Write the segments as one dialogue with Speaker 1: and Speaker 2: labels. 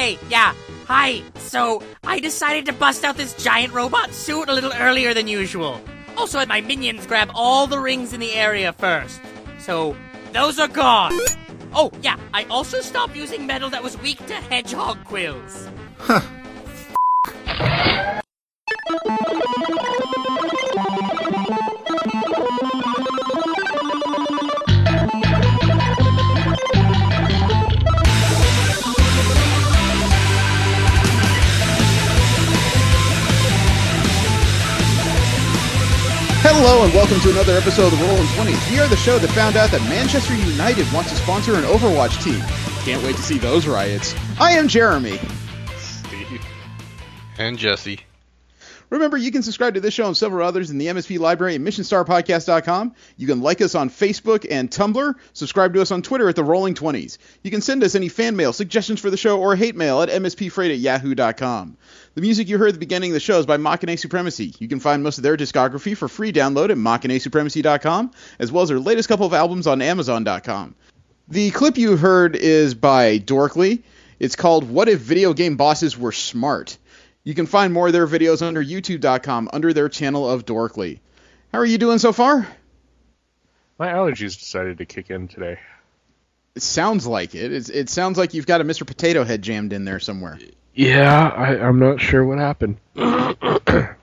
Speaker 1: Hey, yeah, hi. So, I decided to bust out this giant robot suit a little earlier than usual. Also had my minions grab all the rings in the area first. So, those are gone. Oh, yeah, I also stopped using metal that was weak to hedgehog quills.
Speaker 2: Huh. Hello and welcome to another episode of the Rolling 20s. We are the show that found out that Manchester United wants to sponsor an Overwatch team. Can't wait to see those riots. I am Jeremy.
Speaker 3: Steve. And Jesse.
Speaker 2: Remember, you can subscribe to this show and several others in the MSP library at missionstarpodcast.com. You can like us on Facebook and Tumblr. Subscribe to us on Twitter at the Rolling 20s. You can send us any fan mail, suggestions for the show, or hate mail at mspfreight@yahoo.com. The music you heard at the beginning of the show is by Machina Supremacy. You can find most of their discography for free download at machinasupremacy.com, as well as their latest couple of albums on amazon.com. The clip you heard is by Dorkly. It's called What If Video Game Bosses Were Smart? You can find more of their videos under youtube.com under their channel of Dorkly. How are you doing so far?
Speaker 3: My allergies decided to kick in today.
Speaker 2: It sounds like it. It sounds like you've got a Mr. Potato Head jammed in there somewhere.
Speaker 4: Yeah, I'm not sure what happened. Must have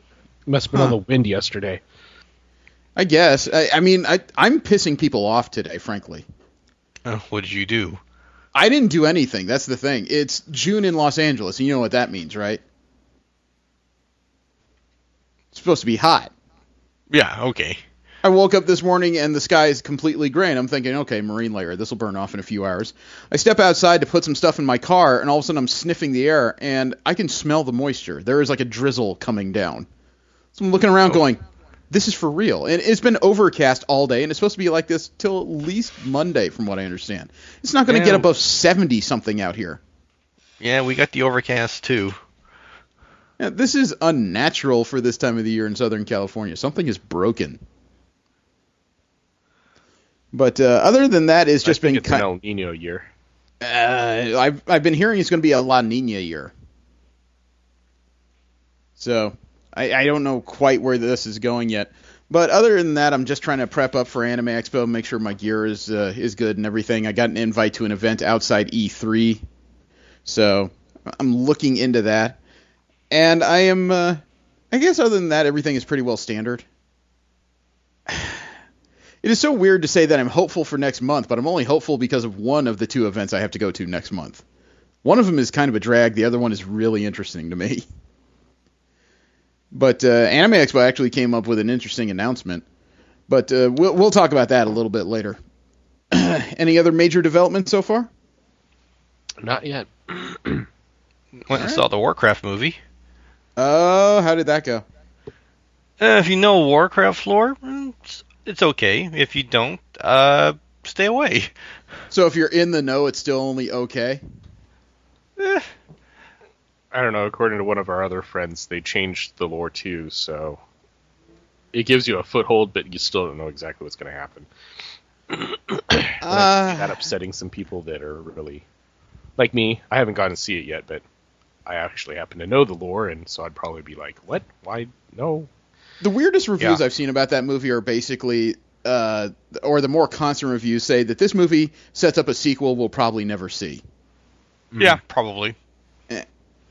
Speaker 4: been on the wind yesterday.
Speaker 2: I guess. I'm pissing people off today, frankly.
Speaker 3: What did you do?
Speaker 2: I didn't do anything. That's the thing. It's June in Los Angeles, and you know what that means, right? It's supposed to be hot.
Speaker 3: Yeah, okay.
Speaker 2: I woke up this morning and the sky is completely gray, and I'm thinking, okay, marine layer, this will burn off in a few hours. I step outside to put some stuff in my car, and all of a sudden I'm sniffing the air, and I can smell the moisture. There is like a drizzle coming down. So I'm looking around going, this is for real. And it's been overcast all day, and it's supposed to be like this till at least Monday, from what I understand. It's not going to get above 70-something out here.
Speaker 3: Yeah, we got the overcast, too.
Speaker 2: Yeah, this is unnatural for this time of the year in Southern California. Something is broken. But other than that, it's just been
Speaker 4: kind of El Nino year.
Speaker 2: I've been hearing it's going to be a La Nina year. So I don't know quite where this is going yet. But other than that, I'm just trying to prep up for Anime Expo, make sure my gear is good and everything. I got an invite to an event outside E3, so I'm looking into that. And I am, I guess other than that, everything is pretty well standard. It is so weird to say that I'm hopeful for next month, but I'm only hopeful because of one of the two events I have to go to next month. One of them is kind of a drag. The other one is really interesting to me. But Anime Expo actually came up with an interesting announcement. But we'll talk about that a little bit later. Any other major developments so far?
Speaker 4: Not yet.
Speaker 3: Went and saw the Warcraft movie.
Speaker 2: Oh, how did that go?
Speaker 3: If you know Warcraft lore, it's okay. If you don't, stay away.
Speaker 2: So if you're in the know, it's still only okay?
Speaker 4: I don't know. According to one of our other friends, they changed the lore too, so it gives you a foothold, but you still don't know exactly what's going to happen. That upsetting some people that are really like me. I haven't gone to see it yet, but I actually happen to know the lore, and so I'd probably be like, what? Why? No.
Speaker 2: The weirdest reviews I've seen about that movie are basically, or the more constant reviews say that this movie sets up a sequel we'll probably never see.
Speaker 3: Yeah, probably.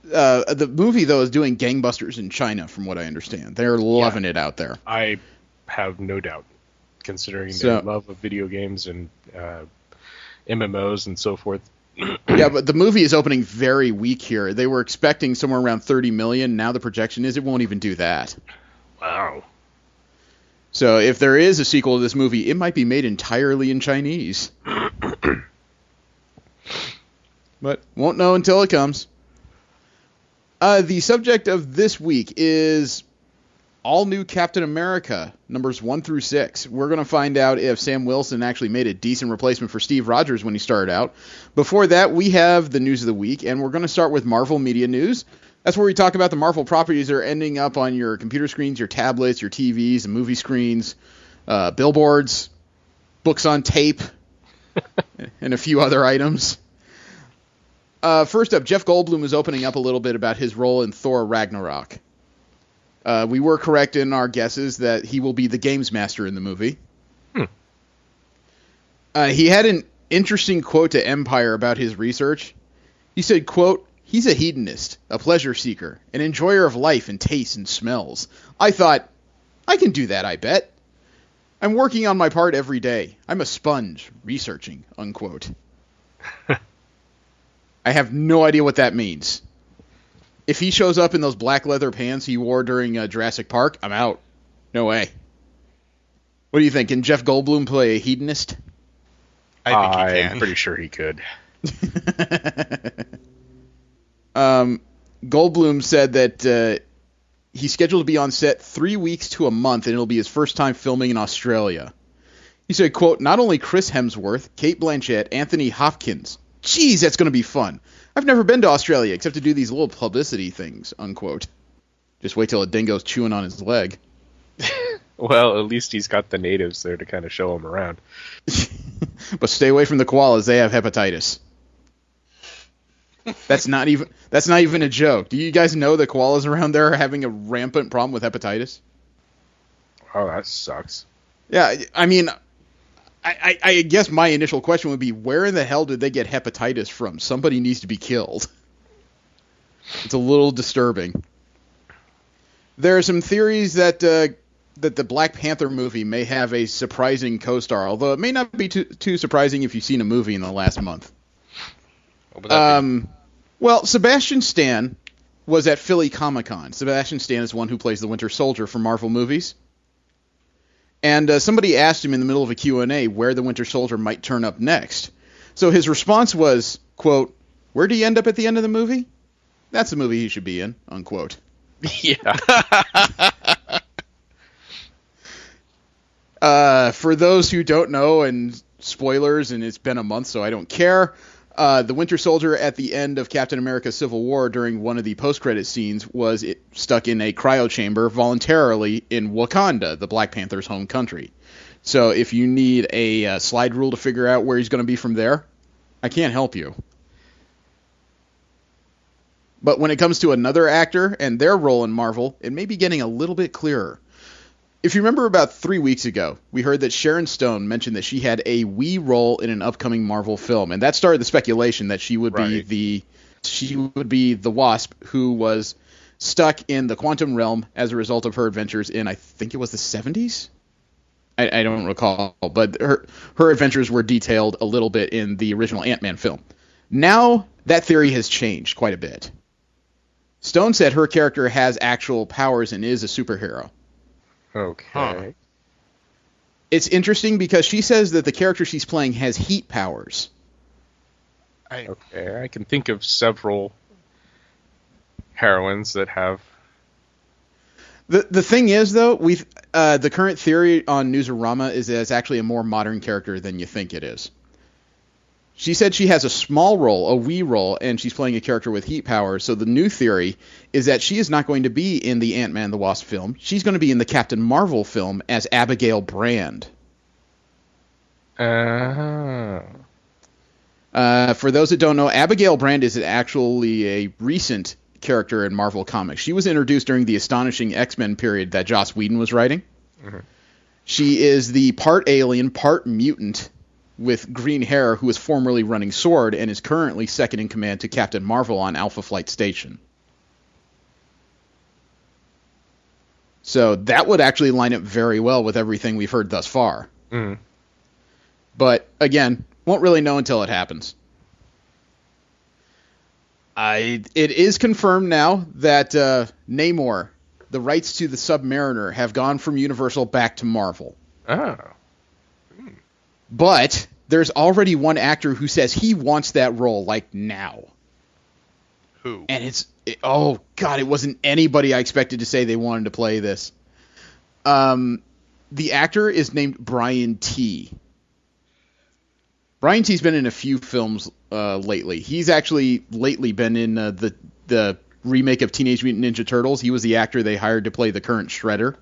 Speaker 2: The movie, though, is doing gangbusters in China, from what I understand. They're loving it out there.
Speaker 4: I have no doubt, considering their love of video games and MMOs and so forth.
Speaker 2: Yeah, but the movie is opening very weak here. They were expecting somewhere around 30 million. Now the projection is it won't even do that.
Speaker 4: Wow.
Speaker 2: So if there is a sequel to this movie, it might be made entirely in Chinese. But won't know until it comes. The subject of this week is all new Captain America, numbers 1 through 6. We're going to find out if Sam Wilson actually made a decent replacement for Steve Rogers when he started out. Before that, we have the news of the week, and we're going to start with Marvel Media News. That's where we talk about the Marvel properties that are ending up on your computer screens, your tablets, your TVs, and movie screens, billboards, books on tape, and a few other items. First up, Jeff Goldblum is opening up a little bit about his role in Thor Ragnarok. We were correct in our guesses that he will be the games master in the movie. He had an interesting quote to Empire about his research. He said, quote, "He's a hedonist, a pleasure seeker, an enjoyer of life and tastes and smells. I thought, I can do that, I bet. I'm working on my part every day. I'm a sponge, researching," unquote. I have no idea what that means. If he shows up in those black leather pants he wore during Jurassic Park, I'm out. No way. What do you think? Can Jeff Goldblum play a hedonist?
Speaker 3: I think he can.
Speaker 4: I'm pretty sure he could.
Speaker 2: Goldblum said that he's scheduled to be on set 3 weeks to a month, and it'll be his first time filming in Australia. He said, quote, "Not only Chris Hemsworth, Kate Blanchett, Anthony Hopkins. Geez, that's going to be fun. I've never been to Australia except to do these little publicity things," unquote. Just wait till a dingo's chewing on his leg.
Speaker 4: Well, at least he's got the natives there to kind of show him around.
Speaker 2: But stay away from the koalas. They have hepatitis. That's not even a joke. Do you guys know the koalas around there are having a rampant problem with hepatitis?
Speaker 4: Oh, that sucks.
Speaker 2: Yeah, I mean, I guess my initial question would be, where in the hell did they get hepatitis from? Somebody needs to be killed. It's a little disturbing. There are some theories that the Black Panther movie may have a surprising co-star, although it may not be too surprising if you've seen a movie in the last month.
Speaker 3: What would that be?
Speaker 2: Well, Sebastian Stan was at Philly Comic-Con. Sebastian Stan is one who plays the Winter Soldier for Marvel movies. And somebody asked him in the middle of a Q&A where the Winter Soldier might turn up next. So his response was, quote, "Where do you end up at the end of the movie? That's the movie he should be in," unquote.
Speaker 4: Yeah.
Speaker 2: For those who don't know, and spoilers, and it's been a month, so I don't care, the Winter Soldier at the end of Captain America Civil War during one of the post-credit scenes was stuck in a cryo chamber voluntarily in Wakanda, the Black Panther's home country. So if you need a slide rule to figure out where he's going to be from there, I can't help you. But when it comes to another actor and their role in Marvel, it may be getting a little bit clearer. If you remember about 3 weeks ago, we heard that Sharon Stone mentioned that she had a wee role in an upcoming Marvel film, and that started the speculation that she would be the Wasp who was stuck in the quantum realm as a result of her adventures in, I think it was the 70s? I don't recall, but her adventures were detailed a little bit in the original Ant-Man film. Now, that theory has changed quite a bit. Stone said her character has actual powers and is a superhero.
Speaker 4: Okay.
Speaker 3: Huh.
Speaker 2: It's interesting because she says that the character she's playing has heat powers.
Speaker 4: Okay, I can think of several heroines that have.
Speaker 2: The thing is, though, the current theory on Newsarama is that it's actually a more modern character than you think it is. She said she has a small role, a wee role, and she's playing a character with heat powers. So the new theory is that she is not going to be in the Ant-Man and the Wasp film. She's going to be in the Captain Marvel film as Abigail Brand.
Speaker 4: Oh.
Speaker 2: For those that don't know, Abigail Brand is actually a recent character in Marvel Comics. She was introduced during the Astonishing X-Men period that Joss Whedon was writing. Mm-hmm. She is the part alien, part mutant with green hair who was formerly running S.W.O.R.D. and is currently second in command to Captain Marvel on Alpha Flight Station. So that would actually line up very well with everything we've heard thus far.
Speaker 4: Mm.
Speaker 2: But, again, won't really know until it happens. It is confirmed now that Namor, the rights to the Submariner, have gone from Universal back to Marvel.
Speaker 4: Oh.
Speaker 2: But there's already one actor who says he wants that role, like, now.
Speaker 3: Who?
Speaker 2: And oh, God, it wasn't anybody I expected to say they wanted to play this. The actor is named Brian T. Brian T's been in a few films lately. He's actually lately been in the remake of Teenage Mutant Ninja Turtles. He was the actor they hired to play the current Shredder.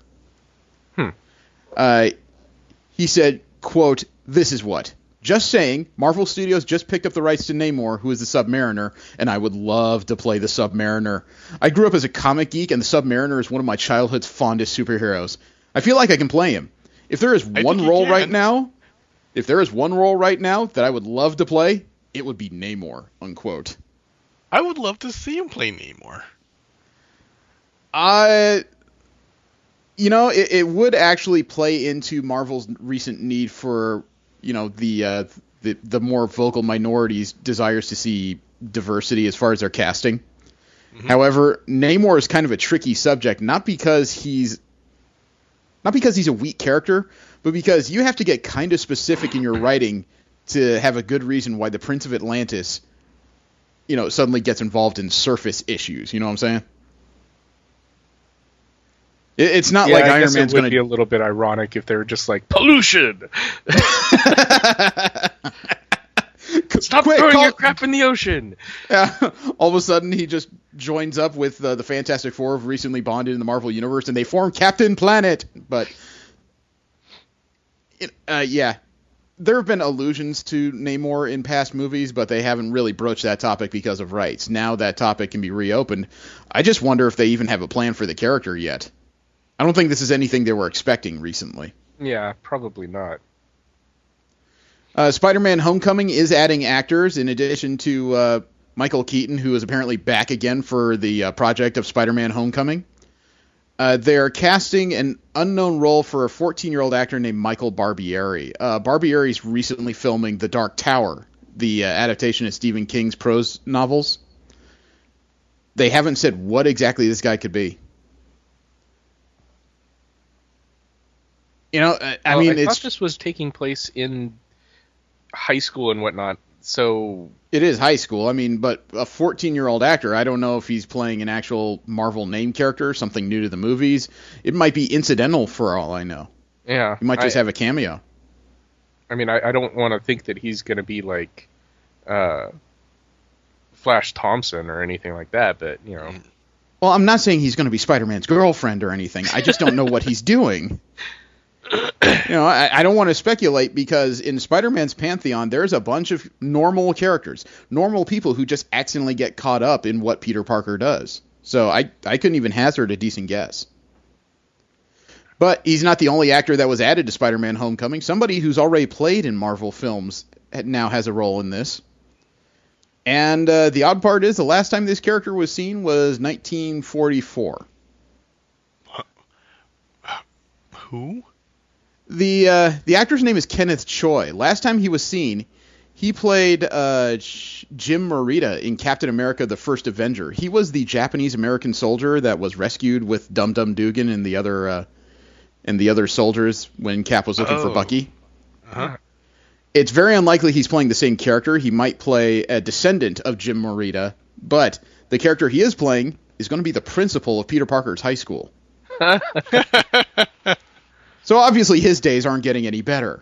Speaker 2: He said, quote, "This is what. Just saying, Marvel Studios just picked up the rights to Namor, who is the Submariner, and I would love to play the Submariner. I grew up as a comic geek, and the Submariner is one of my childhood's fondest superheroes. I feel like I can play him. If there is one role right now that I would love to play, it would be Namor, unquote.
Speaker 5: I would love to see him play Namor.
Speaker 2: It would actually play into Marvel's recent need for, the more vocal minorities' desires to see diversity as far as their casting. Mm-hmm. However, Namor is kind of a tricky subject, not because he's a weak character, but because you have to get kind of specific in your writing to have a good reason why the Prince of Atlantis, suddenly gets involved in surface issues. You know what I'm saying? It's not like Iron Man's going to
Speaker 4: be a little bit ironic if they were just like pollution. Stop throwing your crap in the ocean.
Speaker 2: Yeah. All of a sudden, he just joins up with the Fantastic Four, who've recently bonded in the Marvel Universe, and they form Captain Planet. But there have been allusions to Namor in past movies, but they haven't really broached that topic because of rights. Now that topic can be reopened. I just wonder if they even have a plan for the character yet. I don't think this is anything they were expecting recently.
Speaker 4: Yeah, probably not.
Speaker 2: Spider-Man Homecoming is adding actors in addition to Michael Keaton, who is apparently back again for the project of Spider-Man Homecoming. They're casting an unknown role for a 14-year-old actor named Michael Barbieri. Barbieri's recently filming The Dark Tower, the adaptation of Stephen King's prose novels. They haven't said what exactly this guy could be. I
Speaker 4: thought this was taking place in high school and whatnot, so...
Speaker 2: It is high school, but a 14-year-old actor, I don't know if he's playing an actual Marvel name character, something new to the movies. It might be incidental for all I know.
Speaker 4: Yeah.
Speaker 2: He might just have a cameo.
Speaker 4: I don't want to think that he's going to be like Flash Thompson or anything like that, but,
Speaker 2: Well, I'm not saying he's going to be Spider-Man's girlfriend or anything. I just don't know what he's doing. I don't want to speculate because in Spider-Man's pantheon, there's a bunch of normal characters, normal people who just accidentally get caught up in what Peter Parker does. So I couldn't even hazard a decent guess. But he's not the only actor that was added to Spider-Man Homecoming. Somebody who's already played in Marvel films now has a role in this. And the odd part is the last time this character was seen was 1944.
Speaker 5: Who?
Speaker 2: The actor's name is Kenneth Choi. Last time he was seen, he played Jim Morita in Captain America: The First Avenger. He was the Japanese-American soldier that was rescued with Dum Dum Dugan and the other soldiers when Cap was looking for Bucky.
Speaker 5: Uh-huh.
Speaker 2: It's very unlikely he's playing the same character. He might play a descendant of Jim Morita, but the character he is playing is going to be the principal of Peter Parker's high school. So obviously his days aren't getting any better.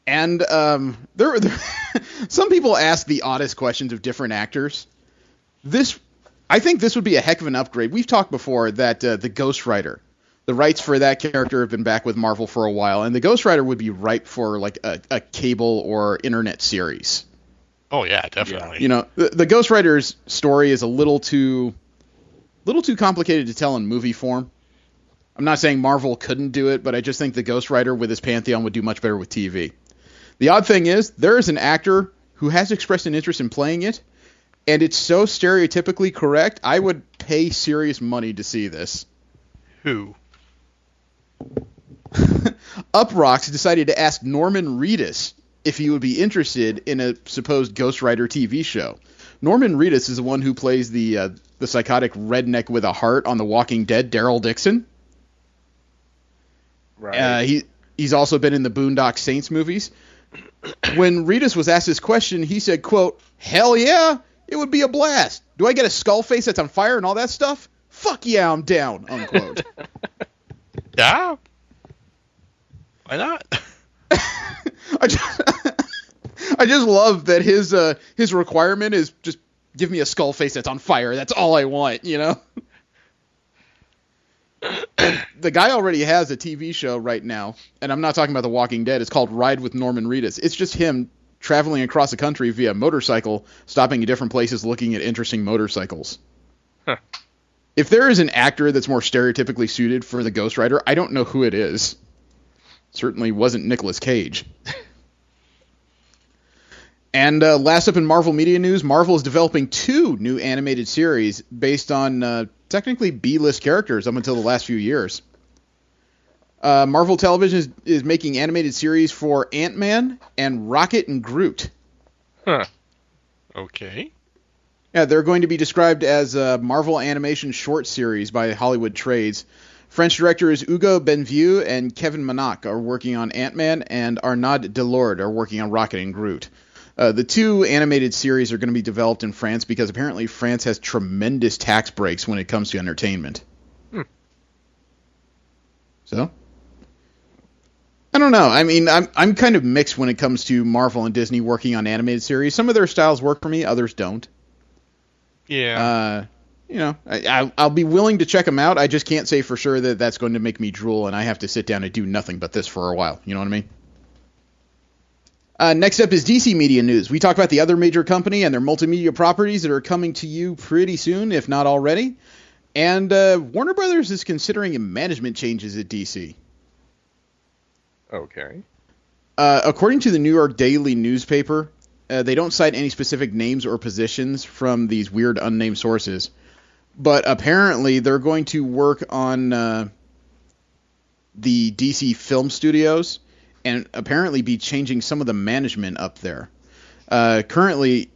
Speaker 2: And there some people ask the oddest questions of different actors. I think this would be a heck of an upgrade. We've talked before that the Ghost Rider, the rights for that character have been back with Marvel for a while, and the Ghost Rider would be ripe for like a cable or internet series.
Speaker 5: Oh yeah, definitely.
Speaker 2: The Ghost Rider's story is a little too complicated to tell in movie form. I'm not saying Marvel couldn't do it, but I just think the Ghost Rider with his pantheon would do much better with TV. The odd thing is, there is an actor who has expressed an interest in playing it, and it's so stereotypically correct, I would pay serious money to see this.
Speaker 5: Who?
Speaker 2: Uprocks decided to ask Norman Reedus if he would be interested in a supposed Ghost Rider TV show. Norman Reedus is the one who plays the psychotic redneck with a heart on The Walking Dead, Daryl Dixon.
Speaker 4: Right.
Speaker 2: He's also been in the Boondock Saints movies. When Reedus was asked this question, he said, quote, "Hell yeah, it would be a blast. Do I get a skull face that's on fire and all that stuff? Fuck yeah, I'm down," unquote.
Speaker 5: Yeah. Why not?
Speaker 2: I just love that his requirement is just give me a skull face that's on fire. That's all I want, The guy already has a TV show right now, and I'm not talking about The Walking Dead. It's called Ride with Norman Reedus. It's just him traveling across the country via motorcycle, stopping at different places, looking at interesting motorcycles.
Speaker 4: Huh.
Speaker 2: If there is an actor that's more stereotypically suited for the Ghost Rider, I don't know who it is. Certainly wasn't Nicolas Cage. And last up in Marvel media news, Marvel is developing 2 new animated series based on technically B-list characters up until the last few years. Marvel Television is making animated series for Ant-Man and Rocket and Groot.
Speaker 4: Huh.
Speaker 5: Okay.
Speaker 2: Yeah, they're going to be described as Marvel Animation short series by Hollywood Trades. French directors Hugo Benvieux and Kevin Manac are working on Ant-Man, and Arnaud Delorde are working on Rocket and Groot. The 2 animated series are going to be developed in France because apparently France has tremendous tax breaks when it comes to entertainment. So, I don't know. I mean, I'm kind of mixed when it comes to Marvel and Disney working on animated series. Some of their styles work for me, others don't.
Speaker 5: Yeah.
Speaker 2: I'll be willing to check them out. I just can't say for sure that that's going to make me drool and I have to sit down and do nothing but this for a while. You know what I mean? Next up is DC Media News. We talk about the other major company and their multimedia properties that are coming to you pretty soon, if not already. And Warner Brothers is considering management changes at DC.
Speaker 4: Okay.
Speaker 2: According to the New York Daily newspaper, they don't cite any specific names or positions from these weird unnamed sources. But apparently they're going to work on the DC film studios and apparently be changing some of the management up there. Currently,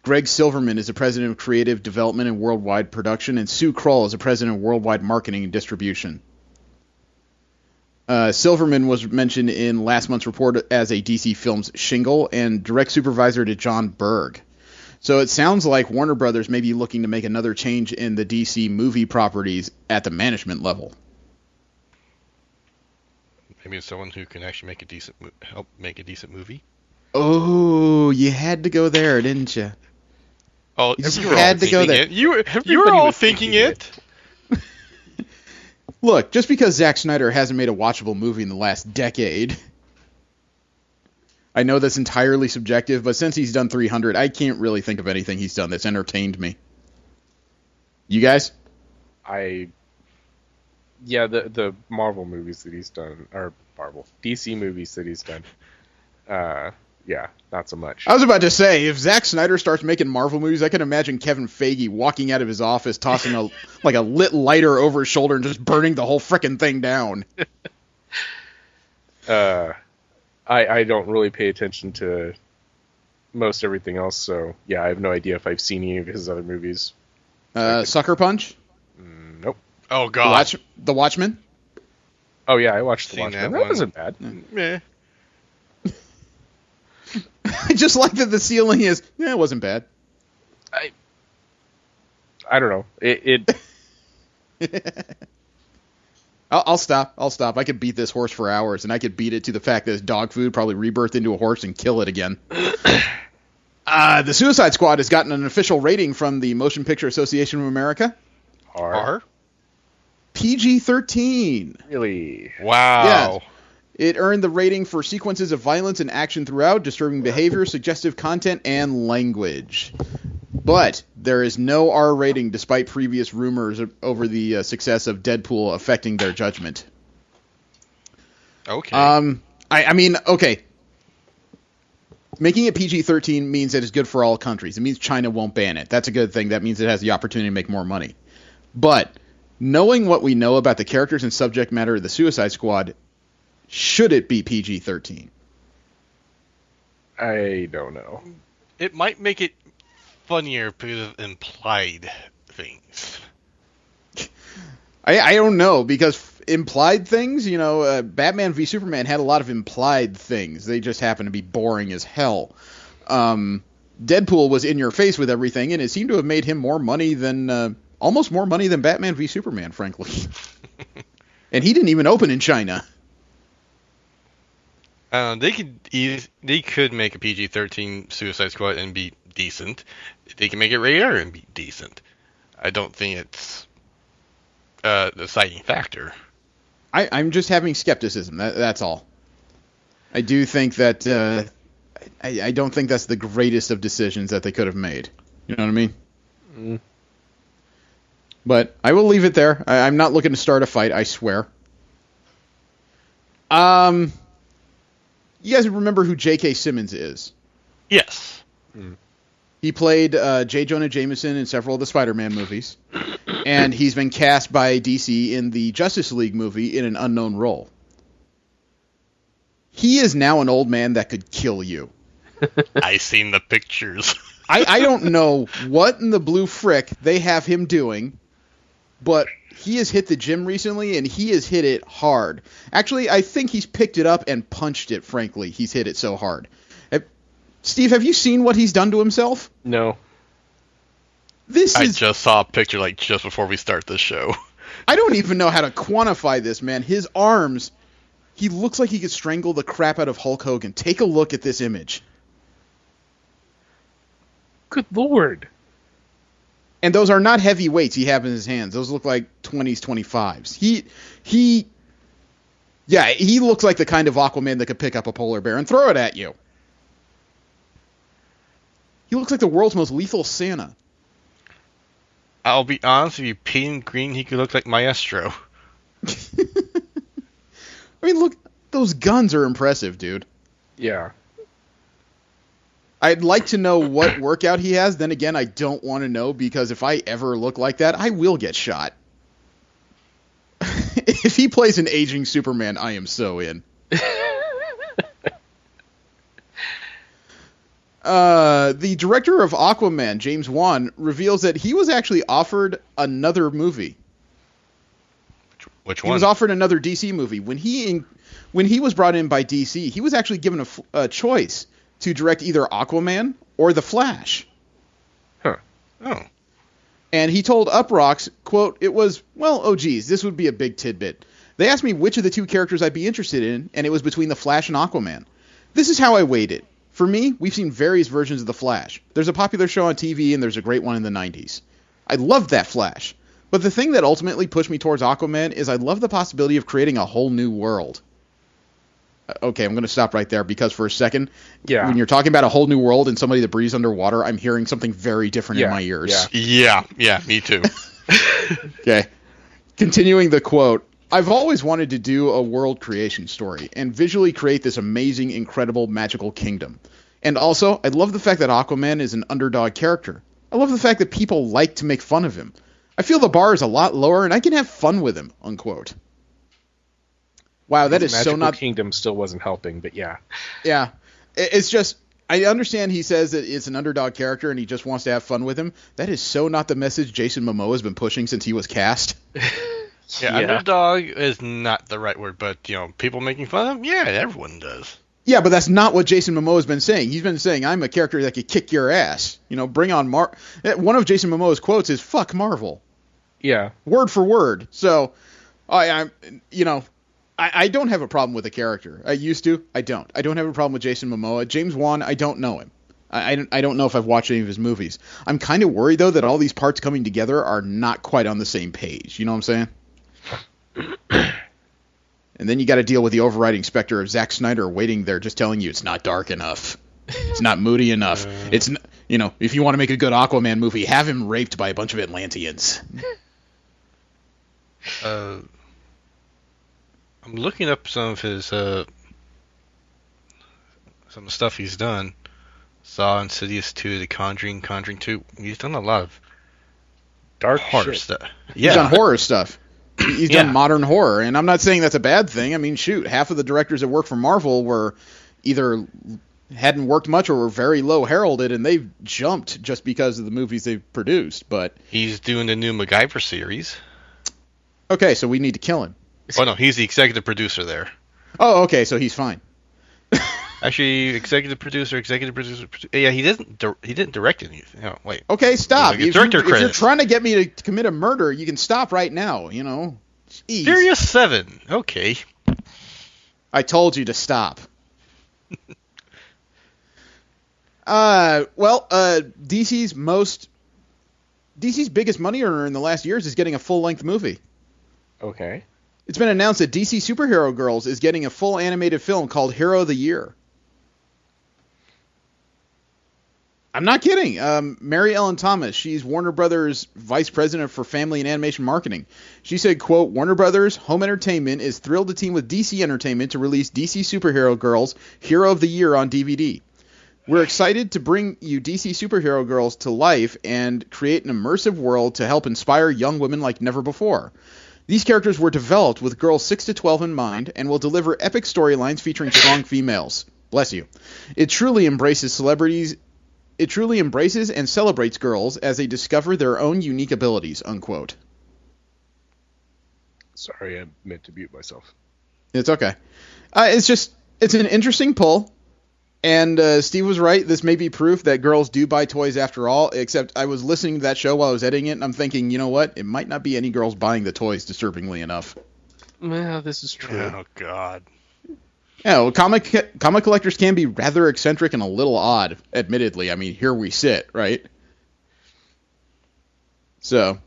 Speaker 2: Greg Silverman is the president of creative development and worldwide production, and Sue Kroll is the president of worldwide marketing and distribution. Silverman was mentioned in last month's report as a DC Films shingle and direct supervisor to John Berg. So it sounds like Warner Brothers may be looking to make another change in the DC movie properties at the management level.
Speaker 5: Maybe it's someone who can actually help make a decent movie.
Speaker 2: Oh, you had to go there, didn't you?
Speaker 5: Oh,
Speaker 2: You just
Speaker 5: you were
Speaker 2: had
Speaker 5: all
Speaker 2: to go
Speaker 5: thinking
Speaker 2: there.
Speaker 5: it. You were
Speaker 4: Everybody
Speaker 5: all
Speaker 4: was
Speaker 5: thinking
Speaker 4: thinking
Speaker 5: it.
Speaker 2: Look, just because Zack Snyder hasn't made a watchable movie in the last decade, I know that's entirely subjective, but since he's done 300, I can't really think of anything he's done that's entertained me. You guys?
Speaker 4: The Marvel movies that he's done, or DC movies that he's done. Not so much.
Speaker 2: I was about to say, if Zack Snyder starts making Marvel movies, I can imagine Kevin Feige walking out of his office, tossing a lit lighter over his shoulder and just burning the whole frickin' thing down.
Speaker 4: I don't really pay attention to most everything else, so yeah, I have no idea if I've seen any of his other movies.
Speaker 2: Sucker Punch?
Speaker 4: Nope.
Speaker 5: Oh God.
Speaker 2: The Watchmen?
Speaker 4: Oh yeah, I watched The
Speaker 5: Seen
Speaker 4: Watchmen.
Speaker 5: that
Speaker 4: That
Speaker 5: one.
Speaker 4: wasn't bad.
Speaker 5: Meh.
Speaker 2: I just like that the ceiling is, it wasn't bad.
Speaker 4: I don't know. It
Speaker 2: I'll stop. I could beat this horse for hours, and I could beat it to the fact that it's dog food, probably rebirth into a horse, and kill it again. The Suicide Squad has gotten an official rating from the Motion Picture Association of America.
Speaker 5: R?
Speaker 2: PG-13.
Speaker 4: really.
Speaker 5: Wow.
Speaker 2: Yes. It earned the rating for sequences of violence and action throughout, disturbing behavior, suggestive content, and language. But there is no R rating despite previous rumors over the success of Deadpool affecting their judgment.
Speaker 5: Okay.
Speaker 2: I mean, okay. Making it PG-13 means that it's good for all countries. It means China won't ban it. That's a good thing. That means it has the opportunity to make more money. But knowing what we know about the characters and subject matter of the Suicide Squad, should it be PG-13?
Speaker 4: I don't know.
Speaker 5: It might make it funnier because of implied things.
Speaker 2: I don't know, because implied things, Batman v Superman had a lot of implied things. They just happen to be boring as hell. Deadpool was in your face with everything, and it seemed to have made him more money than, almost more money than Batman v Superman, frankly. And he didn't even open in China.
Speaker 5: They could make a PG-13 Suicide Squad and be decent. They can make it rated R and be decent. I don't think it's deciding factor.
Speaker 2: I'm just having skepticism. That's all. I do think that I don't think that's the greatest of decisions that they could have made. You know what I mean?
Speaker 4: Mm.
Speaker 2: But I will leave it there. I'm not looking to start a fight, I swear. You guys remember who J.K. Simmons is?
Speaker 5: Yes.
Speaker 2: He played J. Jonah Jameson in several of the Spider-Man movies, and he's been cast by DC in the Justice League movie in an unknown role. He is now an old man that could kill you.
Speaker 5: I seen the pictures.
Speaker 2: I don't know what in the blue frick they have him doing, but he has hit the gym recently, and he has hit it hard. Actually, I think he's picked it up and punched it, frankly. He's hit it so hard. Steve, have you seen what he's done to himself?
Speaker 4: No.
Speaker 5: I just saw a picture like just before we start this show.
Speaker 2: I don't even know how to quantify this, man. His arms, he looks like he could strangle the crap out of Hulk Hogan. Take a look at this image.
Speaker 4: Good lord.
Speaker 2: And those are not heavy weights he has in his hands. Those look like 20s, 25s. He looks like the kind of Aquaman that could pick up a polar bear and throw it at you. He looks like the world's most lethal Santa.
Speaker 5: I'll be honest with you, painted green, he could look like Maestro.
Speaker 2: I mean, look, those guns are impressive, dude.
Speaker 4: Yeah.
Speaker 2: I'd like to know what workout he has. Then again, I don't want to know, because if I ever look like that, I will get shot. If he plays an aging Superman, I am so in. The director of Aquaman, James Wan, reveals that he was actually offered another movie.
Speaker 5: Which one?
Speaker 2: He was offered another DC movie. When he was brought in by DC, he was actually given a choice to direct either Aquaman or The Flash.
Speaker 4: Huh.
Speaker 5: Oh.
Speaker 2: And he told Uprocks, quote, it was, well, oh geez, this would be a big tidbit. They asked me which of the two characters I'd be interested in, and it was between The Flash and Aquaman. This is how I weighed it. For me, we've seen various versions of The Flash. There's a popular show on TV, and there's a great one in the 90s. I loved that Flash. But the thing that ultimately pushed me towards Aquaman is I love the possibility of creating a whole new world. Okay, I'm going to stop right there, because for a second, when you're talking about a whole new world and somebody that breathes underwater, I'm hearing something very different in my ears.
Speaker 5: Yeah, me too.
Speaker 2: Okay. Continuing the quote, I've always wanted to do a world creation story and visually create this amazing, incredible, magical kingdom. And also, I love the fact that Aquaman is an underdog character. I love the fact that people like to make fun of him. I feel the bar is a lot lower and I can have fun with him, unquote. Wow, that is so not...
Speaker 4: Kingdom still wasn't helping, but yeah.
Speaker 2: Yeah. It's just, I understand he says that it's an underdog character and he just wants to have fun with him. That is so not the message Jason Momoa has been pushing since he was cast.
Speaker 5: Yeah, underdog is not the right word, but, people making fun of him? Yeah, everyone does.
Speaker 2: Yeah, but that's not what Jason Momoa has been saying. He's been saying, I'm a character that could kick your ass. Bring on one of Jason Momoa's quotes is, fuck Marvel.
Speaker 4: Yeah.
Speaker 2: Word for word. So, I don't have a problem with the character. I used to. I don't. I don't have a problem with Jason Momoa. James Wan, I don't know him. I don't know if I've watched any of his movies. I'm kind of worried, though, that all these parts coming together are not quite on the same page. You know what I'm saying? And then you got to deal with the overriding specter of Zack Snyder waiting there just telling you it's not dark enough. It's not moody enough. It's, if you want to make a good Aquaman movie, have him raped by a bunch of Atlanteans.
Speaker 5: I'm looking up some of his some stuff he's done. Saw, Insidious 2, The Conjuring, Conjuring 2. He's done a lot of
Speaker 4: dark
Speaker 5: horror
Speaker 4: shit.
Speaker 5: stuff.
Speaker 2: Yeah. He's done horror stuff. He's done modern horror, and I'm not saying that's a bad thing. I mean, shoot, half of the directors that work for Marvel were either hadn't worked much or were very low heralded, and they've jumped just because of the movies they've produced. But
Speaker 5: he's doing the new MacGyver series.
Speaker 2: Okay, so we need to kill him.
Speaker 5: Oh no, he's the executive producer there.
Speaker 2: Oh, okay, so he's fine.
Speaker 5: Actually, executive producer. Yeah, he didn't direct anything. No, wait.
Speaker 2: Okay, stop. If you're trying to get me to commit a murder, you can stop right now. Jeez.
Speaker 5: Furious 7. Okay.
Speaker 2: I told you to stop. DC's biggest money earner in the last years is getting a full-length movie.
Speaker 4: Okay.
Speaker 2: It's been announced that DC Superhero Girls is getting a full animated film called Hero of the Year. I'm not kidding. Mary Ellen Thomas, she's Warner Brothers Vice President for Family and Animation Marketing. She said, quote, Warner Brothers Home Entertainment is thrilled to team with DC Entertainment to release DC Superhero Girls Hero of the Year on DVD. We're excited to bring you DC Superhero Girls to life and create an immersive world to help inspire young women like never before. These characters were developed with girls 6 to 12 in mind and will deliver epic storylines featuring strong females. Bless you. It truly embraces and celebrates girls as they discover their own unique abilities, unquote.
Speaker 4: Sorry, I meant to mute myself.
Speaker 2: It's okay. It's an interesting pull. And Steve was right. This may be proof that girls do buy toys after all, except I was listening to that show while I was editing it, and I'm thinking, you know what? It might not be any girls buying the toys, disturbingly enough.
Speaker 4: Well, this is true.
Speaker 5: Oh, God.
Speaker 2: Yeah, well, comic collectors can be rather eccentric and a little odd, admittedly. I mean, here we sit, right? So,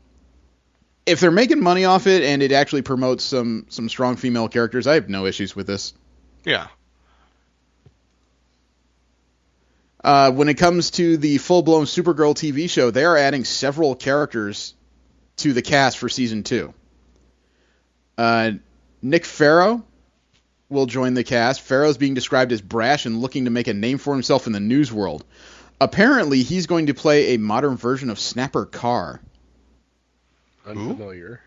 Speaker 2: if they're making money off it and it actually promotes some strong female characters, I have no issues with this.
Speaker 5: Yeah.
Speaker 2: When it comes to the full-blown Supergirl TV show, they are adding several characters to the cast for season 2. Nick Farrow will join the cast. Farrow's being described as brash and looking to make a name for himself in the news world. Apparently, he's going to play a modern version of Snapper Carr.
Speaker 4: Unfamiliar.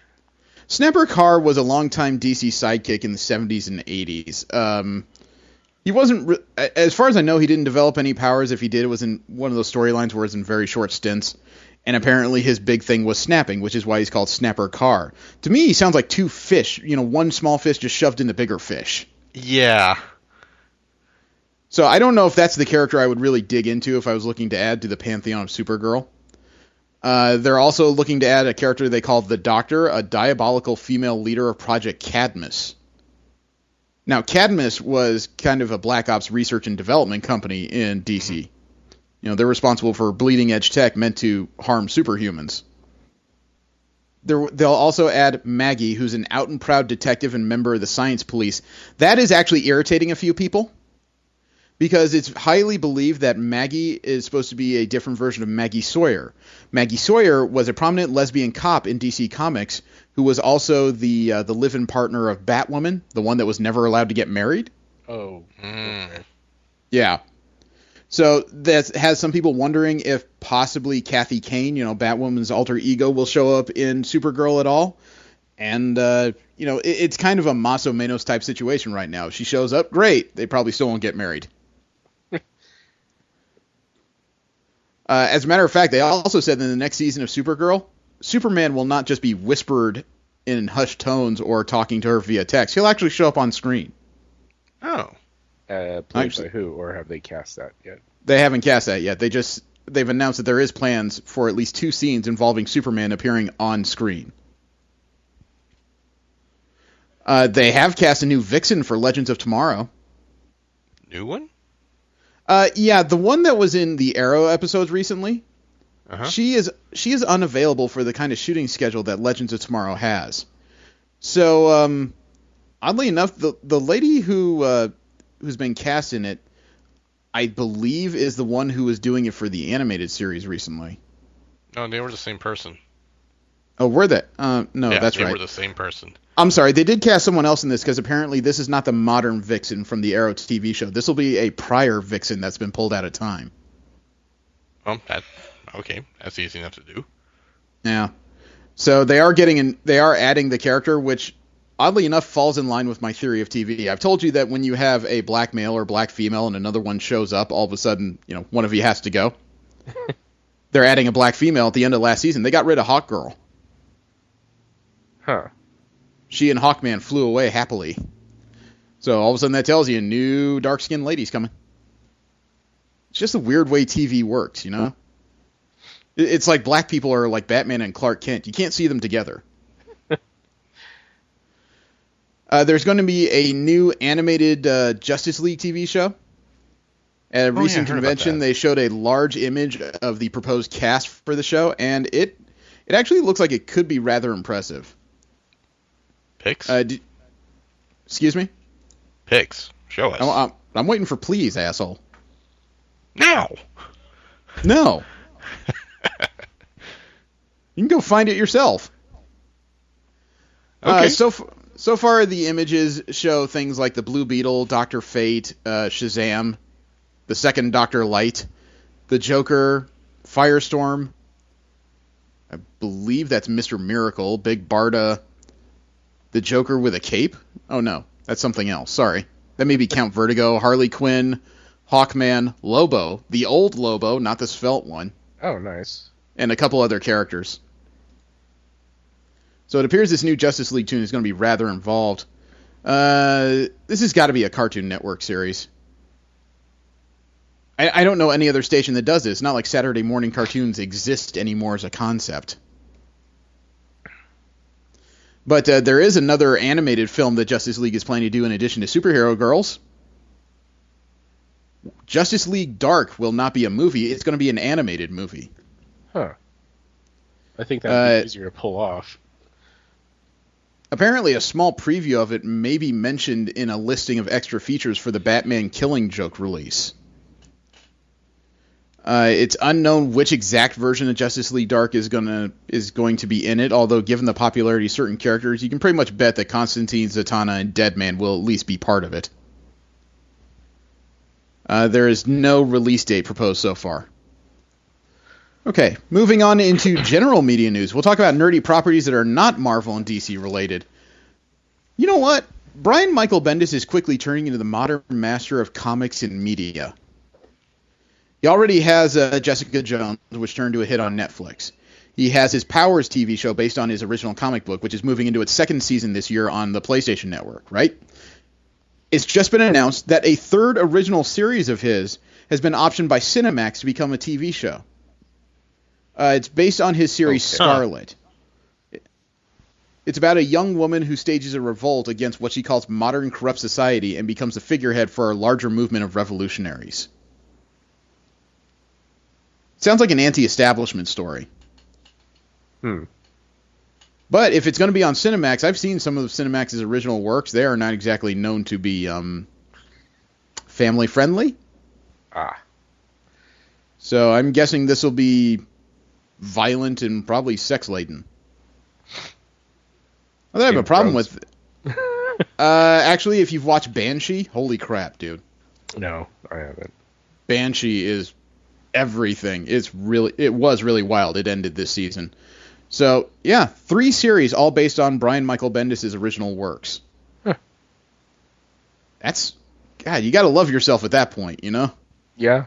Speaker 2: Snapper Carr was a longtime DC sidekick in the 70s and 80s. He wasn't, as far as I know, he didn't develop any powers. If he did, it was in one of those storylines where it's in very short stints. And apparently his big thing was snapping, which is why he's called Snapper Carr. To me, he sounds like two fish. You know, one small fish just shoved into bigger fish.
Speaker 5: Yeah.
Speaker 2: So I don't know if that's the character I would really dig into if I was looking to add to the pantheon of Supergirl. They're also looking to add a character they call the Doctor, a diabolical female leader of Project Cadmus. Now, Cadmus was kind of a Black Ops research and development company in DC. You know, they're responsible for bleeding-edge tech meant to harm superhumans. They'll also add Maggie, who's an out-and-proud detective and member of the science police. That is actually irritating a few people, because it's highly believed that Maggie is supposed to be a different version of Maggie Sawyer. Maggie Sawyer was a prominent lesbian cop in DC Comics who was also the live-in partner of Batwoman, the one that was never allowed to get married.
Speaker 4: Oh. Okay.
Speaker 2: Yeah. So that has some people wondering if possibly Kathy Kane, you know, Batwoman's alter ego, will show up in Supergirl at all. And, you know, it's kind of a Maso Menos type situation right now. If she shows up, great. They probably still won't get married. As a matter of fact, they also said in the next season of Supergirl, Superman will not just be whispered in hushed tones or talking to her via text. He'll actually show up on screen.
Speaker 5: Oh.
Speaker 4: Played by who, or have they cast that yet?
Speaker 2: They haven't cast that yet. They've announced that there is plans for at least 2 scenes involving Superman appearing on screen. They have cast a new Vixen for Legends of Tomorrow.
Speaker 5: New one?
Speaker 2: Yeah, the one that was in the Arrow episodes recently.
Speaker 5: Uh-huh.
Speaker 2: She is unavailable for the kind of shooting schedule that Legends of Tomorrow has. So, oddly enough, the lady who's been cast in it, I believe, is the one who was doing it for the animated series recently.
Speaker 5: No, they were the same person.
Speaker 2: Oh, were they? No,
Speaker 5: Yeah,
Speaker 2: that's
Speaker 5: they
Speaker 2: right.
Speaker 5: were the same person.
Speaker 2: I'm sorry, they did cast someone else in this because apparently this is not the modern Vixen from the Arrow TV show. This will be a prior Vixen that's been pulled out of time.
Speaker 5: Okay, that's easy enough to do.
Speaker 2: Yeah. So they are adding the character, which oddly enough falls in line with my theory of TV. I've told you that when you have a black male or black female and another one shows up, all of a sudden, you know, one of you has to go. They're adding a black female at the end of last season. They got rid of Hawkgirl.
Speaker 4: Huh.
Speaker 2: She and Hawkman flew away happily. So all of a sudden that tells you a new dark-skinned lady's coming. It's just a weird way TV works, you know? It's like black people are like Batman and Clark Kent. You can't see them together. There's going to be a new animated Justice League TV show. At a recent convention, they showed a large image of the proposed cast for the show, and it actually looks like it could be rather impressive.
Speaker 5: Pics?
Speaker 2: Excuse me?
Speaker 5: Pics. Show us.
Speaker 2: I'm waiting for please, asshole.
Speaker 5: Now!
Speaker 2: No. You can go find it yourself.
Speaker 5: Okay.
Speaker 2: So far, the images show things like the Blue Beetle, Dr. Fate, Shazam, the second Dr. Light, the Joker, Firestorm. I believe that's Mr. Miracle, Big Barda, the Joker with a cape. Oh no, that's something else. Sorry. That may be Count Vertigo, Harley Quinn, Hawkman, Lobo, the old Lobo, not the svelte one.
Speaker 4: Oh, nice.
Speaker 2: And a couple other characters. So it appears this new Justice League tune is going to be rather involved. This has got to be a Cartoon Network series. I don't know any other station that does this. It's not like Saturday morning cartoons exist anymore as a concept. But there is another animated film that Justice League is planning to do in addition to Superhero Girls. Justice League Dark will not be a movie. It's going to be an animated movie.
Speaker 4: Huh. I think that would be easier to pull off.
Speaker 2: Apparently, a small preview of it may be mentioned in a listing of extra features for the Batman Killing Joke release. It's unknown which exact version of Justice League Dark is going to be in it, although given the popularity of certain characters, you can pretty much bet that Constantine, Zatanna, and Deadman will at least be part of it. There is no release date proposed so far. Okay, moving on into general media news. We'll talk about nerdy properties that are not Marvel and DC related. You know what? Brian Michael Bendis is quickly turning into the modern master of comics and media. He already has Jessica Jones, which turned to a hit on Netflix. He has his Powers TV show based on his original comic book, which is moving into its second season this year on the PlayStation Network, right? It's just been announced that a third original series of his has been optioned by Cinemax to become a TV show. It's based on his series Scarlet. It's about a young woman who stages a revolt against what she calls modern corrupt society and becomes the figurehead for a larger movement of revolutionaries. Sounds like an anti-establishment story. But if it's going to be on Cinemax, I've seen some of Cinemax's original works. They are not exactly known to be family-friendly. So I'm guessing this will be violent and probably sex-laden. I have a problem with... actually, if you've watched Banshee, holy crap, dude.
Speaker 4: No, I haven't.
Speaker 2: Banshee is everything. It was really wild. It ended this season. So, yeah, 3 series all based on Brian Michael Bendis' original works.
Speaker 4: Huh.
Speaker 2: That's... God, you gotta love yourself at that point, you know?
Speaker 4: Yeah.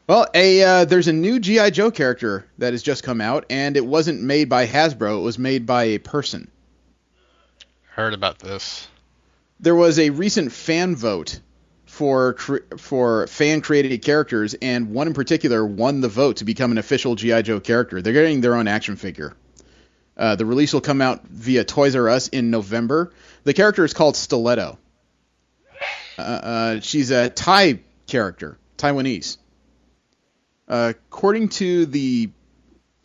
Speaker 2: Well, there's a new G.I. Joe character that has just come out, and it wasn't made by Hasbro. It was made by a person.
Speaker 5: Heard about this.
Speaker 2: There was a recent fan vote for fan-created characters, and one in particular won the vote to become an official G.I. Joe character. They're getting their own action figure. The release will come out via Toys R Us in November. The character is called Stiletto. She's a Thai character, Taiwanese. According to the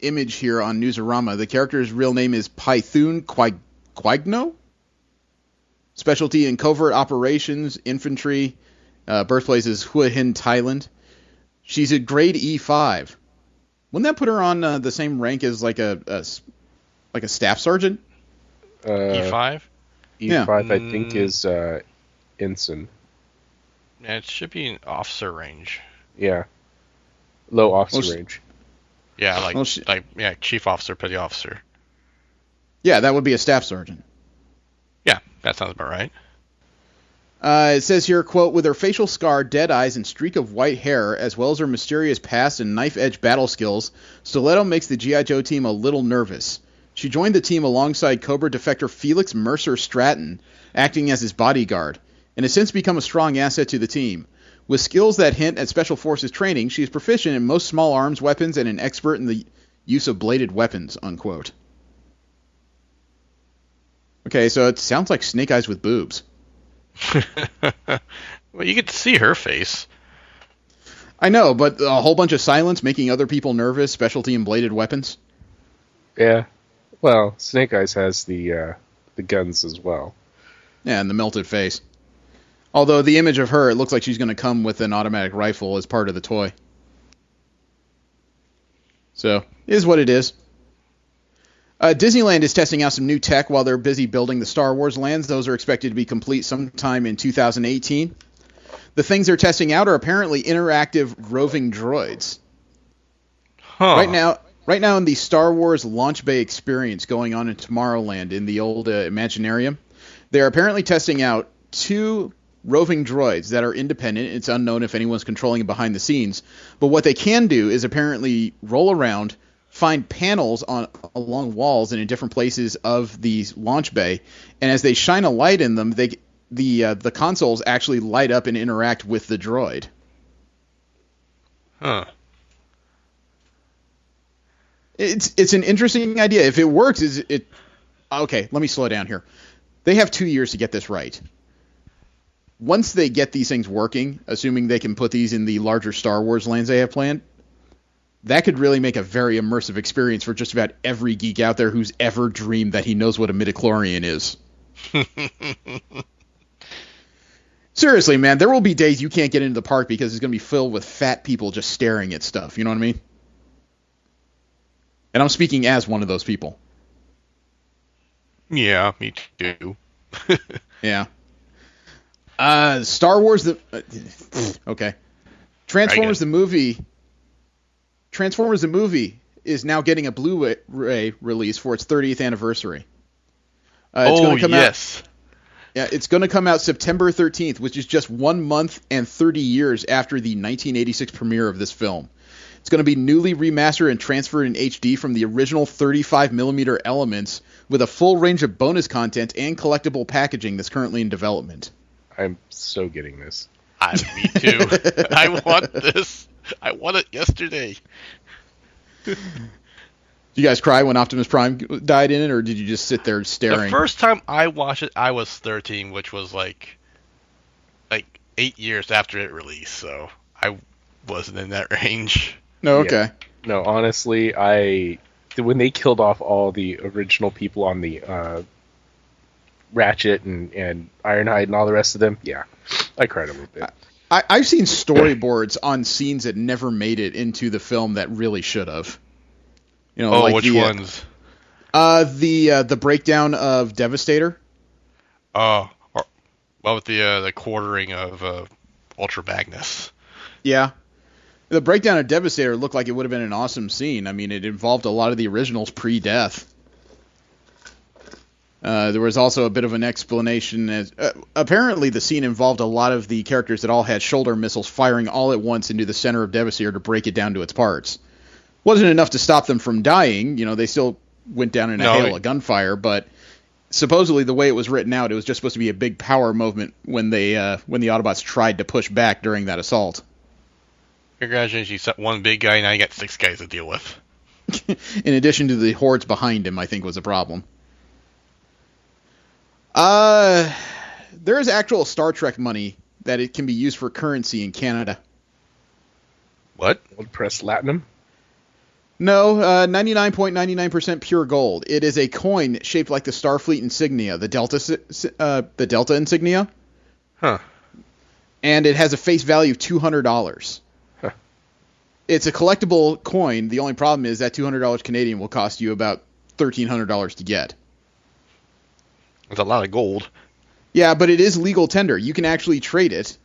Speaker 2: image here on Newsarama, the character's real name is Pythun Quagno. Specialty in covert operations, infantry. Birthplace is Hua Hin, Thailand. She's a grade E5. Wouldn't that put her on the same rank as like a staff sergeant?
Speaker 5: E5?
Speaker 2: Yeah.
Speaker 4: E5, I think, is ensign.
Speaker 5: Yeah, it should be an officer range.
Speaker 4: Yeah. Low officer range.
Speaker 5: Yeah, chief officer, petty officer.
Speaker 2: Yeah, that would be a staff sergeant.
Speaker 5: Yeah, that sounds about right.
Speaker 2: It says here, quote, with her facial scar, dead eyes, and streak of white hair, as well as her mysterious past and knife-edge battle skills, Stiletto makes the G.I. Joe team a little nervous. She joined the team alongside Cobra defector Felix Mercer Stratton, acting as his bodyguard, and has since become a strong asset to the team. With skills that hint at Special Forces training, she is proficient in most small arms weapons and an expert in the use of bladed weapons, unquote. Okay, so it sounds like Snake Eyes with boobs.
Speaker 5: Well, you get to see her face.
Speaker 2: I know, but a whole bunch of silence making other people nervous, specialty in bladed weapons.
Speaker 4: Yeah. Well, Snake Eyes has the guns as well.
Speaker 2: Yeah, and the melted face. Although the image of her, it looks like she's going to come with an automatic rifle as part of the toy. So, it is what it is. Disneyland is testing out some new tech while they're busy building the Star Wars lands. Those are expected to be complete sometime in 2018. The things they're testing out are apparently interactive roving droids.
Speaker 3: Huh.
Speaker 2: Right now in the Star Wars Launch Bay experience going on in Tomorrowland in the old Imaginarium, they're apparently testing out 2 roving droids that are independent. It's unknown if anyone's controlling it behind the scenes. But what they can do is apparently roll around, find panels along walls and in different places of the launch bay, and as they shine a light in them, the consoles actually light up and interact with the droid.
Speaker 3: Huh.
Speaker 2: It's an interesting idea. If it works, okay? Let me slow down here. They have 2 years to get this right. Once they get these things working, assuming they can put these in the larger Star Wars lands they have planned, that could really make a very immersive experience for just about every geek out there who's ever dreamed that he knows what a midichlorian is. Seriously, man, there will be days you can't get into the park because it's going to be filled with fat people just staring at stuff. You know what I mean? And I'm speaking as one of those people.
Speaker 3: Yeah, me too.
Speaker 2: Yeah. Star Wars okay. Transformers the movie is now getting a Blu-ray release for its 30th anniversary. It's gonna come out, yeah, it's going to come out September 13th, which is just 1 month and 30 years after the 1986 premiere of this film. It's going to be newly remastered and transferred in HD from the original 35mm elements with a full range of bonus content and collectible packaging that's currently in development.
Speaker 4: I'm so getting this.
Speaker 5: Me too. I want this. I want it yesterday.
Speaker 2: Did you guys cry when Optimus Prime died in it, or did you just sit there staring?
Speaker 5: The first time I watched it, I was 13, which was like 8 years after it released, so I wasn't in that range.
Speaker 2: No, okay.
Speaker 4: Yeah. No, honestly, when they killed off all the original people on the Ratchet and Ironhide and all the rest of them, yeah, I cried a little bit.
Speaker 2: I've seen storyboards on scenes that never made it into the film that really should have. You know, like
Speaker 5: which ones?
Speaker 2: The breakdown of Devastator.
Speaker 5: Well, with the quartering of Ultra Magnus.
Speaker 2: Yeah. The breakdown of Devastator looked like it would have been an awesome scene. I mean, it involved a lot of the originals pre-death. There was also a bit of an explanation as apparently the scene involved a lot of the characters that all had shoulder missiles firing all at once into the center of Devastator to break it down to its parts. Wasn't enough to stop them from dying. You know, they still went down in a hail of gunfire, but supposedly the way it was written out, it was just supposed to be a big power movement when the Autobots tried to push back during that assault.
Speaker 5: Congratulations, you set one big guy, now you got 6 guys to deal with.
Speaker 2: In addition to the hordes behind him, I think was a problem. There is actual Star Trek money that it can be used for currency in Canada.
Speaker 5: What?
Speaker 4: Old Press Latinum?
Speaker 2: No, 99.99% pure gold. It is a coin shaped like the Starfleet insignia, the Delta insignia.
Speaker 5: Huh.
Speaker 2: And it has a face value of $200.
Speaker 4: Huh.
Speaker 2: It's a collectible coin. The only problem is that $200 Canadian will cost you about $1,300 to get.
Speaker 5: That's a lot of gold.
Speaker 2: Yeah, but it is legal tender. You can actually trade it,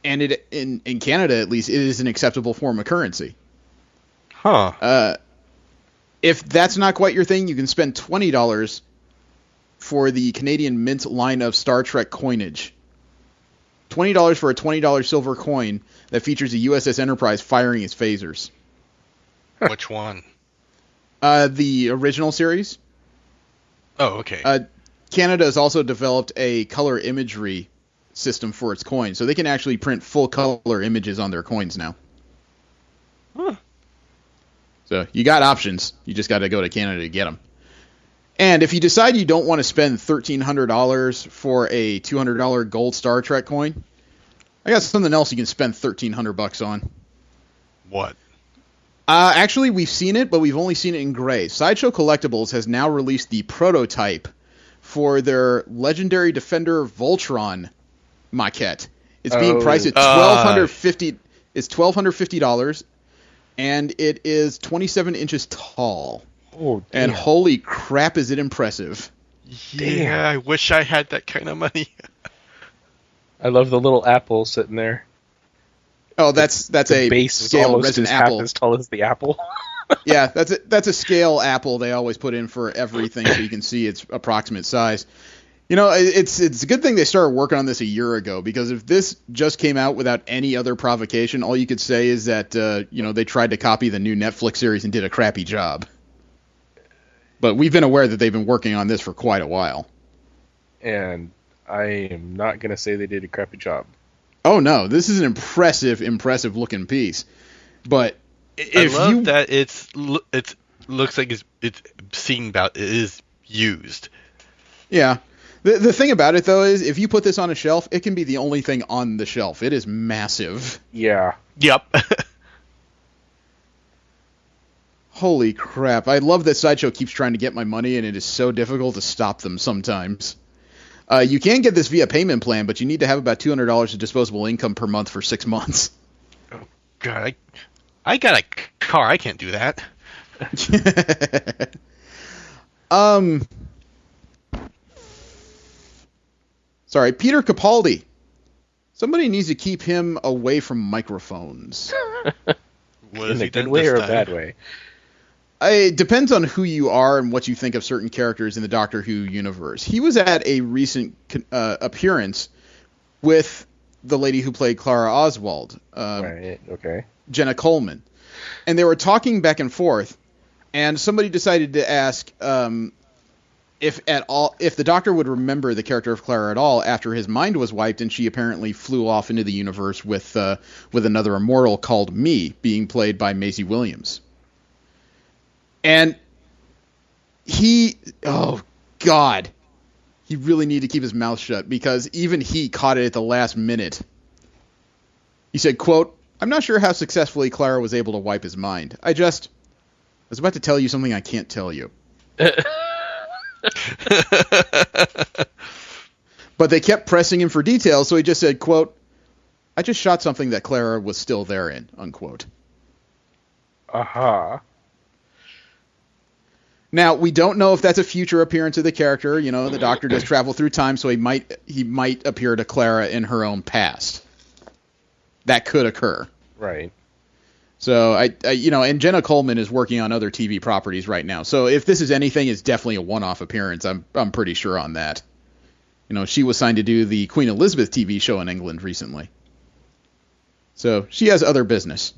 Speaker 2: and it in Canada at least, it is an acceptable form of currency.
Speaker 5: Huh.
Speaker 2: If that's not quite your thing, you can spend $20 for the Canadian Mint line of Star Trek coinage. $20 for a $20 silver coin that features the USS Enterprise firing its phasers.
Speaker 5: Which one?
Speaker 2: The original series.
Speaker 5: Oh, okay.
Speaker 2: Canada has also developed a color imagery system for its coins, so they can actually print full color images on their coins now.
Speaker 5: Huh.
Speaker 2: So you got options. You just got to go to Canada to get them. And if you decide you don't want to spend $1,300 for a $200 gold Star Trek coin, I got something else you can spend $1,300 on.
Speaker 5: What?
Speaker 2: Actually, we've seen it, but we've only seen it in gray. Sideshow Collectibles has now released the prototype for their Legendary Defender Voltron maquette. It's being priced at $1,250. It's $1,250, and it is 27 inches tall.
Speaker 4: Oh, damn.
Speaker 2: And holy crap, is it impressive!
Speaker 5: Yeah, I wish I had that kind of money.
Speaker 4: I love the little apple sitting there.
Speaker 2: Oh, that's
Speaker 4: The
Speaker 2: a
Speaker 4: base is
Speaker 2: scale
Speaker 4: almost
Speaker 2: resin
Speaker 4: half
Speaker 2: apple.
Speaker 4: as tall as the apple.
Speaker 2: Yeah, that's a scale apple they always put in for everything, so you can see its approximate size. You know, it's a good thing they started working on this a year ago, because if this just came out without any other provocation, all you could say is that they tried to copy the new Netflix series and did a crappy job. But we've been aware that they've been working on this for quite a while.
Speaker 4: And I am not going to say they did a crappy job.
Speaker 2: Oh no, this is an impressive looking piece. But if
Speaker 5: I love
Speaker 2: you
Speaker 5: that it looks like it's seen about it is used.
Speaker 2: Yeah. The thing about it, though, is if you put this on a shelf, it can be the only thing on the shelf. It is massive.
Speaker 4: Yeah.
Speaker 5: Yep.
Speaker 2: Holy crap. I love that Sideshow keeps trying to get my money, and it is so difficult to stop them sometimes. You can get this via payment plan, but you need to have about $200 of disposable income per month for 6 months.
Speaker 5: Oh, God, I got a car. I can't do that.
Speaker 2: Sorry, Peter Capaldi. Somebody needs to keep him away from microphones.
Speaker 5: What
Speaker 4: In
Speaker 5: has
Speaker 4: a
Speaker 5: he
Speaker 4: good
Speaker 5: done
Speaker 4: way
Speaker 5: this
Speaker 4: or a
Speaker 5: time?
Speaker 4: bad way?
Speaker 2: It depends on who you are and what you think of certain characters in the Doctor Who universe. He was at a recent appearance with the lady who played Clara Oswald,
Speaker 4: Right, okay.
Speaker 2: Jenna Coleman. And they were talking back and forth, and somebody decided to ask if the Doctor would remember the character of Clara at all after his mind was wiped and she apparently flew off into the universe with another immortal called Me, being played by Maisie Williams. And oh God, he really needed to keep his mouth shut, because even he caught it at the last minute. He said, quote, "I'm not sure how successfully Clara was able to wipe his mind. I was about to tell you something I can't tell you." But they kept pressing him for details, so he just said, quote, "I just shot something that Clara was still there in," unquote.
Speaker 4: Aha.
Speaker 2: Now, we don't know if that's a future appearance of the character. You know, the Doctor does travel through time, so he might appear to Clara in her own past. That could occur.
Speaker 4: Right.
Speaker 2: So, and Jenna Coleman is working on other TV properties right now. So, if this is anything, it's definitely a one-off appearance. I'm pretty sure on that. You know, she was signed to do the Queen Elizabeth TV show in England recently. So, she has other business.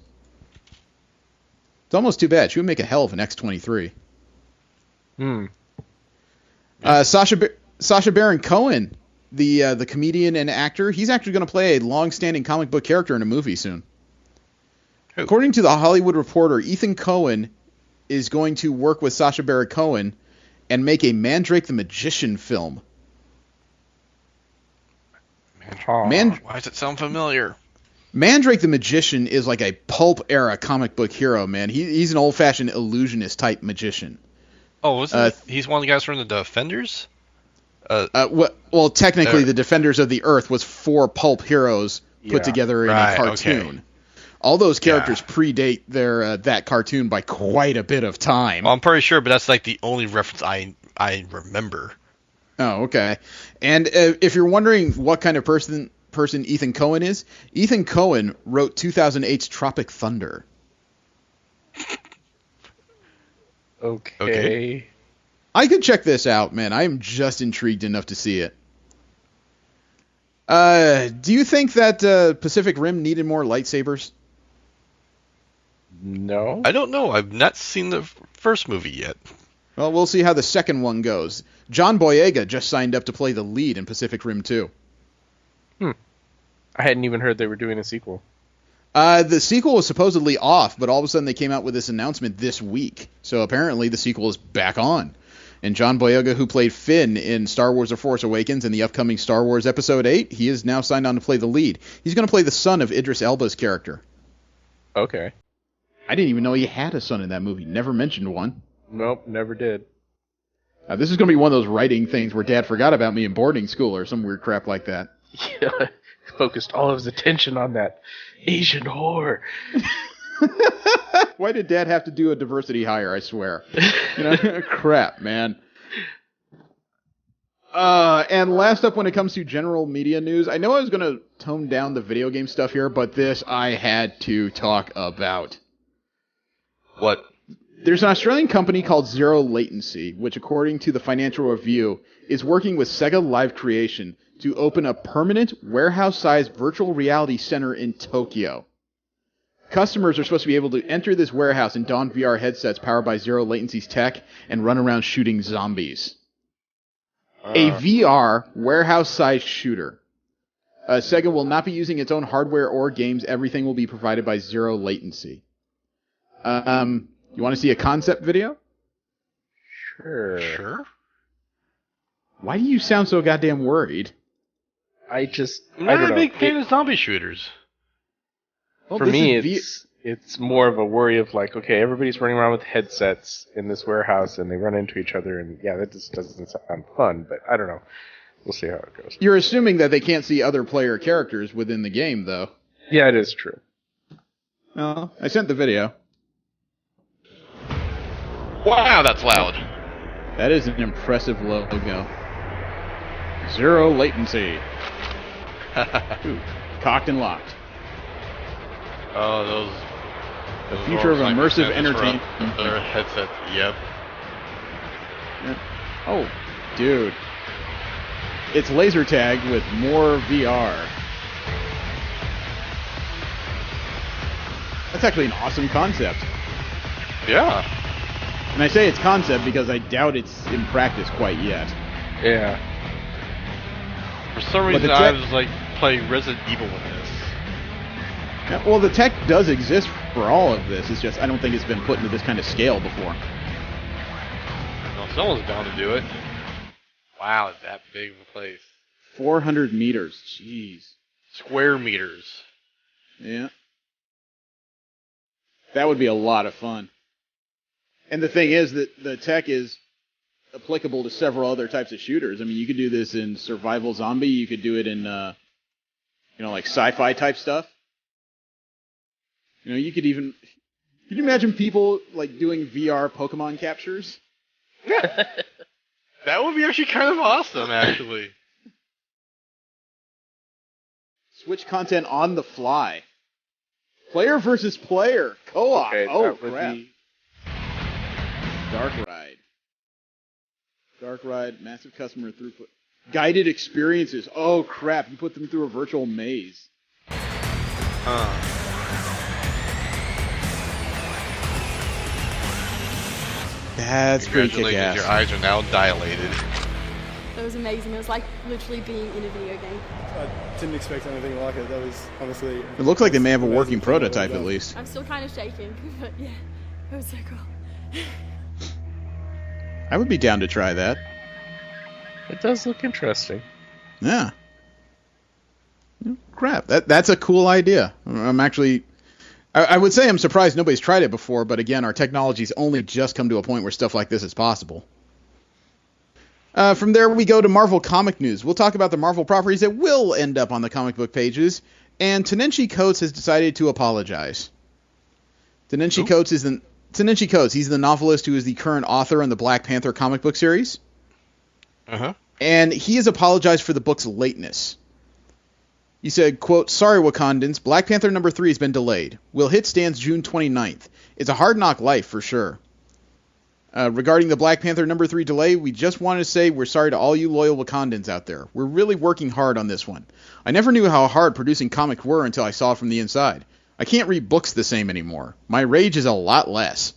Speaker 2: It's almost too bad. She would make a hell of an X-23. Sacha Baron Cohen, the comedian and actor, he's actually going to play a long-standing comic book character in a movie soon.
Speaker 5: Who?
Speaker 2: According to The Hollywood Reporter, Ethan Cohen is going to work with Sacha Baron Cohen and make a Mandrake the Magician film.
Speaker 5: Why does it sound familiar?
Speaker 2: Mandrake the Magician is like a pulp-era comic book hero, man. He's an old-fashioned illusionist type magician.
Speaker 5: Oh, wasn't he's one of the guys from the Defenders?
Speaker 2: Well, technically, the Defenders of the Earth was 4 pulp heroes put together in a cartoon.
Speaker 5: Okay.
Speaker 2: All those characters predate that cartoon by quite a bit of time.
Speaker 5: Well, I'm pretty sure, but that's like the only reference I remember.
Speaker 2: Oh, okay. And if you're wondering what kind of person Ethan Cohen is, Ethan Cohen wrote 2008's Tropic Thunder.
Speaker 4: Okay.
Speaker 2: I could check this out, man. I am just intrigued enough to see it. Do you think that Pacific Rim needed more lightsabers?
Speaker 4: No.
Speaker 5: I don't know. I've not seen the first movie yet.
Speaker 2: Well, we'll see how the second one goes. John Boyega just signed up to play the lead in Pacific Rim 2.
Speaker 4: I hadn't even heard they were doing a sequel.
Speaker 2: The sequel was supposedly off, but all of a sudden they came out with this announcement this week. So apparently the sequel is back on. And John Boyega, who played Finn in Star Wars The Force Awakens and the upcoming Star Wars Episode 8, he is now signed on to play the lead. He's going to play the son of Idris Elba's character.
Speaker 4: Okay.
Speaker 2: I didn't even know he had a son in that movie. Never mentioned one.
Speaker 4: Nope, never did.
Speaker 2: This is going to be one of those writing things where Dad forgot about me in boarding school or some weird crap like that.
Speaker 4: Yeah, focused all of his attention on that Asian whore.
Speaker 2: Why did Dad have to do a diversity hire, I swear? Crap, man. And last up when it comes to general media news, I know I was going to tone down the video game stuff here, but this I had to talk about.
Speaker 3: What?
Speaker 2: There's an Australian company called Zero Latency, which according to the Financial Review, is working with Sega Live Creation to open a permanent warehouse-sized virtual reality center in Tokyo. Customers are supposed to be able to enter this warehouse and don VR headsets powered by Zero Latency's tech and run around shooting zombies. A VR warehouse-sized shooter. Sega will not be using its own hardware or games. Everything will be provided by Zero Latency. You want to see a concept video?
Speaker 4: Sure.
Speaker 2: Why do you sound so goddamn worried?
Speaker 4: I'm
Speaker 5: not
Speaker 4: don't
Speaker 5: a
Speaker 4: know.
Speaker 5: big fan of zombie shooters.
Speaker 2: Well,
Speaker 4: For
Speaker 2: this
Speaker 4: me,
Speaker 2: is
Speaker 4: it's more of a worry of like, okay, everybody's running around with headsets in this warehouse and they run into each other, and yeah, that just doesn't sound fun. But I don't know. We'll see how it goes.
Speaker 2: You're assuming that they can't see other player characters within the game, though.
Speaker 4: Yeah, it is true.
Speaker 2: Oh, I sent the video.
Speaker 5: Wow, that's loud.
Speaker 2: That is an impressive logo. Zero Latency. Ooh, cocked and locked.
Speaker 5: Oh,
Speaker 2: The
Speaker 5: those
Speaker 2: future of
Speaker 5: are
Speaker 2: immersive
Speaker 5: sniper
Speaker 2: entertainment.
Speaker 5: Their headset. Yep.
Speaker 2: Oh, dude. It's laser tag with more VR. That's actually an awesome concept.
Speaker 5: Yeah.
Speaker 2: And I say it's concept because I doubt it's in practice quite yet.
Speaker 4: Yeah.
Speaker 5: For some
Speaker 2: But
Speaker 5: reason,
Speaker 2: the
Speaker 5: I
Speaker 2: tech-
Speaker 5: was like playing Resident Evil with this.
Speaker 2: Yeah, well, the tech does exist for all of this. It's just I don't think it's been put into this kind of scale before.
Speaker 5: No, someone's bound to do it. Wow, it's that big of a place.
Speaker 2: 400 meters. Jeez.
Speaker 5: Square meters.
Speaker 2: Yeah. That would be a lot of fun. And the thing is that the tech is applicable to several other types of shooters. I mean, you could do this in survival zombie. You could do it in, like sci-fi type stuff. You could even... Can you imagine people, like, doing VR Pokemon captures?
Speaker 5: That would be actually kind of awesome, actually.
Speaker 2: Switch content on the fly. Player versus player. Co-op.
Speaker 4: Okay,
Speaker 2: Oh,
Speaker 4: that would
Speaker 2: crap.
Speaker 4: be-
Speaker 2: Dark Ride. Dark Ride, massive customer throughput. Guided experiences. Oh, crap. You put them through a virtual maze. That's pretty
Speaker 5: Congratulations,
Speaker 2: kick-ass.
Speaker 5: your eyes are now dilated.
Speaker 6: That was amazing. It was like literally being in a video game.
Speaker 7: I didn't expect anything like it. That was honestly...
Speaker 2: It looks like they may have a
Speaker 7: amazing
Speaker 2: working
Speaker 7: to see what
Speaker 2: prototype
Speaker 7: they've
Speaker 2: at
Speaker 7: done.
Speaker 2: least.
Speaker 6: I'm still kind of shaking, but yeah, it was so cool.
Speaker 2: I would be down to try that.
Speaker 4: It does look interesting.
Speaker 2: Yeah. Crap. That's a cool idea. I'm actually... I would say I'm surprised nobody's tried it before, but again, our technology's only just come to a point where stuff like this is possible. From there, we go to Marvel comic news. We'll talk about the Marvel properties that will end up on the comic book pages, and Ta-Nehisi Coates has decided to apologize. Ta-Nehisi Coates, he's the novelist who is the current author on the Black Panther comic book series.
Speaker 5: Uh-huh.
Speaker 2: And he has apologized for the book's lateness. He said, quote, "Sorry, Wakandans, Black Panther number 3 has been delayed. Will hit stands June 29th. It's a hard knock life for sure. Regarding the Black Panther number 3 delay, we just wanted to say we're sorry to all you loyal Wakandans out there. We're really working hard on this one. I never knew how hard producing comics were until I saw it from the inside. I can't read books the same anymore. My rage is a lot less.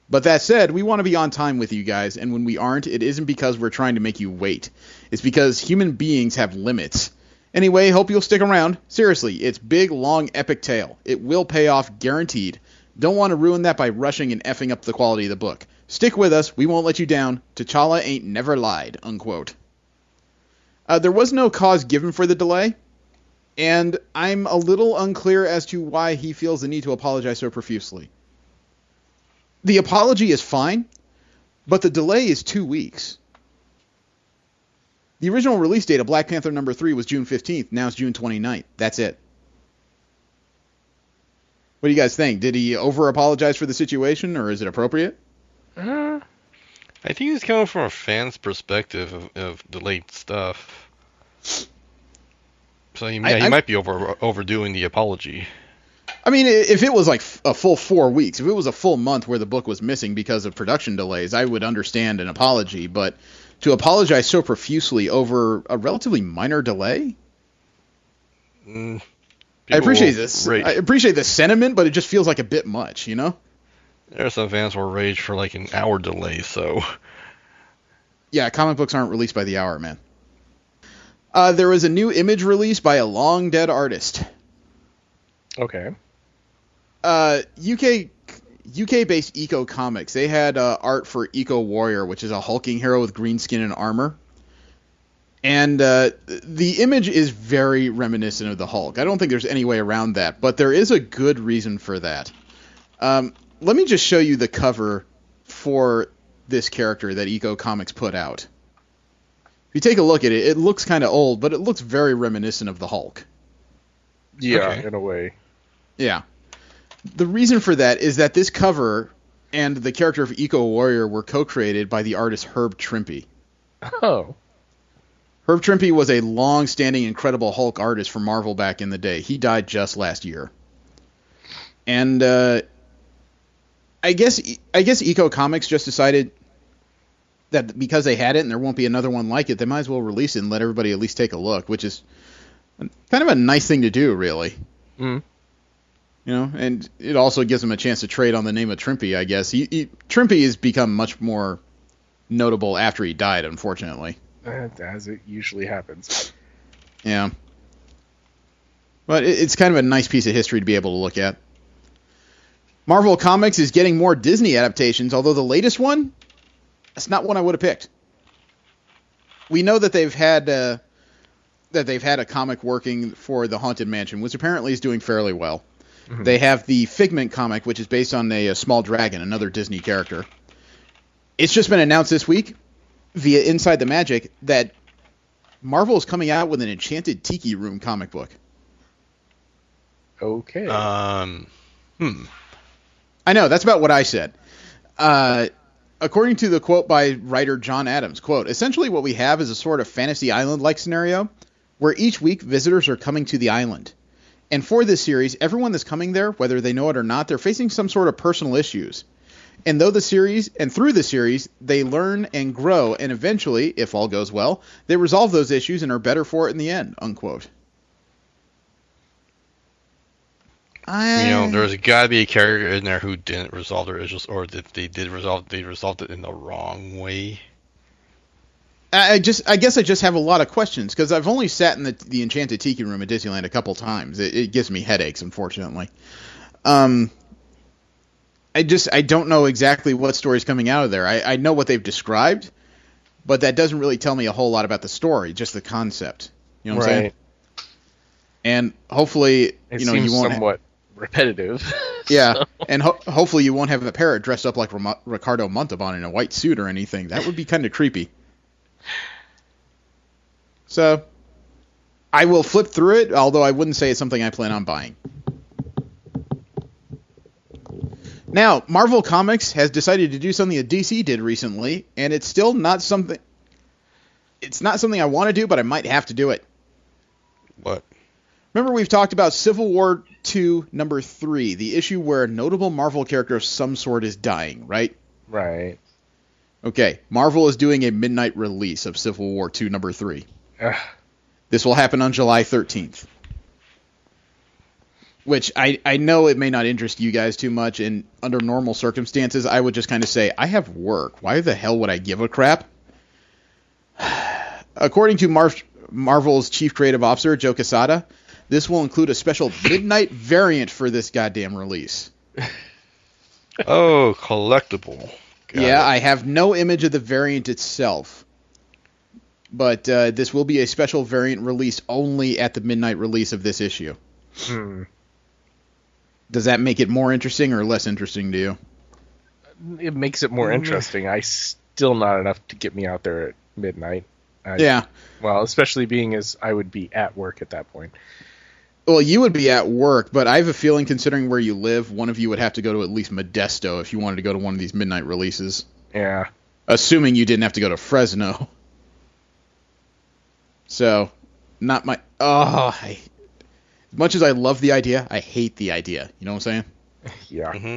Speaker 2: But that said, we want to be on time with you guys, and when we aren't, it isn't because we're trying to make you wait. It's because human beings have limits. Anyway, hope you'll stick around. Seriously, it's big, long, epic tale. It will pay off, guaranteed. Don't want to ruin that by rushing and effing up the quality of the book. Stick with us, we won't let you down. T'Challa ain't never lied," unquote. There was no cause given for the delay, and I'm a little unclear as to why he feels the need to apologize so profusely. The apology is fine, but the delay is 2 weeks. The original release date of Black Panther number 3 was June 15th. Now it's June 29th. That's it. What do you guys think? Did he over-apologize for the situation, or is it appropriate?
Speaker 3: I think he's coming from a fan's perspective of delayed stuff. So he might be overdoing the apology.
Speaker 2: I mean, if it was like a full 4 weeks, if it was a full month where the book was missing because of production delays, I would understand an apology. But to apologize so profusely over a relatively minor delay? I appreciate this. I appreciate the sentiment, but it just feels like a bit much, you know?
Speaker 3: There are some fans who will rage for like an hour delay, so...
Speaker 2: Yeah, comic books aren't released by the hour, man. There was a new image release by a long-dead artist.
Speaker 4: Okay.
Speaker 2: UK-based Eco Comics. They had art for Eco Warrior, which is a hulking hero with green skin and armor. And the image is very reminiscent of the Hulk. I don't think there's any way around that, but there is a good reason for that. Let me just show you the cover for this character that Eco Comics put out. If you take a look at it, it looks kind of old, but it looks very reminiscent of the Hulk.
Speaker 4: Yeah,
Speaker 3: Okay.
Speaker 4: in a way.
Speaker 2: Yeah. The reason for that is that this cover and the character of Eco Warrior were co-created by the artist Herb Trimpe.
Speaker 4: Oh.
Speaker 2: Herb Trimpe was a long-standing Incredible Hulk artist for Marvel back in the day. He died just last year. And I guess Eco Comics just decided that because they had it and there won't be another one like it, they might as well release it and let everybody at least take a look, which is kind of a nice thing to do, really.
Speaker 4: Mm.
Speaker 2: You know, and it also gives them a chance to trade on the name of Trimpe, I guess. Trimpe has become much more notable after he died, unfortunately.
Speaker 4: As it usually happens.
Speaker 2: Yeah. But it's kind of a nice piece of history to be able to look at. Marvel Comics is getting more Disney adaptations, although the latest one, that's not one I would have picked. We know that they've had a comic working for the Haunted Mansion, which apparently is doing fairly well. Mm-hmm. They have the Figment comic, which is based on a small dragon, another Disney character. It's just been announced this week via Inside the Magic that Marvel is coming out with an Enchanted Tiki Room comic book.
Speaker 4: Okay.
Speaker 2: I know, that's about what I said. According to the quote by writer John Adams, quote, essentially what we have is a sort of fantasy island-like scenario where each week visitors are coming to the island. And for this series, everyone that's coming there, whether they know it or not, they're facing some sort of personal issues. And through the series, they learn and grow, and eventually, if all goes well, they resolve those issues and are better for it in the end, unquote.
Speaker 3: There's got to be a character in there who didn't resolve their issues, or if they did resolve, they resolved it in the wrong way.
Speaker 2: I guess I just have a lot of questions, because I've only sat in the Enchanted Tiki Room at Disneyland a couple times. It gives me headaches, unfortunately. I don't know exactly what story's coming out of there. I know what they've described, but that doesn't really tell me a whole lot about the story, just the concept. You know what I'm saying? And hopefully,
Speaker 4: you won't somewhat repetitive.
Speaker 2: Yeah, so. And hopefully you won't have a parrot dressed up like Ricardo Montalban in a white suit or anything. That would be kind of creepy. So, I will flip through it, although I wouldn't say it's something I plan on buying. Now, Marvel Comics has decided to do something that DC did recently, and it's still not something... It's not something I want to do, but I might have to do it.
Speaker 3: What?
Speaker 2: Remember we've talked about Civil War II number 3, the issue where a notable Marvel character of some sort is dying, right?
Speaker 4: Right.
Speaker 2: Okay, Marvel is doing a midnight release of Civil War II number 3. This will happen on July 13th. Which I know it may not interest you guys too much, and under normal circumstances, I would just kind of say, I have work. Why the hell would I give a crap? According to Marvel's chief creative officer, Joe Quesada, this will include a special midnight variant for this goddamn release.
Speaker 3: Oh, collectible. Got it.
Speaker 2: I have no image of the variant itself. But this will be a special variant released only at the midnight release of this issue.
Speaker 4: Hmm.
Speaker 2: Does that make it more interesting or less interesting to you?
Speaker 4: it makes it more interesting. I still not enough to get me out there at midnight.
Speaker 2: Yeah.
Speaker 4: Well, especially being as I would be at work at that point.
Speaker 2: Well, you would be at work, but I have a feeling, considering where you live, one of you would have to go to at least Modesto if you wanted to go to one of these midnight releases.
Speaker 4: Yeah.
Speaker 2: Assuming you didn't have to go to Fresno. So, not my... as much as I love the idea, I hate the idea. You know what I'm saying?
Speaker 4: Yeah.
Speaker 3: Mm-hmm.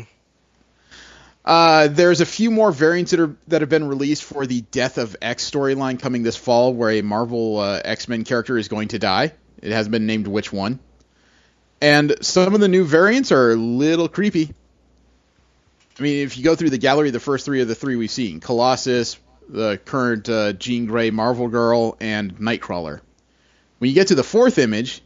Speaker 2: There's a few more variants that have been released for the Death of X storyline coming this fall, where a Marvel X-Men character is going to die. It hasn't been named which one. And some of the new variants are a little creepy. I mean, if you go through the gallery, the first three are the three we've seen. Colossus, the current Jean Grey Marvel Girl, and Nightcrawler. When you get to the fourth image,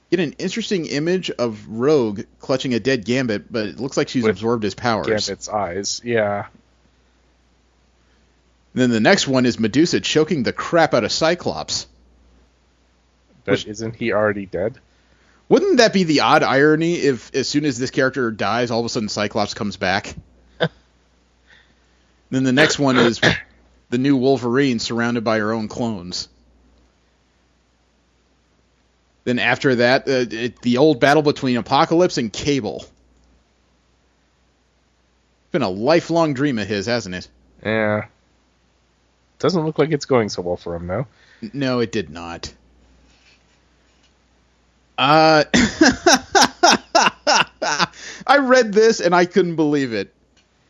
Speaker 2: you get an interesting image of Rogue clutching a dead Gambit, but it looks like she's absorbed his powers.
Speaker 4: Gambit's eyes, yeah.
Speaker 2: Then the next one is Medusa choking the crap out of Cyclops.
Speaker 4: But isn't he already dead?
Speaker 2: Wouldn't that be the odd irony if, as soon as this character dies, all of a sudden Cyclops comes back? Then the next one is the new Wolverine surrounded by her own clones. Then after that, the old battle between Apocalypse and Cable. It's been a lifelong dream of his, hasn't it?
Speaker 4: Yeah. Doesn't look like it's going so well for him, though.
Speaker 2: No, it did not. I read this and I couldn't believe it.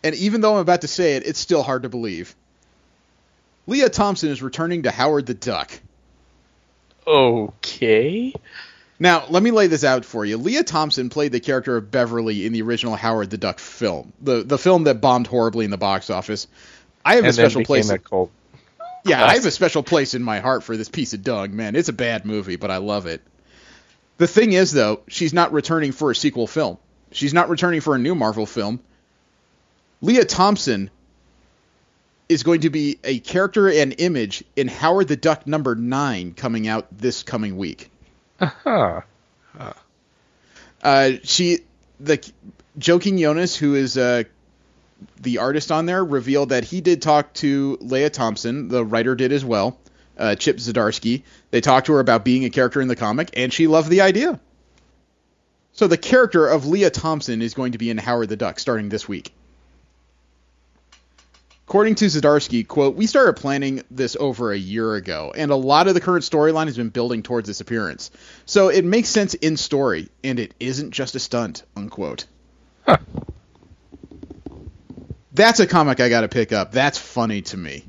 Speaker 2: And even though I'm about to say it, it's still hard to believe. Leah Thompson is returning to Howard the Duck.
Speaker 4: Okay.
Speaker 2: Now, let me lay this out for you. Leah Thompson played the character of Beverly in the original Howard the Duck film. The film that bombed horribly in the box office. I have a special place. Yeah, I have a special place in my heart for this piece of dung, man. It's a bad movie, but I love it. The thing is, though, she's not returning for a sequel film. She's not returning for a new Marvel film. Leah Thompson is going to be a character and image in Howard the Duck number 9 coming out this coming week.
Speaker 4: Uh-huh.
Speaker 2: Joe Quinones, who is the artist on there, revealed that he did talk to Leah Thompson. The writer did as well. Chip Zdarsky. They talked to her about being a character in the comic, and she loved the idea. So the character of Leah Thompson is going to be in Howard the Duck starting this week. According to Zdarsky, quote, "We started planning this over a year ago, and a lot of the current storyline has been building towards this appearance. So it makes sense in story, and it isn't just a stunt," unquote.
Speaker 4: Huh.
Speaker 2: That's a comic I got to pick up. That's funny to me.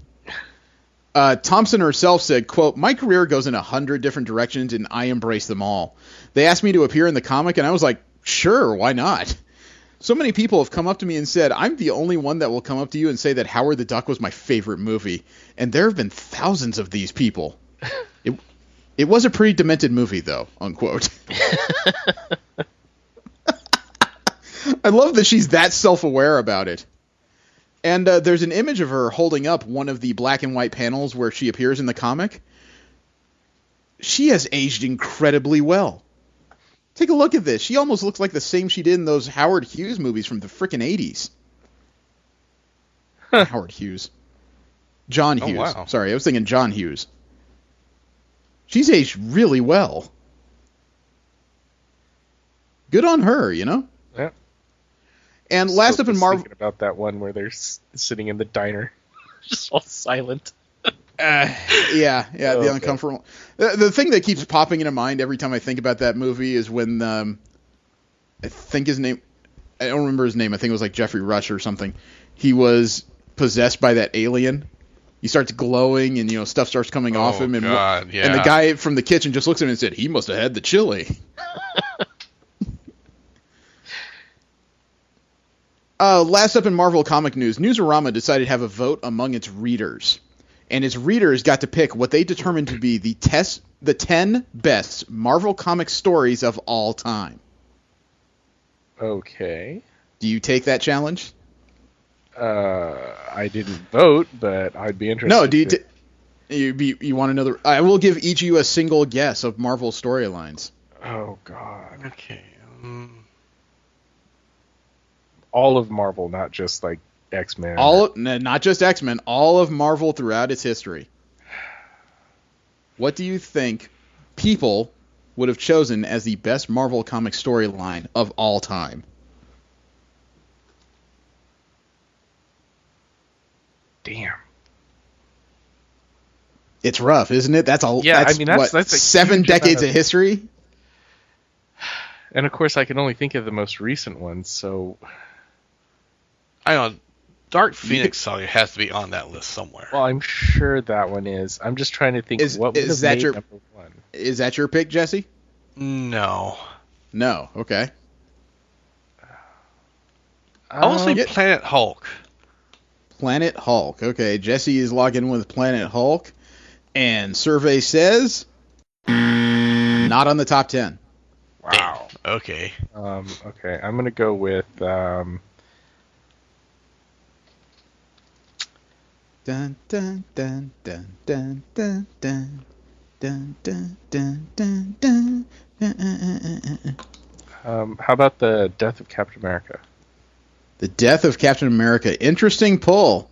Speaker 2: Thompson herself said, quote, "My career goes in 100 different directions, and I embrace them all. They asked me to appear in the comic, and I was like, sure, why not? So many people have come up to me and said, I'm the only one that will come up to you and say that Howard the Duck was my favorite movie. And there have been thousands of these people. It was a pretty demented movie, though," unquote. I love that she's that self-aware about it. And there's an image of her holding up one of the black and white panels where she appears in the comic. She has aged incredibly well. Take a look at this. She almost looks like the same she did in those Howard Hughes movies from the frickin' 80s.
Speaker 4: Huh.
Speaker 2: Howard Hughes. John Hughes.
Speaker 3: Wow.
Speaker 2: Sorry, I was thinking John Hughes. She's aged really well. Good on her, you know?
Speaker 4: Yeah.
Speaker 2: And last up in Marvel...
Speaker 4: Thinking about that one where they're sitting in the diner. Just all silent.
Speaker 2: Yeah, the
Speaker 4: Okay.
Speaker 2: uncomfortable. The thing that keeps popping into mind every time I think about that movie is when I think his name, I don't remember his name. I think it was like Jeffrey Rush or something. He was possessed by that alien. He starts glowing, and stuff starts coming off him. And
Speaker 5: God, yeah.
Speaker 2: and the guy from the kitchen just looks at him and said, "He must have had the chili." Last up in Marvel comic news, Newsarama decided to have a vote among its readers. And its readers got to pick what they determined to be the 10 best Marvel comic stories of all time.
Speaker 4: Okay.
Speaker 2: Do you take that challenge?
Speaker 4: I didn't vote, but I'd be interested.
Speaker 2: No, do you want another? I will give each of you a single guess of Marvel storylines.
Speaker 4: Oh, God.
Speaker 5: Okay.
Speaker 4: All of Marvel, not just, like, X-Men.
Speaker 2: Not just X-Men, all of Marvel throughout its history. What do you think people would have chosen as the best Marvel comic storyline of all time?
Speaker 4: Damn.
Speaker 2: It's rough, isn't it? That's
Speaker 4: that's a
Speaker 2: 7
Speaker 4: huge
Speaker 2: decades
Speaker 4: amount
Speaker 2: of history.
Speaker 4: And of course, I can only think of the most recent ones. So,
Speaker 5: I don't know. Dark Phoenix Saga has to be on that list somewhere.
Speaker 4: well, I'm sure that one is. I'm just trying to think what would have made number one.
Speaker 2: Is that your pick, Jesse?
Speaker 5: No.
Speaker 2: No. Okay.
Speaker 5: I want to say Planet Hulk.
Speaker 2: Planet Hulk. Okay, Jesse is logging in with Planet Hulk, and survey says not on the top 10.
Speaker 4: Wow.
Speaker 5: Okay.
Speaker 4: Okay, I'm gonna go with
Speaker 2: Dun dun dun dun dun dun dun dun dun dun dun dun.
Speaker 4: how about the Death of Captain America?
Speaker 2: The Death of Captain America. Interesting pull.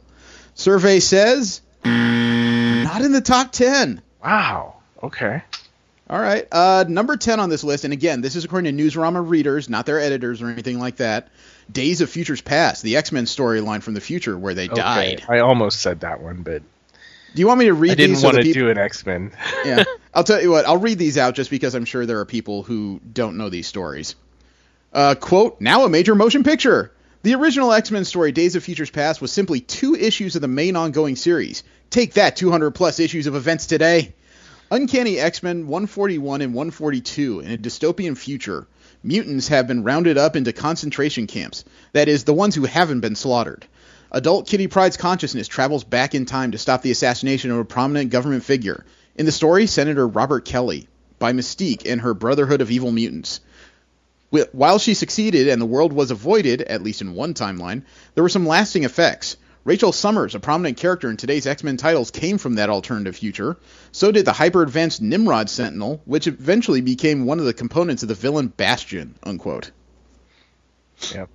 Speaker 2: Survey says not in the top 10.
Speaker 4: Wow. Okay.
Speaker 2: All right. Number 10 on this list, and again, this is according to Newsarama readers, not their editors or anything like that. Days of Futures Past, the X-Men storyline from the future where they died.
Speaker 4: I almost said that one, but
Speaker 2: Do you want me to read
Speaker 4: I didn't
Speaker 2: these?
Speaker 4: want to do an X-Men.
Speaker 2: Yeah. I'll tell you what. I'll read these out just because I'm sure there are people who don't know these stories. Quote, now a major motion picture. The original X-Men story, Days of Futures Past, was simply 2 issues of the main ongoing series. Take that, 200-plus issues of events today. Uncanny X-Men 141 and 142 in a dystopian future. Mutants have been rounded up into concentration camps. That is, the ones who haven't been slaughtered. Adult Kitty Pryde's consciousness travels back in time to stop the assassination of a prominent government figure. In the story, Senator Robert Kelly, by Mystique and her Brotherhood of Evil Mutants. While she succeeded and the world was avoided, at least in one timeline, there were some lasting effects. Rachel Summers, a prominent character in today's X-Men titles, came from that alternative future. So did the hyper-advanced Nimrod Sentinel, which eventually became one of the components of the villain Bastion, unquote.
Speaker 4: Yep.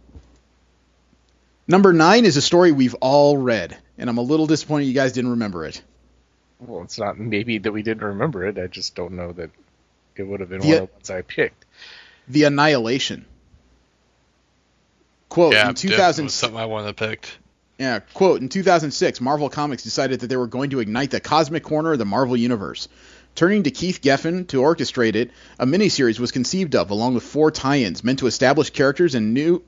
Speaker 2: Number 9 is a story we've all read, and I'm a little disappointed you guys didn't remember it.
Speaker 4: Well, it's not maybe that we didn't remember it. I just don't know that it would have been one of the ones I picked.
Speaker 2: The Annihilation. Quote,
Speaker 5: Yeah,
Speaker 2: in 2000,
Speaker 5: was something I wanted to pick.
Speaker 2: Yeah, quote, in 2006, Marvel Comics decided that they were going to ignite the cosmic corner of the Marvel Universe. Turning to Keith Geffen to orchestrate it, a miniseries was conceived of, along with 4 tie-ins meant to establish characters and new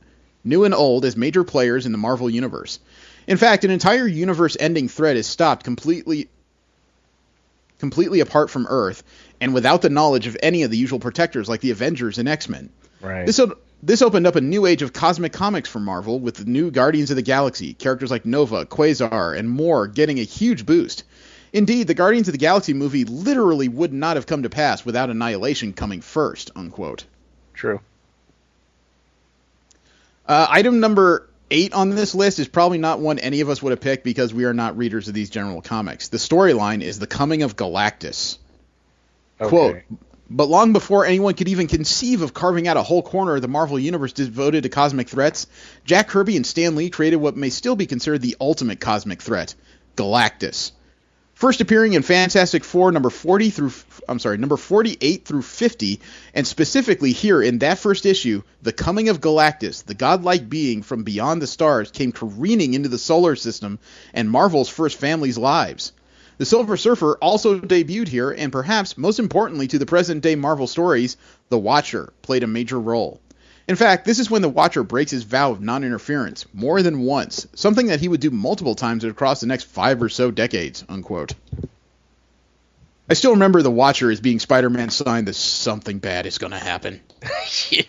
Speaker 2: and old as major players in the Marvel Universe. In fact, an entire universe-ending thread is stopped completely apart from Earth, and without the knowledge of any of the usual protectors like the Avengers and X-Men.
Speaker 4: Right.
Speaker 2: This opened up a new age of cosmic comics for Marvel, with the new Guardians of the Galaxy, characters like Nova, Quasar, and more getting a huge boost. Indeed, the Guardians of the Galaxy movie literally would not have come to pass without Annihilation coming first, unquote.
Speaker 4: True.
Speaker 2: Item number 8 on this list is probably not one any of us would have picked because we are not readers of these general comics. The storyline is The Coming of Galactus.
Speaker 4: Okay.
Speaker 2: Quote, but long before anyone could even conceive of carving out a whole corner of the Marvel Universe devoted to cosmic threats, Jack Kirby and Stan Lee created what may still be considered the ultimate cosmic threat, Galactus. First appearing in Fantastic Four number 48 through 50, and specifically here in that first issue, the coming of Galactus, the godlike being from beyond the stars, came careening into the solar system and Marvel's first family's lives. The Silver Surfer also debuted here, and perhaps most importantly to the present-day Marvel stories, the Watcher played a major role. In fact, this is when the Watcher breaks his vow of non-interference more than once, something that he would do multiple times across the next 5 or so decades, unquote. I still remember the Watcher as being Spider-Man's sign that something bad is going to happen.
Speaker 4: Yeah.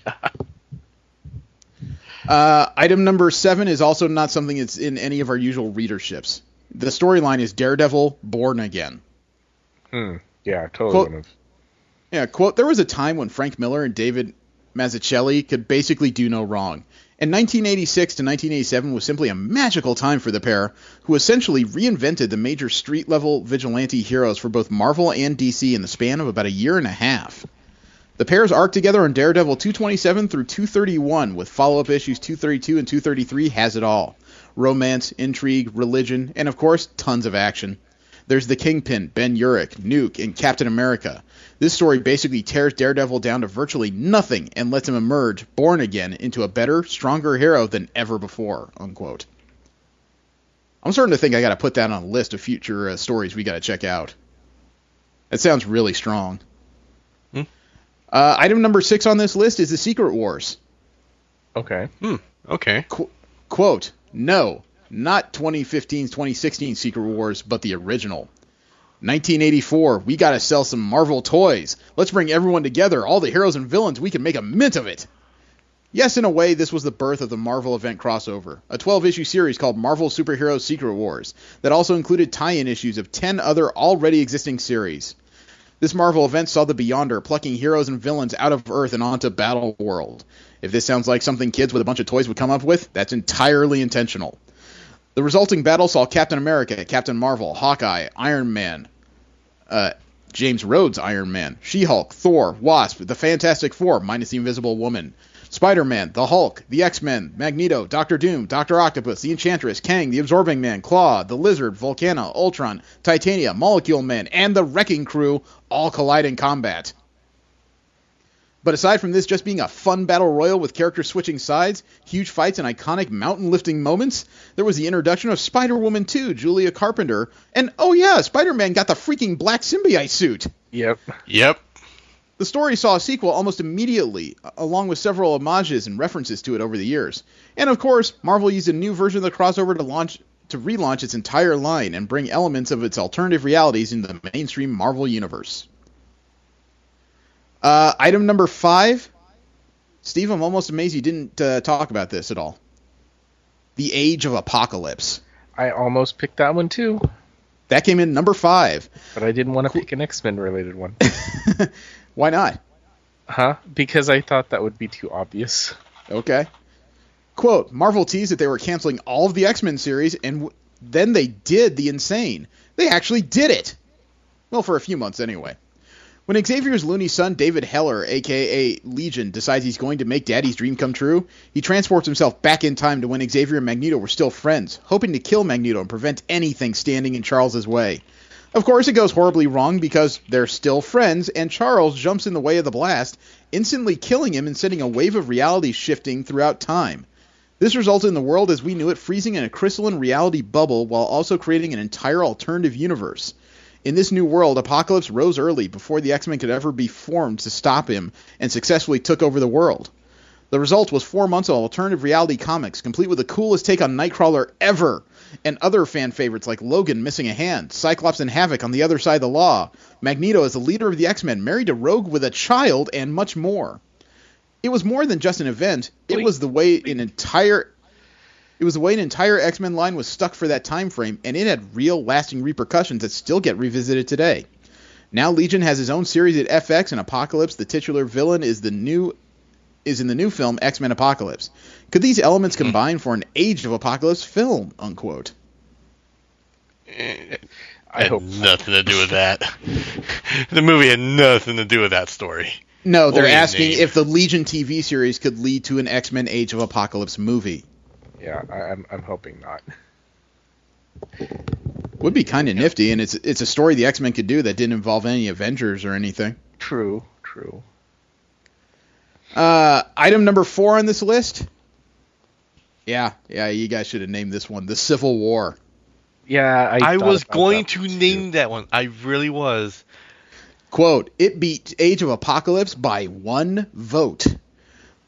Speaker 2: Item number 7 is also not something that's in any of our usual readerships. The storyline is Daredevil Born Again.
Speaker 4: Yeah, totally.
Speaker 2: Quote, yeah, quote, there was a time when Frank Miller and David Mazzucchelli could basically do no wrong. And 1986 to 1987 was simply a magical time for the pair, who essentially reinvented the major street-level vigilante heroes for both Marvel and DC in the span of about a year and a half. The pairs arc together on Daredevil 227 through 231, with follow-up issues 232 and 233 has it all. Romance, intrigue, religion, and of course, tons of action. There's the Kingpin, Ben Urich, Nuke, and Captain America. This story basically tears Daredevil down to virtually nothing and lets him emerge, born again, into a better, stronger hero than ever before, unquote. I'm starting to think I gotta put that on a list of future stories we gotta check out. That sounds really strong. Item number 6 on this list is the Secret Wars.
Speaker 4: Okay.
Speaker 3: Okay.
Speaker 2: Quote, no, not 2015's 2016 Secret Wars, but the original. 1984, we gotta sell some Marvel toys. Let's bring everyone together, all the heroes and villains, we can make a mint of it. Yes, in a way, this was the birth of the Marvel event crossover, a 12-issue series called Marvel Superheroes Secret Wars, that also included tie-in issues of 10 other already existing series. This Marvel event saw the Beyonder plucking heroes and villains out of Earth and onto Battle World. If this sounds like something kids with a bunch of toys would come up with, that's entirely intentional. The resulting battle saw Captain America, Captain Marvel, Hawkeye, Iron Man, James Rhodes' Iron Man, She-Hulk, Thor, Wasp, the Fantastic Four minus the Invisible Woman, Spider-Man, the Hulk, the X-Men, Magneto, Doctor Doom, Dr. Octopus, the Enchantress, Kang, the Absorbing Man, Claw, the Lizard, Volcana, Ultron, Titania, Molecule Man, and the Wrecking Crew all collide in combat. But aside from this just being a fun battle royal with characters switching sides, huge fights, and iconic mountain-lifting moments, there was the introduction of Spider-Woman 2, Julia Carpenter, and oh yeah, Spider-Man got the freaking black symbiote suit.
Speaker 4: Yep.
Speaker 2: The story saw a sequel almost immediately, along with several homages and references to it over the years. And of course, Marvel used a new version of the crossover to relaunch its entire line and bring elements of its alternative realities into the mainstream Marvel universe. Item number 5. Steve, I'm almost amazed you didn't talk about this at all. The Age of Apocalypse.
Speaker 4: I almost picked that one too.
Speaker 2: That came in number 5.
Speaker 4: But I didn't want to pick an X-Men related one.
Speaker 2: Why not?
Speaker 4: Because I thought that would be too obvious.
Speaker 2: Okay. Quote, Marvel teased that they were canceling all of the X-Men series, and then they did the insane. They actually did it! Well, for a few months anyway. When Xavier's loony son, David Heller, a.k.a. Legion, decides he's going to make Daddy's dream come true, he transports himself back in time to when Xavier and Magneto were still friends, hoping to kill Magneto and prevent anything standing in Charles's way. Of course, it goes horribly wrong because they're still friends, and Charles jumps in the way of the blast, instantly killing him and sending a wave of reality shifting throughout time. This resulted in the world as we knew it freezing in a crystalline reality bubble while also creating an entire alternative universe. In this new world, Apocalypse rose early before the X-Men could ever be formed to stop him and successfully took over the world. The result was 4 months of alternative reality comics, complete with the coolest take on Nightcrawler ever, and other fan favorites like Logan missing a hand, Cyclops and Havoc on the other side of the law, Magneto as the leader of the X-Men, married to Rogue with a child, and much more. It was more than just an event. It was the way an entire X-Men line was stuck for that time frame, and it had real lasting repercussions that still get revisited today. Now Legion has his own series at FX, and Apocalypse, the titular villain, is in the new film X-Men Apocalypse. Could these elements combine for an Age of Apocalypse film, unquote?
Speaker 5: I hope nothing to do with that. The movie had nothing to do with that story.
Speaker 2: No, they're asking if the Legion TV series could lead to an X-Men Age of Apocalypse movie.
Speaker 4: Yeah, I'm hoping not.
Speaker 2: Would be kind of nifty, and it's a story the X-Men could do that didn't involve any Avengers or anything.
Speaker 4: True.
Speaker 2: Item number 4 on this list. Yeah, you guys should have named this one the Civil War.
Speaker 4: Yeah,
Speaker 5: I was going to name that one. I really was.
Speaker 2: Quote, it beat Age of Apocalypse by 1 vote.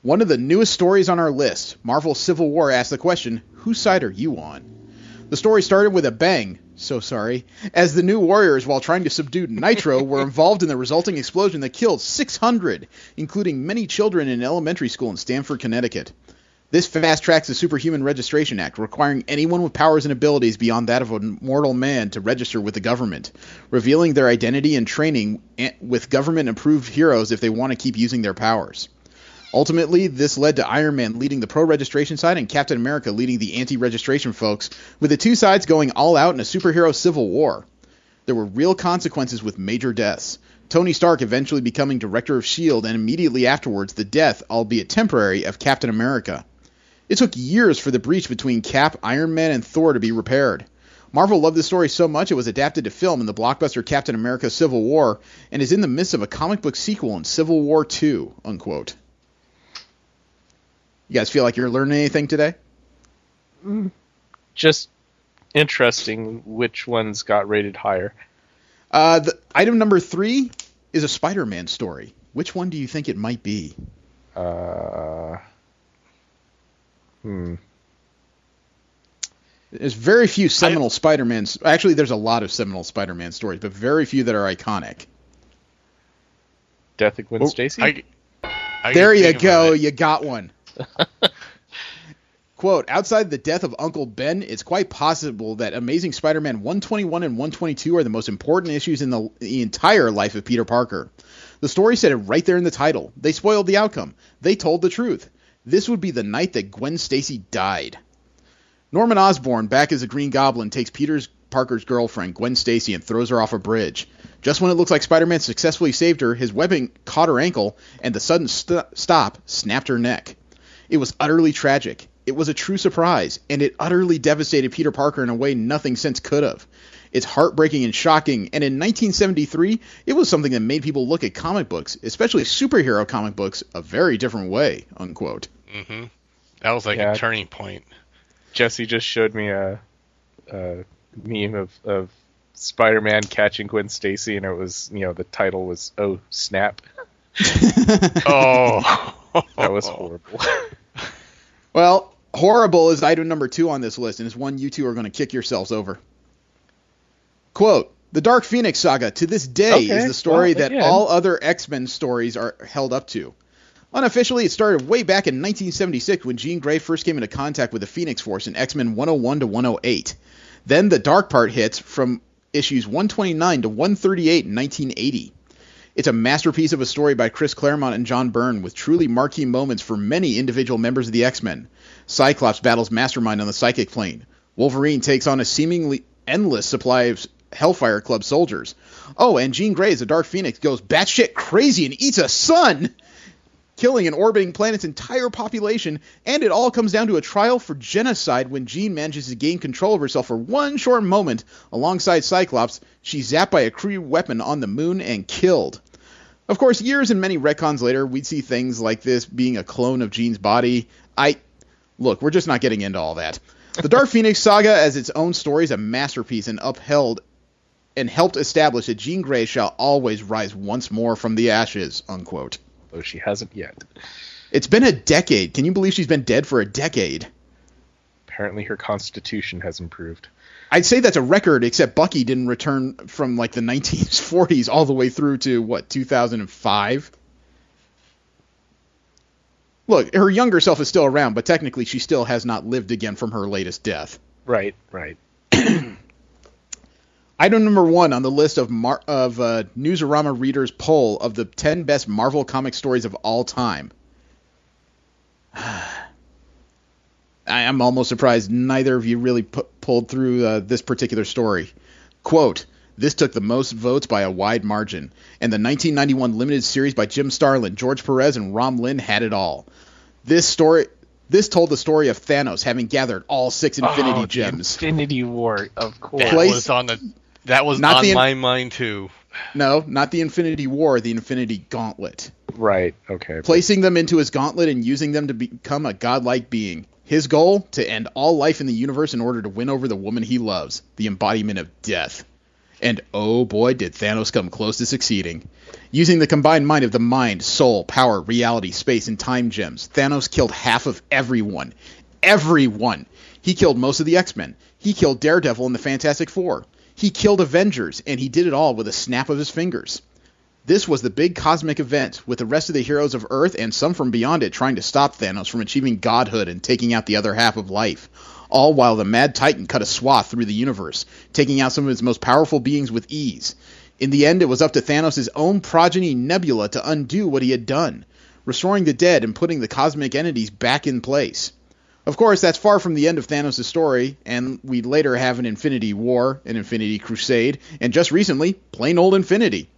Speaker 2: One of the newest stories on our list, Marvel's Civil War, asks the question, whose side are you on? The story started with a bang, so sorry, as the new Warriors, while trying to subdue Nitro, were involved in the resulting explosion that killed 600, including many children in an elementary school in Stamford, Connecticut. This fast-tracks the Superhuman Registration Act, requiring anyone with powers and abilities beyond that of a mortal man to register with the government, revealing their identity and training with government-approved heroes if they want to keep using their powers. Ultimately, this led to Iron Man leading the pro-registration side and Captain America leading the anti-registration folks, with the two sides going all out in a superhero civil war. There were real consequences with major deaths. Tony Stark eventually becoming director of S.H.I.E.L.D. and immediately afterwards the death, albeit temporary, of Captain America. It took years for the breach between Cap, Iron Man, and Thor to be repaired. Marvel loved this story so much it was adapted to film in the blockbuster Captain America Civil War and is in the midst of a comic book sequel in Civil War II, unquote. You guys feel like you're learning anything today?
Speaker 4: Just interesting which ones got rated higher.
Speaker 2: The item number 3 is a Spider-Man story. Which one do you think it might be? There's very few seminal Spider-Man... Actually, there's a lot of seminal Spider-Man stories, but very few that are iconic.
Speaker 4: Death of Gwen Stacy?
Speaker 2: There you go. You got one. Quote, outside the death of Uncle Ben, it's quite possible that Amazing Spider-Man 121 and 122 are the most important issues in the entire life of Peter Parker. The story said it right there in the title. They spoiled the outcome. They told the truth. This would be the night that Gwen Stacy died. Norman Osborn, back as a Green Goblin, takes Peter Parker's girlfriend, Gwen Stacy, and throws her off a bridge. Just when it looks like Spider-Man successfully saved her, his webbing caught her ankle, and the sudden stop snapped her neck. It was utterly tragic. It was a true surprise, and it utterly devastated Peter Parker in a way nothing since could have. It's heartbreaking and shocking, and in 1973, it was something that made people look at comic books, especially superhero comic books, a very different way, unquote.
Speaker 5: Mm-hmm. That was like a turning point.
Speaker 4: Jesse just showed me a meme of Spider-Man catching Gwen Stacy, and it was, the title was, "Oh, snap."
Speaker 5: Oh.
Speaker 4: That was horrible.
Speaker 2: Well, horrible is item number 2 on this list, and it's one you two are going to kick yourselves over. Quote, the Dark Phoenix saga to this day is the story that all other X-Men stories are held up to. Unofficially, it started way back in 1976 when Jean Grey first came into contact with the Phoenix Force in X-Men 101 to 108. Then the dark part hits from issues 129 to 138 in 1980. It's a masterpiece of a story by Chris Claremont and John Byrne with truly marquee moments for many individual members of the X-Men. Cyclops battles Mastermind on the psychic plane. Wolverine takes on a seemingly endless supply of Hellfire Club soldiers. Oh, and Jean Grey as the Dark Phoenix goes batshit crazy and eats a sun, killing an orbiting planet's entire population, and it all comes down to a trial for genocide when Jean manages to gain control of herself for one short moment. Alongside Cyclops, she's zapped by a Kree weapon on the moon and killed. Of course, years and many retcons later, we'd see things like this being a clone of Jean's body. Look, we're just not getting into all that. The Dark Phoenix saga as its own story is a masterpiece and upheld and helped establish that Jean Grey shall always rise once more from the ashes, unquote.
Speaker 4: Though she hasn't yet.
Speaker 2: It's been a decade. Can you believe she's been dead for a decade?
Speaker 4: Apparently her constitution has improved.
Speaker 2: I'd say that's a record, except Bucky didn't return from like the 1940s all the way through to, 2005? Look, her younger self is still around, but technically she still has not lived again from her latest death.
Speaker 4: Right.
Speaker 2: Item number 1 on the list of Newsarama readers' poll of the 10 best Marvel comic stories of all time. I'm almost surprised neither of you really pulled through this particular story. Quote, this took the most votes by a wide margin, and the 1991 limited series by Jim Starlin, George Perez, and Rom Lin had it all. This told the story of Thanos having gathered all 6 Infinity Gems.
Speaker 4: Infinity War, of course.
Speaker 5: That was on my mind too.
Speaker 2: No, not the Infinity War, the Infinity Gauntlet.
Speaker 4: Right, okay.
Speaker 2: Placing them into his gauntlet and using them to become a godlike being. His goal? To end all life in the universe in order to win over the woman he loves, the embodiment of death. And oh boy, did Thanos come close to succeeding. Using the combined mind of the mind, soul, power, reality, space, and time gems, Thanos killed half of everyone. Everyone! He killed most of the X-Men. He killed Daredevil and the Fantastic Four. He killed Avengers, and he did it all with a snap of his fingers. This was the big cosmic event, with the rest of the heroes of Earth and some from beyond it trying to stop Thanos from achieving godhood and taking out the other half of life. All while the Mad Titan cut a swath through the universe, taking out some of its most powerful beings with ease. In the end, it was up to Thanos' own progeny Nebula to undo what he had done, restoring the dead and putting the cosmic entities back in place. Of course, that's far from the end of Thanos' story, and we'd later have an Infinity War, an Infinity Crusade, and just recently, plain old Infinity.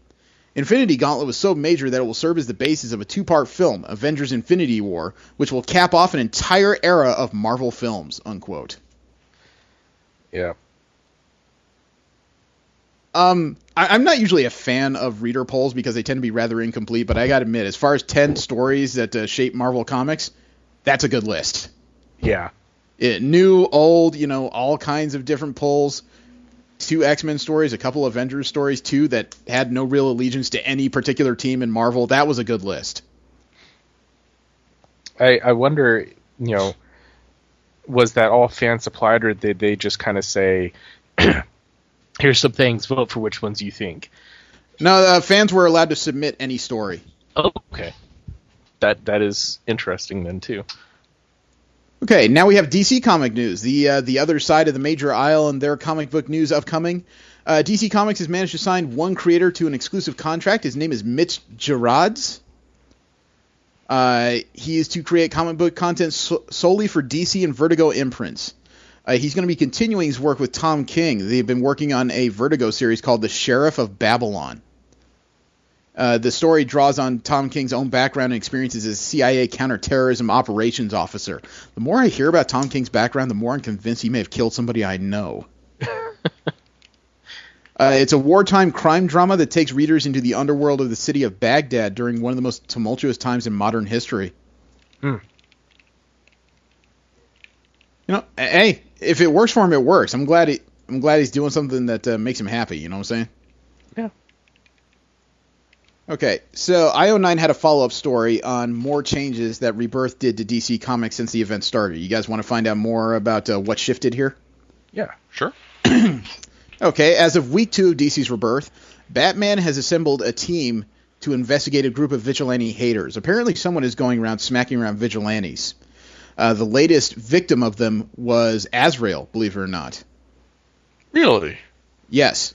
Speaker 2: Infinity Gauntlet was so major that it will serve as the basis of a 2-part film, Avengers Infinity War, which will cap off an entire era of Marvel films, unquote.
Speaker 4: Yeah.
Speaker 2: I'm not usually a fan of reader polls because they tend to be rather incomplete, but I gotta admit, as far as 10 stories that shape Marvel Comics, that's a good list.
Speaker 4: Yeah.
Speaker 2: New, old, all kinds of different polls. 2 X-Men stories, a couple Avengers stories, too, that had no real allegiance to any particular team in Marvel. That was a good list.
Speaker 4: I wonder, was that all fan supplied, or did they just kind of say, here's some things, vote for which ones you think?
Speaker 2: No, fans were allowed to submit any story.
Speaker 4: Oh, okay. That is interesting then, too.
Speaker 2: Okay, now we have DC comic news, the other side of the major aisle and their comic book news upcoming. DC Comics has managed to sign one creator to an exclusive contract. His name is Mitch Gerads. He is to create comic book content solely for DC and Vertigo imprints. He's going to be continuing his work with Tom King. They've been working on a Vertigo series called The Sheriff of Babylon. The story draws on Tom King's own background and experiences as CIA counterterrorism operations officer. The more I hear about Tom King's background, the more I'm convinced he may have killed somebody I know. It's a wartime crime drama that takes readers into the underworld of the city of Baghdad during one of the most tumultuous times in modern history. Hey, if it works for him, it works. I'm glad he's doing something that makes him happy. You know what I'm saying?
Speaker 4: Yeah.
Speaker 2: Okay, so IO9 had a follow-up story on more changes that Rebirth did to DC Comics since the event started. You guys want to find out more about what shifted here?
Speaker 4: Yeah, sure.
Speaker 2: Okay, as of week 2 of DC's Rebirth, Batman has assembled a team to investigate a group of vigilante haters. Apparently someone is going around smacking around vigilantes. The latest victim of them was Azrael, believe it or not.
Speaker 5: Really?
Speaker 2: Yes.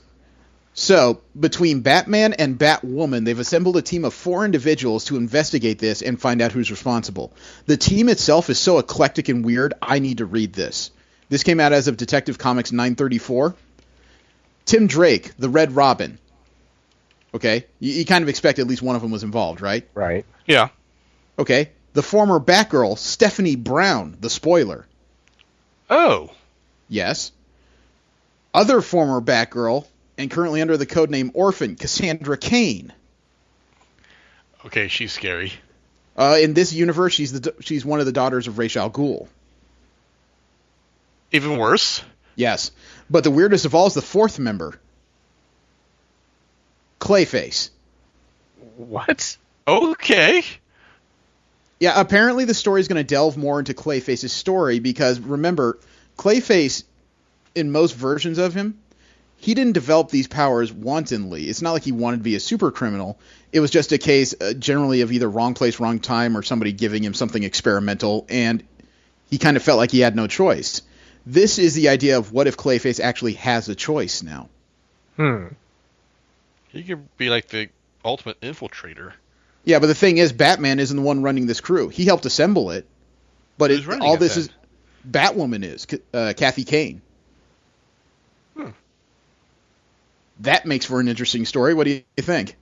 Speaker 2: So, between Batman and Batwoman, they've assembled a team of 4 individuals to investigate this and find out who's responsible. The team itself is so eclectic and weird, I need to read this. This came out as of Detective Comics 934. Tim Drake, the Red Robin. Okay, you kind of expect at least one of them was involved, right?
Speaker 4: Right.
Speaker 5: Yeah.
Speaker 2: Okay, the former Batgirl, Stephanie Brown, the Spoiler.
Speaker 5: Oh.
Speaker 2: Yes. Other former Batgirl, and currently under the codename Orphan, Cassandra Cain.
Speaker 5: Okay, she's scary.
Speaker 2: In this universe, she's one of the daughters of Ra's al Ghul.
Speaker 5: Even worse?
Speaker 2: Yes. But the weirdest of all is the 4th member. Clayface.
Speaker 4: What?
Speaker 5: Okay.
Speaker 2: Yeah, apparently the story is going to delve more into Clayface's story because, remember, Clayface, in most versions of him, he didn't develop these powers wantonly. It's not like he wanted to be a super criminal. It was just a case generally of either wrong place, wrong time, or somebody giving him something experimental, and he kind of felt like he had no choice. This is the idea of what if Clayface actually has a choice now.
Speaker 5: He could be like the ultimate infiltrator.
Speaker 2: Yeah, but the thing is, Batman isn't the one running this crew. He helped assemble it, but all this is Batwoman is Kathy Kane. That makes for an interesting story. What do you think?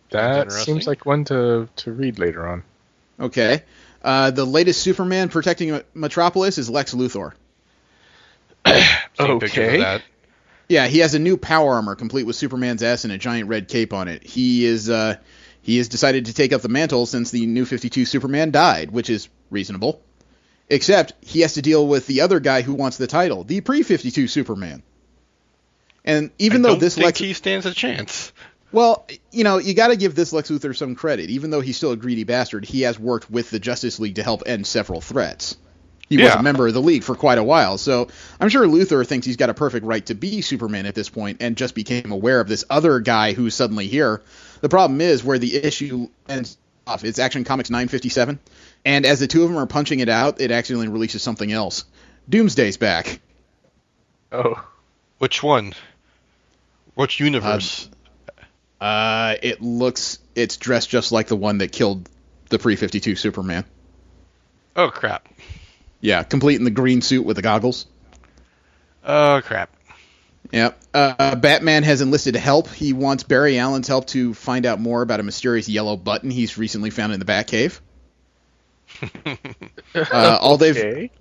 Speaker 4: That seems like one to read later on.
Speaker 2: Okay. The latest Superman protecting Metropolis is Lex Luthor.
Speaker 4: Okay.
Speaker 2: Yeah, he has a new power armor complete with Superman's S and a giant red cape on it. He has decided to take up the mantle since the New 52 Superman died, which is reasonable. Except he has to deal with the other guy who wants the title, the pre-52 Superman. And even though this
Speaker 5: Lex he stands a chance.
Speaker 2: Well, you got to give this Lex Luthor some credit. Even though he's still a greedy bastard, he has worked with the Justice League to help end several threats. He was a member of the League for quite a while, so I'm sure Luthor thinks he's got a perfect right to be Superman at this point and just became aware of this other guy who's suddenly here. The problem is where the issue ends off. It's Action Comics 957, and as the two of them are punching it out, it accidentally releases something else. Doomsday's back.
Speaker 4: Oh.
Speaker 5: Which one? Which universe?
Speaker 2: It's dressed just like the one that killed the pre-52 Superman.
Speaker 5: Oh, crap.
Speaker 2: Yeah, complete in the green suit with the goggles.
Speaker 5: Oh, crap.
Speaker 2: Yep. Batman has enlisted help. He wants Barry Allen's help to find out more about a mysterious yellow button he's recently found in the Batcave.
Speaker 4: Okay.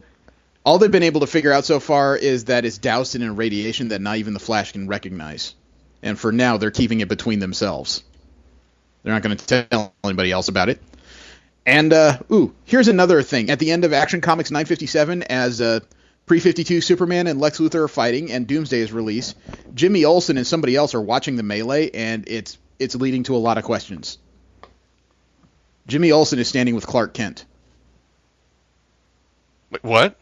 Speaker 2: All they've been able to figure out so far is that it's doused in a radiation that not even the Flash can recognize. And for now, they're keeping it between themselves. They're not going to tell anybody else about it. And, here's another thing. At the end of Action Comics 957, as Pre-52 Superman and Lex Luthor are fighting, and Doomsday is released, Jimmy Olsen and somebody else are watching the melee, and it's leading to a lot of questions. Jimmy Olsen is standing with Clark Kent.
Speaker 5: Wait, what?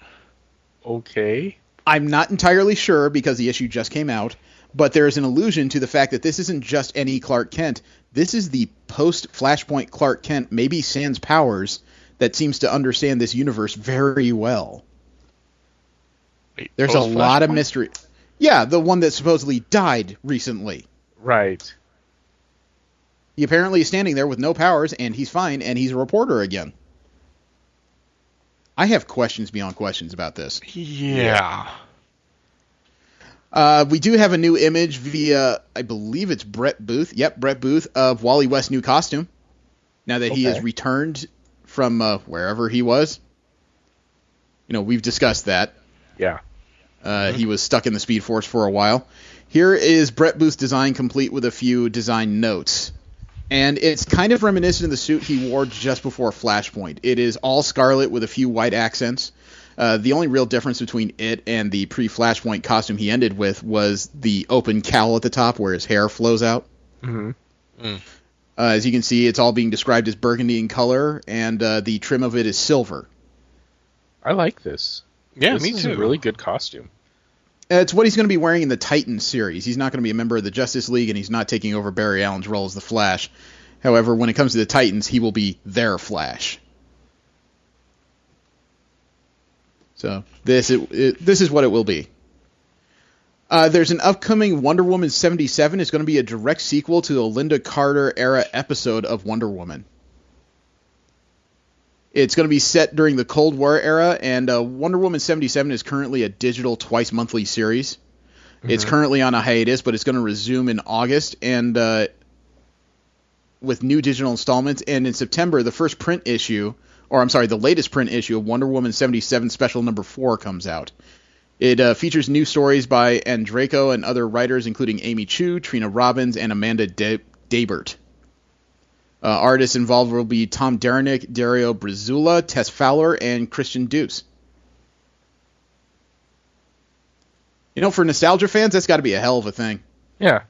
Speaker 4: Okay.
Speaker 2: I'm not entirely sure because the issue just came out, but there is an allusion to the fact that this isn't just any Clark Kent. This is the post-Flashpoint Clark Kent, maybe sans powers, that seems to understand this universe very well.
Speaker 5: Wait,
Speaker 2: There's a lot of
Speaker 5: post-Flashpoint?
Speaker 2: mystery. Yeah, the one that supposedly died recently.
Speaker 4: Right.
Speaker 2: He apparently is standing there with no powers, and he's fine, and he's a reporter again. I have questions beyond questions about this.
Speaker 5: Yeah.
Speaker 2: We do have a new image via, I believe it's Brett Booth. Yep, Brett Booth of Wally West's new costume. Now that he
Speaker 4: Okay.
Speaker 2: has returned from wherever he was. You know, we've discussed that.
Speaker 4: Yeah.
Speaker 2: He was stuck in the Speed Force for a while. Here is Brett Booth's design complete with a few design notes. And it's kind of reminiscent of the suit he wore just before Flashpoint. It is all scarlet with a few white accents. The only real difference between it and the pre-Flashpoint costume he ended with was the open cowl at the top where his hair flows out.
Speaker 4: Mm-hmm.
Speaker 2: As you can see, it's all being described as burgundy in color, and the trim of it is silver.
Speaker 4: I like this.
Speaker 5: Yeah,
Speaker 4: This
Speaker 5: me
Speaker 4: is
Speaker 5: too.
Speaker 4: a really good costume.
Speaker 2: It's what he's going to be wearing in the Titans series. He's not going to be a member of the Justice League, and he's not taking over Barry Allen's role as the Flash. However, when it comes to the Titans, he will be their Flash. So this is what it will be. There's an upcoming Wonder Woman 77. It's going to be a direct sequel to the Linda Carter era episode of Wonder Woman. It's going to be set during the Cold War era, and Wonder Woman 77 is currently a digital twice-monthly series. It's currently on a hiatus, but it's going to resume in August, and with new digital installments. And in September, the latest print issue of Wonder Woman 77 Special Number 4 comes out. It features new stories by Andreyko and other writers, including Amy Chu, Trina Robbins, and Amanda Dabert. Artists involved will be Tom Derenick, Dario Brizulla, Tess Fowler, and Christian Deuce. You know, for nostalgia fans, that's got to be a hell of a thing.
Speaker 4: Yeah.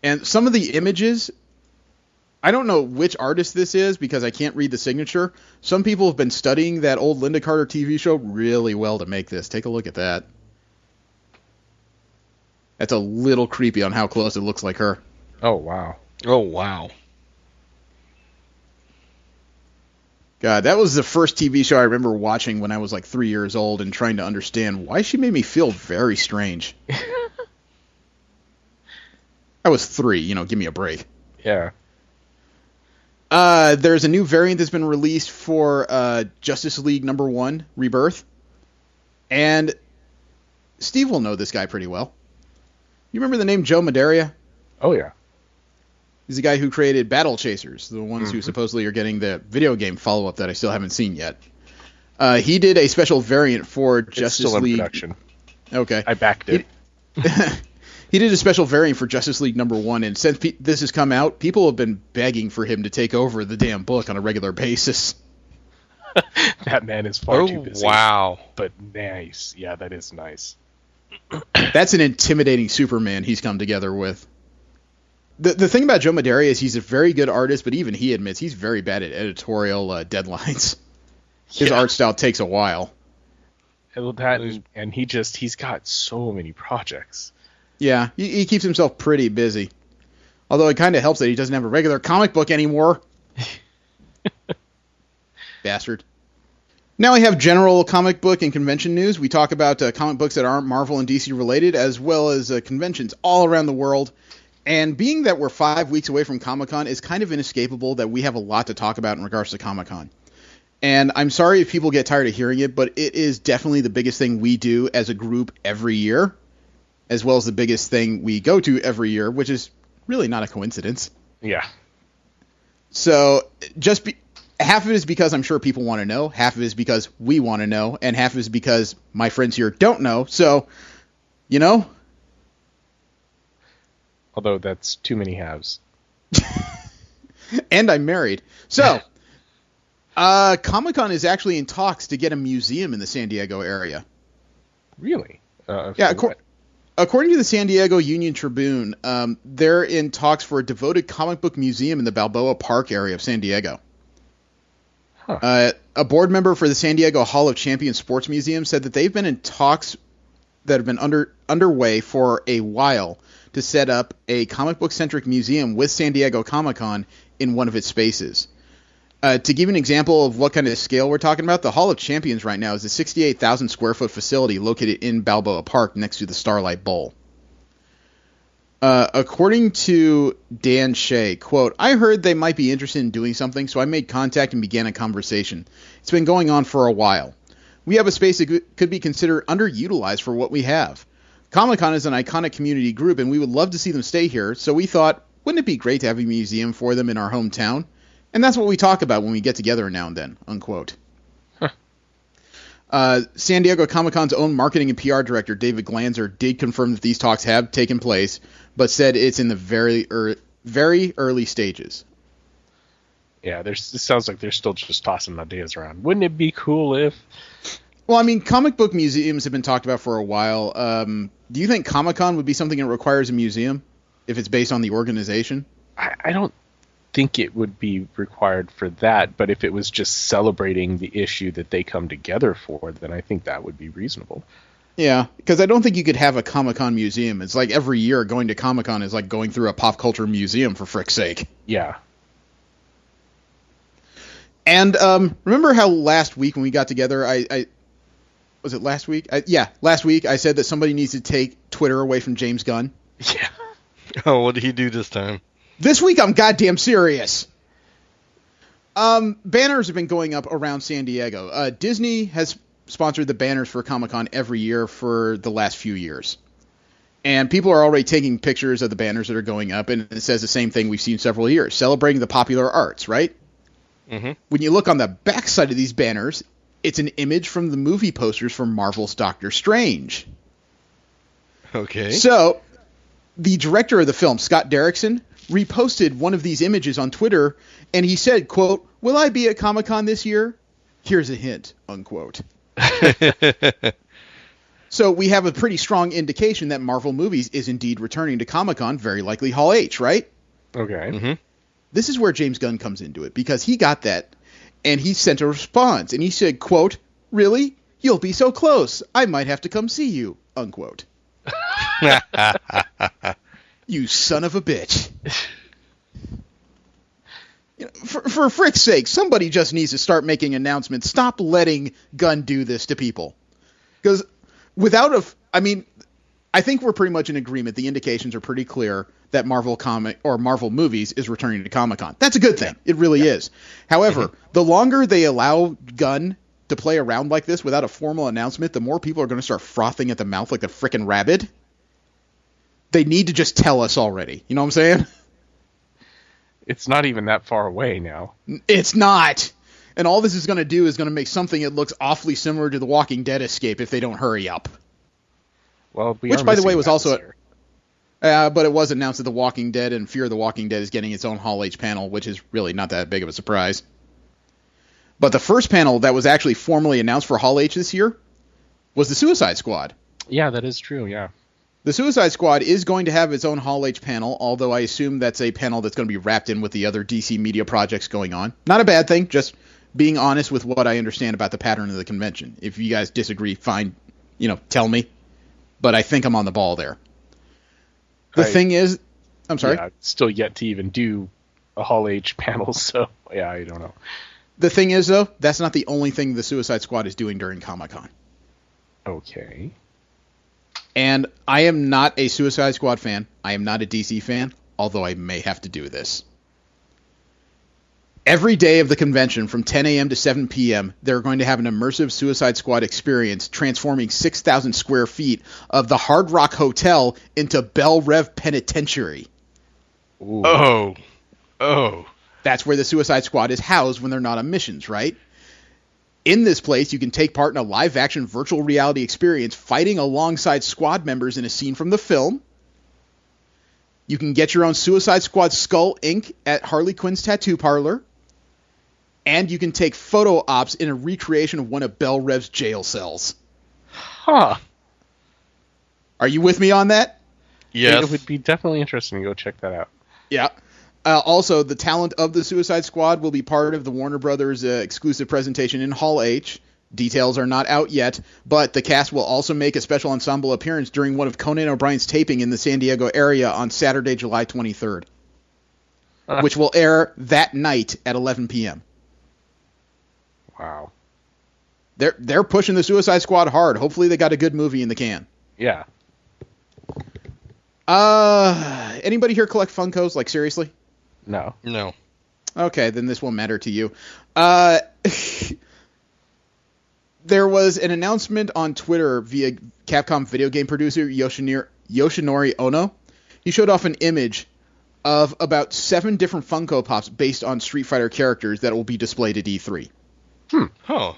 Speaker 2: And some of the images, I don't know which artist this is because I can't read the signature. Some people have been studying that old Linda Carter TV show really well to make this. Take a look at that. That's a little creepy on how close it looks like her.
Speaker 4: Oh, wow.
Speaker 5: Oh, wow.
Speaker 2: God, that was the first TV show I remember watching when I was like 3 years old and trying to understand why she made me feel very strange. I was 3, give me a break.
Speaker 4: Yeah.
Speaker 2: There's a new variant that's been released for Justice League number 1, Rebirth. And Steve will know this guy pretty well. You remember the name Joe Maderia?
Speaker 4: Oh, yeah.
Speaker 2: He's the guy who created Battle Chasers, the ones who supposedly are getting the video game follow-up that I still haven't seen yet. He did a special variant for
Speaker 4: It's
Speaker 2: Justice
Speaker 4: still in
Speaker 2: League.
Speaker 4: production.
Speaker 2: Okay.
Speaker 4: I backed it.
Speaker 2: He did a special variant for Justice League number 1, and since this has come out, people have been begging for him to take over the damn book on a regular basis.
Speaker 4: That man is far too
Speaker 5: Oh,
Speaker 4: busy.
Speaker 5: wow.
Speaker 4: But nice. Yeah, that is nice.
Speaker 2: That's an intimidating Superman he's come together with. The thing about Joe Maderia is he's a very good artist, but even he admits he's very bad at editorial deadlines. His art style takes a while.
Speaker 4: And he's got so many projects.
Speaker 2: Yeah, he keeps himself pretty busy. Although it kind of helps that he doesn't have a regular comic book anymore. Bastard. Now we have general comic book and convention news. We talk about comic books that aren't Marvel and DC related, as well as conventions all around the world. And being that we're 5 weeks away from Comic-Con, it's kind of inescapable that we have a lot to talk about in regards to Comic-Con. And I'm sorry if people get tired of hearing it, but it is definitely the biggest thing we do as a group every year. as well as the biggest thing we go to every year, which is really not a coincidence.
Speaker 4: Yeah.
Speaker 2: So half of it is because I'm sure people want to know, half of it is because we want to know, and half of it is because my friends here don't know. So,
Speaker 4: Although that's too many halves.
Speaker 2: And I'm married. So, Comic-Con is actually in talks to get a museum in the San Diego area.
Speaker 4: Really?
Speaker 2: Yeah, according to the San Diego Union Tribune, they're in talks for a devoted comic book museum in the Balboa Park area of San Diego.
Speaker 4: Huh.
Speaker 2: A board member for the San Diego Hall of Champions Sports Museum said that they've been in talks that have been underway for a while to set up a comic book-centric museum with San Diego Comic-Con in one of its spaces. To give an example of what kind of scale we're talking about, the Hall of Champions right now is a 68,000 square foot facility located in Balboa Park next to the Starlight Bowl. According to Dan Shea, quote, "I heard they might be interested in doing something, so I made contact and began a conversation. It's been going on for a while. We have a space that could be considered underutilized for what we have. Comic-Con is an iconic community group, and we would love to see them stay here, so we thought, wouldn't it be great to have a museum for them in our hometown? And that's what we talk about when we get together now and then," unquote. San Diego Comic-Con's own marketing and PR director, David Glanzer, did confirm that these talks have taken place, but said it's in the very early stages.
Speaker 4: Yeah, it sounds like they're still just tossing ideas around. Wouldn't it be cool if...
Speaker 2: Well, I mean, comic book museums have been talked about for a while. Do you think Comic-Con would be something that requires a museum if it's based on the organization?
Speaker 4: I don't think it would be required for that, but if it was just celebrating the issue that they come together for, then I think that would be reasonable.
Speaker 2: Yeah, because I don't think you could have a Comic-Con museum. It's like every year going to Comic-Con is like going through a pop culture museum, for frick's sake.
Speaker 4: Yeah.
Speaker 2: And remember how last week when we got together, I was it last week? Last week I said that somebody needs to take Twitter away from James Gunn.
Speaker 4: Yeah.
Speaker 3: Oh, what did he do this time?
Speaker 2: This week I'm goddamn serious. Banners have been going up around San Diego. Disney has sponsored the banners for Comic-Con every year for the last few years. And people are already taking pictures of the banners that are going up, and it says the same thing we've seen several years, celebrating the popular arts, right?
Speaker 3: Mm-hmm.
Speaker 2: When you look on the backside of these banners, it's an image from the movie posters for Marvel's Doctor Strange.
Speaker 3: Okay.
Speaker 2: So, the director of the film, Scott Derrickson, reposted one of these images on Twitter, and he said, quote, "Will I be at Comic-Con this year? Here's a hint," unquote. So we have a pretty strong indication that Marvel Movies is indeed returning to Comic-Con, very likely Hall H, right?
Speaker 4: Okay.
Speaker 3: Mm-hmm.
Speaker 2: This is where James Gunn comes into it, because he got that, and he sent a response, and he said, quote, "Really? You'll be so close. I might have to come see you," unquote. You son of a bitch. For frick's sake, somebody just needs to start making announcements. Stop letting Gunn do this to people. Because I think we're pretty much in agreement. The indications are pretty clear that Marvel Movies is returning to Comic-Con. That's a good thing. It really is. However, the longer they allow Gunn to play around like this without a formal announcement, the more people are going to start frothing at the mouth like a frickin' rabbit. They need to just tell us already. You know what I'm saying?
Speaker 4: It's not even that far away now.
Speaker 2: It's not. And all this is going to do is going to make something that looks awfully similar to the Walking Dead escape if they don't hurry up.
Speaker 4: Well,
Speaker 2: which, by the way, was also... but it was announced that The Walking Dead and Fear of the Walking Dead is getting its own Hall H panel, which is really not that big of a surprise. But the first panel that was actually formally announced for Hall H this year was the Suicide Squad.
Speaker 4: Yeah, that is true, yeah.
Speaker 2: The Suicide Squad is going to have its own Hall H panel, although I assume that's a panel that's going to be wrapped in with the other DC media projects going on. Not a bad thing, just being honest with what I understand about the pattern of the convention. If you guys disagree, fine, tell me. But I think I'm on the ball there. The thing is... I'm sorry?
Speaker 4: Yeah, still yet to even do a Hall H panel, so yeah, I don't know.
Speaker 2: The thing is, though, that's not the only thing the Suicide Squad is doing during Comic-Con.
Speaker 4: Okay.
Speaker 2: And I am not a Suicide Squad fan. I am not a DC fan, although I may have to do this. Every day of the convention from 10 a.m. to 7 p.m., they're going to have an immersive Suicide Squad experience transforming 6,000 square feet of the Hard Rock Hotel into Belle Rev Penitentiary.
Speaker 4: Ooh.
Speaker 5: Oh.
Speaker 2: That's where the Suicide Squad is housed when they're not on missions, right? In this place, you can take part in a live-action virtual reality experience fighting alongside squad members in a scene from the film. You can get your own Suicide Squad skull ink at Harley Quinn's tattoo parlor. And you can take photo ops in a recreation of one of Belle Rev's jail cells.
Speaker 4: Huh.
Speaker 2: Are you with me on that?
Speaker 5: Yes.
Speaker 4: It would be definitely interesting to go check that out.
Speaker 2: Yeah. Also, the talent of the Suicide Squad will be part of the Warner Brothers exclusive presentation in Hall H. Details are not out yet, but the cast will also make a special ensemble appearance during one of Conan O'Brien's taping in the San Diego area on Saturday, July 23rd, which will air that night at 11 p.m.
Speaker 4: Wow.
Speaker 2: They're pushing the Suicide Squad hard. Hopefully they got a good movie in the can.
Speaker 4: Yeah.
Speaker 2: Anybody here collect Funkos? Like, seriously?
Speaker 4: No.
Speaker 5: No.
Speaker 2: Okay, then this won't matter to you. There was an announcement on Twitter via Capcom video game producer Yoshinori Ono. He showed off an image of about 7 different Funko Pops based on Street Fighter characters that will be displayed at E3.
Speaker 5: Oh.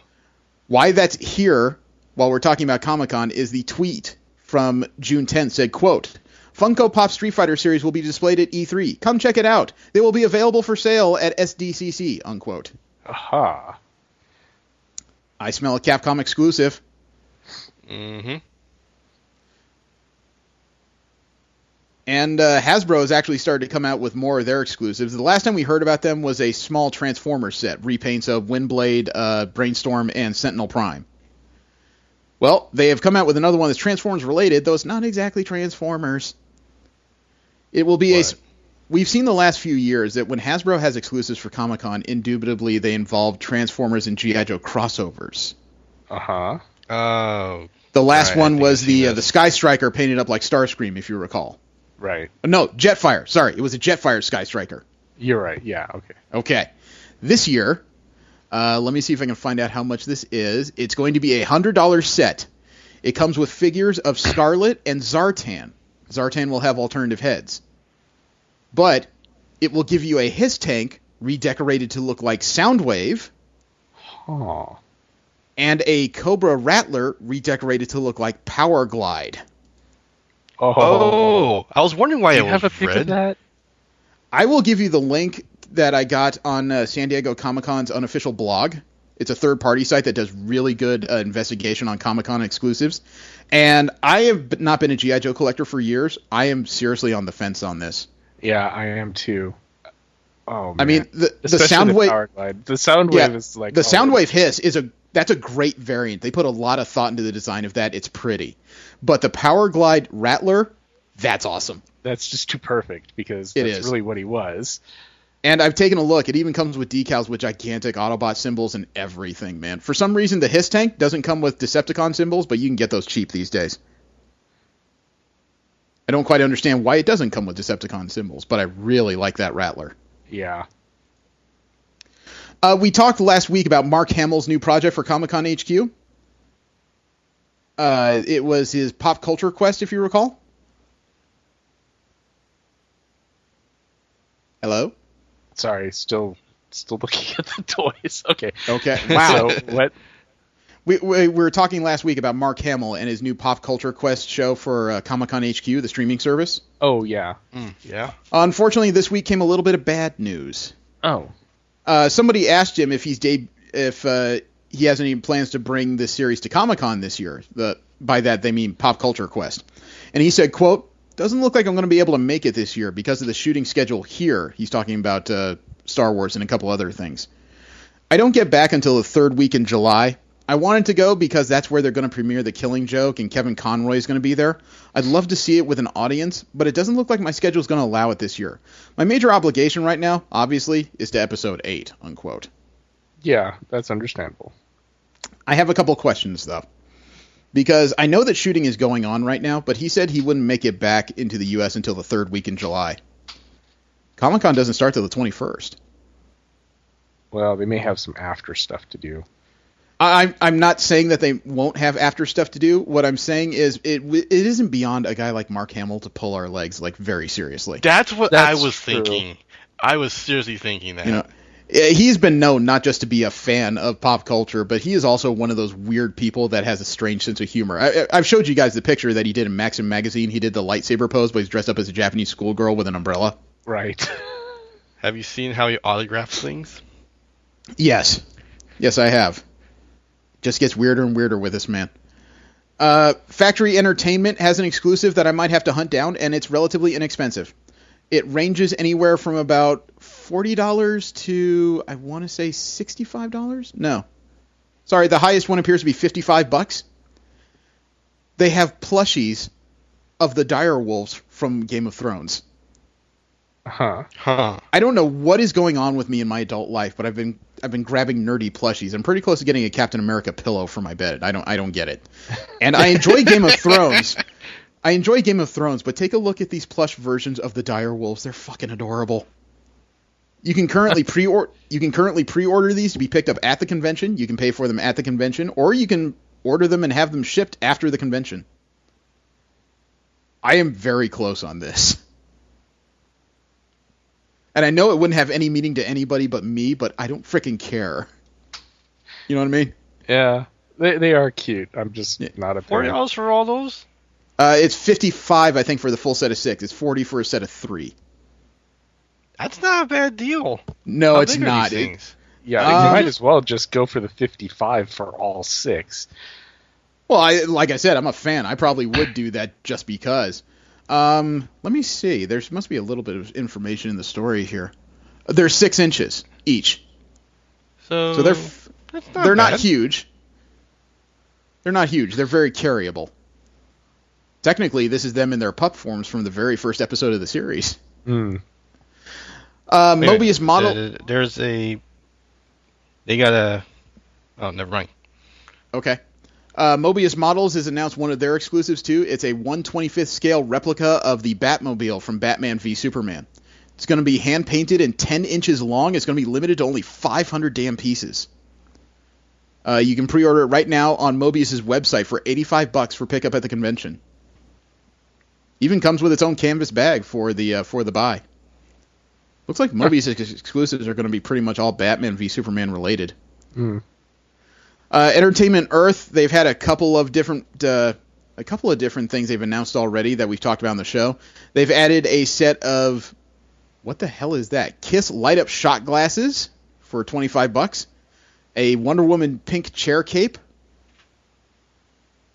Speaker 2: Why that's here while we're talking about Comic-Con is the tweet from June 10th said, quote, Funko Pop Street Fighter series will be displayed at E3. Come check it out. They will be available for sale at SDCC, unquote.
Speaker 4: Aha.
Speaker 2: I smell a Capcom exclusive.
Speaker 5: Mm-hmm.
Speaker 2: And Hasbro has actually started to come out with more of their exclusives. The last time we heard about them was a small Transformers set, repaints of Windblade, Brainstorm, and Sentinel Prime. Well, they have come out with another one that's Transformers related, though it's not exactly Transformers. It will be We've seen the last few years that when Hasbro has exclusives for Comic-Con, indubitably they involve Transformers and G.I. Joe crossovers.
Speaker 4: Uh-huh.
Speaker 5: Oh.
Speaker 2: The last
Speaker 5: Right, I
Speaker 2: one
Speaker 5: think
Speaker 2: was
Speaker 5: I've seen
Speaker 2: the
Speaker 5: this.
Speaker 2: Sky Striker painted up like Starscream, if you recall.
Speaker 4: Right.
Speaker 2: No, Jetfire. Sorry, it was a Jetfire Sky Striker.
Speaker 4: You're right. Yeah, okay.
Speaker 2: Okay. This year, let me see if I can find out how much this is. It's going to be a $100 set. It comes with figures of Scarlet and Zartan. Zartan will have alternative heads. But it will give you a Hiss Tank redecorated to look like Soundwave.
Speaker 4: Huh.
Speaker 2: And a Cobra Rattler redecorated to look like Power Glide.
Speaker 5: Oh. I was wondering why
Speaker 4: Do
Speaker 5: it
Speaker 4: you
Speaker 5: was
Speaker 4: have a pic
Speaker 5: red.
Speaker 4: of that?
Speaker 2: I will give you the link that I got on San Diego Comic-Con's unofficial blog. It's a third-party site that does really good investigation on Comic-Con exclusives. And I have not been a G.I. Joe collector for years. I am seriously on the fence on this.
Speaker 4: Yeah, I am too. Oh, man.
Speaker 2: I mean, the
Speaker 4: Especially
Speaker 2: Soundwave...
Speaker 4: Power Glide. The Soundwave is like...
Speaker 2: The Soundwave Hiss that's a great variant. They put a lot of thought into the design of that. It's pretty. But the Power Glide Rattler, that's awesome.
Speaker 4: That's just too perfect because
Speaker 2: It
Speaker 4: that's
Speaker 2: is.
Speaker 4: really what he was.
Speaker 2: And I've taken a look. It even comes with decals with gigantic Autobot symbols and everything, man. For some reason, the Hiss Tank doesn't come with Decepticon symbols, but you can get those cheap these days. I don't quite understand why it doesn't come with Decepticon symbols, but I really like that Rattler.
Speaker 4: Yeah.
Speaker 2: We talked last week about Mark Hamill's new project for Comic-Con HQ. It was his Pop Culture Quest, if you recall. Hello?
Speaker 4: Sorry, still looking at the toys. Okay.
Speaker 2: Okay. Wow.
Speaker 4: So what?
Speaker 2: We were talking last week about Mark Hamill and his new Pop Culture Quest show for Comic-Con HQ, the streaming service.
Speaker 4: Oh yeah.
Speaker 5: Yeah.
Speaker 2: Unfortunately, this week came a little bit of bad news.
Speaker 4: Oh.
Speaker 2: Somebody asked him if he has any plans to bring this series to Comic-Con this year. By that, they mean Pop Culture Quest. And he said, quote, doesn't look like I'm going to be able to make it this year because of the shooting schedule here. He's talking about Star Wars and a couple other things. I don't get back until the third week in July. I wanted to go because that's where they're going to premiere The Killing Joke and Kevin Conroy is going to be there. I'd love to see it with an audience, but it doesn't look like my schedule is going to allow it this year. My major obligation right now, obviously, is to Episode 8, unquote.
Speaker 4: Yeah, that's understandable.
Speaker 2: I have a couple questions, though. Because I know that shooting is going on right now, but he said he wouldn't make it back into the U.S. until the third week in July. Comic-Con doesn't start till the 21st.
Speaker 4: Well, they may have some after stuff to do.
Speaker 2: I'm not saying that they won't have after stuff to do. What I'm saying is it isn't beyond a guy like Mark Hamill to pull our legs like very seriously.
Speaker 5: That's what
Speaker 4: That's
Speaker 5: I was
Speaker 4: true.
Speaker 5: thinking. I was seriously thinking that.
Speaker 2: You know, he's been known not just to be a fan of pop culture, but he is also one of those weird people that has a strange sense of humor. I've showed you guys the picture that he did in Maxim magazine. He did the lightsaber pose, but he's dressed up as a Japanese schoolgirl with an umbrella.
Speaker 4: Right.
Speaker 5: Have you seen how he autographs things?
Speaker 2: Yes, I have. Just gets weirder and weirder with this man. Factory Entertainment has an exclusive that I might have to hunt down, and it's relatively inexpensive. It ranges anywhere from about $40 to, I want to say, $65? No. Sorry, the highest one appears to be $55. They have plushies of the dire wolves from Game of Thrones.
Speaker 4: Huh.
Speaker 2: I don't know what is going on with me in my adult life, but I've been grabbing nerdy plushies. I'm pretty close to getting a Captain America pillow for my bed. I don't get it. And I enjoy Game of Thrones. But take a look at these plush versions of the dire wolves. They're fucking adorable. You can currently pre-order these to be picked up at the convention. You can pay for them at the convention, or you can order them and have them shipped after the convention. I am very close on this. And I know it wouldn't have any meaning to anybody but me, but I don't freaking care. You know what I mean?
Speaker 4: Yeah. They are cute. I'm just not a fan.
Speaker 5: $40 for all those?
Speaker 2: It's $55, I think, for the full set of 6. It's $40 for a set of 3.
Speaker 5: That's not a bad deal.
Speaker 2: No,
Speaker 5: How
Speaker 2: it's
Speaker 5: big are
Speaker 2: not.
Speaker 5: these things?
Speaker 4: Yeah, you might as well just go for the 55 for all 6.
Speaker 2: Well, like I said, I'm a fan. I probably would do that just because. Let me see. There must be a little bit of information in the story here. They're 6 inches each.
Speaker 5: So
Speaker 2: they're not huge. They're not huge. They're very carryable. Technically, this is them in their pup forms from the very first episode of the series. Mobius model.
Speaker 5: They got a. Oh, never mind.
Speaker 2: Okay. Mobius Models has announced one of their exclusives too. It's a 1/25th scale replica of the Batmobile from Batman v Superman. It's going to be hand painted and 10 inches long. It's going to be limited to only 500 damn pieces. You can pre-order it right now on Mobius's website for $85 for pickup at the convention. Even comes with its own canvas bag for the buy. Looks like Mobius exclusives are going to be pretty much all Batman v Superman related. Entertainment Earth, they've had a couple of different things they've announced already that we've talked about on the show. They've added a set of, what the hell is that? Kiss light up shot glasses for $25. A Wonder Woman pink chair cape.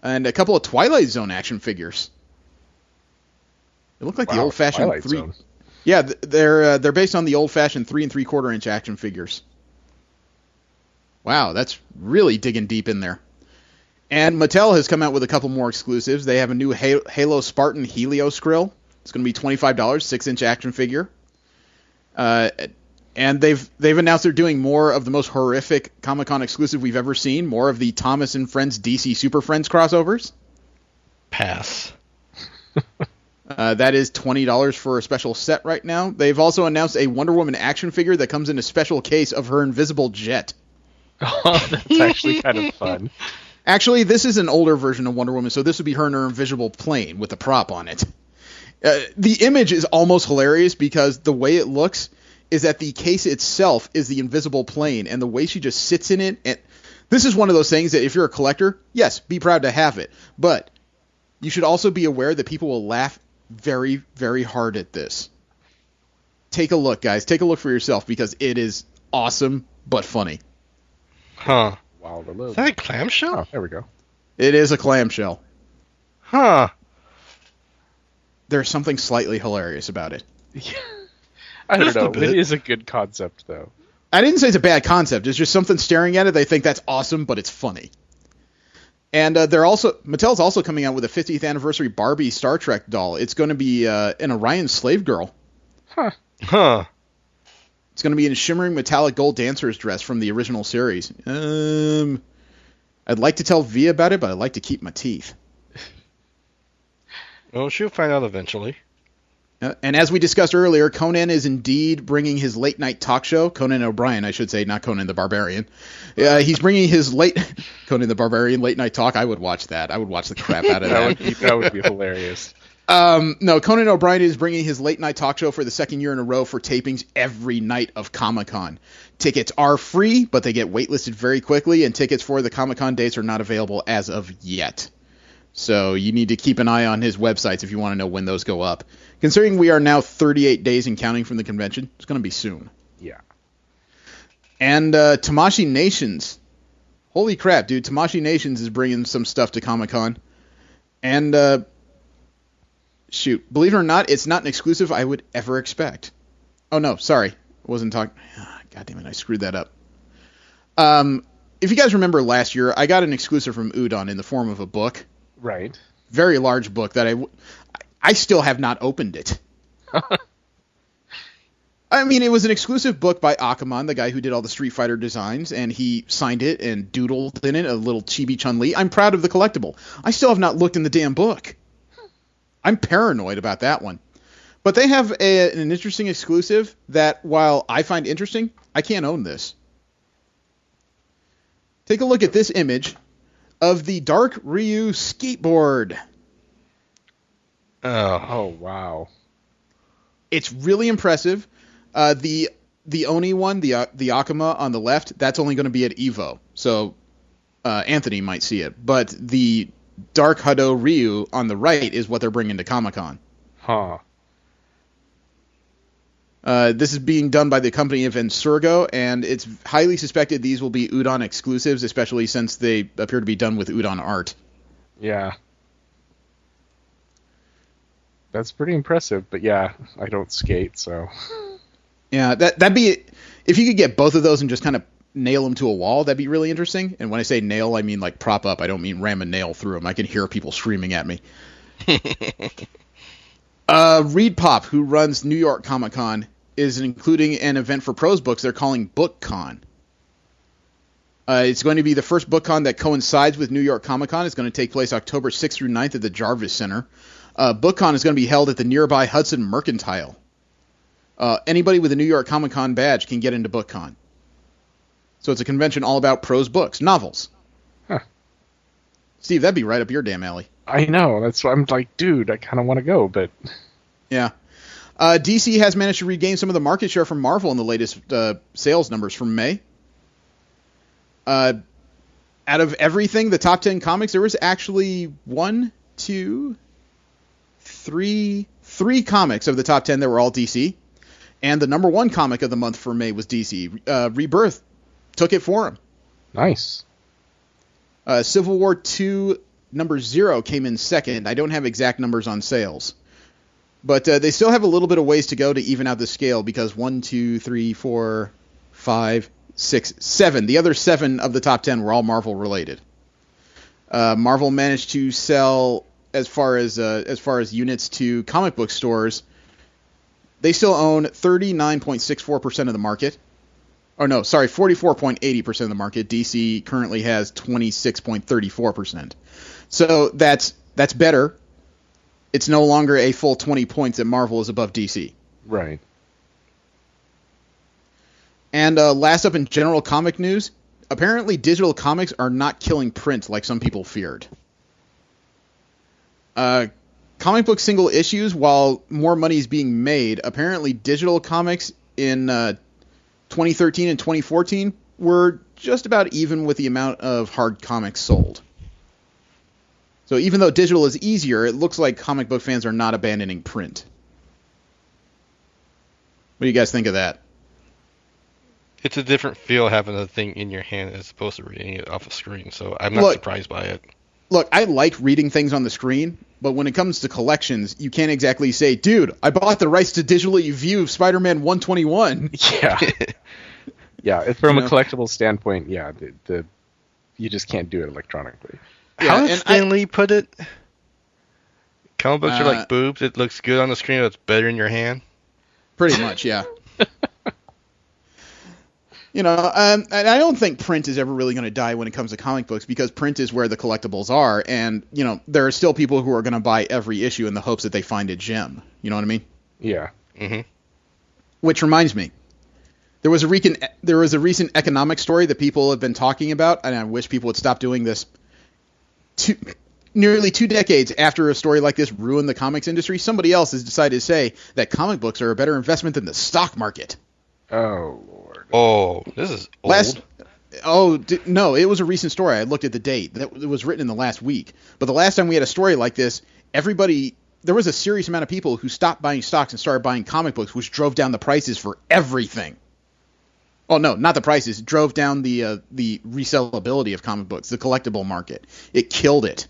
Speaker 2: And a couple of Twilight Zone action figures. They look like the old-fashioned
Speaker 4: Twilight
Speaker 2: 3.
Speaker 4: Zone.
Speaker 2: Yeah, they're based on the old-fashioned 3 3/4 inch action figures. Wow, that's really digging deep in there. And Mattel has come out with a couple more exclusives. They have a new Halo Spartan Helios grill. It's going to be $25, 6-inch action figure. And they've announced they're doing more of the most horrific Comic-Con exclusive we've ever seen. More of the Thomas and Friends DC Super Friends crossovers.
Speaker 5: Pass.
Speaker 2: That is $20 for a special set right now. They've also announced a Wonder Woman action figure that comes in a special case of her invisible jet.
Speaker 4: Oh, that's actually kind of fun.
Speaker 2: Actually, this is an older version of Wonder Woman, so this would be her in her invisible plane with a prop on it. The image is almost hilarious because the way it looks is that the case itself is the invisible plane, and the way she just sits in it. And this is one of those things that if you're a collector, yes, be proud to have it. But you should also be aware that people will laugh very, very hard at this. Take a look, guys. Take a look for yourself because it is awesome but funny.
Speaker 5: Huh.
Speaker 4: Wow, the load.
Speaker 5: Is that a clamshell?
Speaker 4: Oh, there we go.
Speaker 2: It is a clamshell.
Speaker 5: Huh.
Speaker 2: There's something slightly hilarious about it.
Speaker 4: I don't
Speaker 5: Just a
Speaker 4: know.
Speaker 5: bit.
Speaker 4: It is a good concept, though.
Speaker 2: I didn't say it's a bad concept. It's just something staring at it. They think that's awesome, but it's funny. And Mattel's also coming out with a 50th anniversary Barbie Star Trek doll. It's going to be an Orion slave girl.
Speaker 5: Huh.
Speaker 2: It's going to be in a shimmering metallic gold dancer's dress from the original series. I'd like to tell V about it, but I'd like to keep my teeth.
Speaker 5: Well, she'll find out eventually.
Speaker 2: And as we discussed earlier, Conan is indeed bringing his late night talk show. Conan O'Brien, I should say, not Conan the Barbarian. He's bringing his Conan the Barbarian late night talk. I would watch that. I would watch the crap out of that.
Speaker 4: That would be hilarious.
Speaker 2: No, Conan O'Brien is bringing his late night talk show for the second year in a row for tapings every night of Comic-Con. Tickets are free, but they get waitlisted very quickly, and tickets for the Comic-Con dates are not available as of yet. So you need to keep an eye on his websites if you want to know when those go up. Considering we are now 38 days and counting from the convention, it's going to be soon.
Speaker 4: Yeah.
Speaker 2: And Tamashii Nations. Holy crap, dude. Tamashii Nations is bringing some stuff to Comic-Con. And, shoot, believe it or not, it's not an exclusive I would ever expect. Oh, no, sorry. I wasn't talking. God damn it, I screwed that up. If you guys remember last year, I got an exclusive from Udon in the form of a book.
Speaker 4: Right.
Speaker 2: Very large book that I still have not opened it. I mean, it was an exclusive book by Akamon, the guy who did all the Street Fighter designs, and he signed it and doodled in it a little chibi Chun-Li. I'm proud of the collectible. I still have not looked in the damn book. I'm paranoid about that one. But they have an interesting exclusive that, while I find interesting, I can't own this. Take a look at this image of the Dark Ryu skateboard.
Speaker 4: Oh, wow.
Speaker 2: It's really impressive. The Oni one, the Akama on the left, that's only going to be at Evo. So Anthony might see it. But the Dark Hado Ryu on the right is what they're bringing to Comic-Con.
Speaker 4: Huh.
Speaker 2: This is being done by the company of Ensurgo, and it's highly suspected these will be Udon exclusives, especially since they appear to be done with Udon art.
Speaker 4: Yeah. That's pretty impressive, but yeah, I don't skate, so...
Speaker 2: Yeah, that'd be... If you could get both of those and just kind of nail them to a wall, that'd be really interesting. And when I say nail, I mean like prop up. I don't mean ram a nail through them. I can hear people screaming at me. Reed Pop, who runs New York Comic Con, is including an event for prose books they're calling BookCon. It's going to be the first BookCon that coincides with New York Comic Con. It's going to take place October 6th through 9th at the Jarvis Center. BookCon is going to be held at the nearby Hudson Mercantile. Anybody with a New York Comic Con badge can get into BookCon. So it's a convention all about prose books, novels.
Speaker 4: Huh.
Speaker 2: Steve, that'd be right up your damn alley.
Speaker 4: I know. That's why I'm like, dude, I kind of want to go, but...
Speaker 2: Yeah. DC has managed to regain some of the market share from Marvel in the latest sales numbers from May. Out of everything, the top 10 comics, there was actually three comics of the top 10 that were all DC. And the number one comic of the month for May was DC. Rebirth took it for him.
Speaker 4: Nice.
Speaker 2: Civil War 2 number 0 came in second. I don't have exact numbers on sales. But they still have a little bit of ways to go to even out the scale because 1, 2, 3, 4, 5, 6, 7. The other 7 of the top 10 were all Marvel related. Marvel managed to sell as far as units to comic book stores. They still own 39.64% of the market. Oh no, sorry, 44.80% of the market. DC currently has 26.34%. So that's better. It's no longer a full 20 points that Marvel is above DC.
Speaker 4: Right.
Speaker 2: And last up in general comic news, apparently digital comics are not killing print like some people feared. Comic book single issues, while more money is being made, apparently digital comics in 2013 and 2014 were just about even with the amount of hard comics sold. So even though digital is easier, it looks like comic book fans are not abandoning print. What do you guys think of that?
Speaker 3: It's a different feel having the thing in your hand as opposed to reading it off a screen, so I'm not surprised by it.
Speaker 2: Look, I like reading things on the screen, but when it comes to collections, you can't exactly say, dude, I bought the rights to digitally view Spider-Man 121.
Speaker 4: Yeah. Yeah, from a collectible standpoint, yeah, you just can't do it electronically.
Speaker 3: How did Stan Lee put it? Comic books are like boobs. It looks good on the screen, but it's better in your hand.
Speaker 2: Pretty much, yeah. And I don't think print is ever really going to die when it comes to comic books because print is where the collectibles are, and there are still people who are going to buy every issue in the hopes that they find a gem. You know what I mean?
Speaker 8: Yeah.
Speaker 3: Mm-hmm.
Speaker 2: Which reminds me, there was a recent economic story that people have been talking about, and I wish people would stop doing this. Nearly 2 decades after a story like this ruined the comics industry, somebody else has decided to say that comic books are a better investment than the stock market.
Speaker 8: Oh, Lord.
Speaker 3: Oh, this is old.
Speaker 2: No, it was a recent story. I looked at the date. It was written in the last week. But the last time we had a story like this, there was a serious amount of people who stopped buying stocks and started buying comic books, which drove down the prices for everything. Oh, no, not the prices. It drove down the resellability of comic books, the collectible market. It killed it.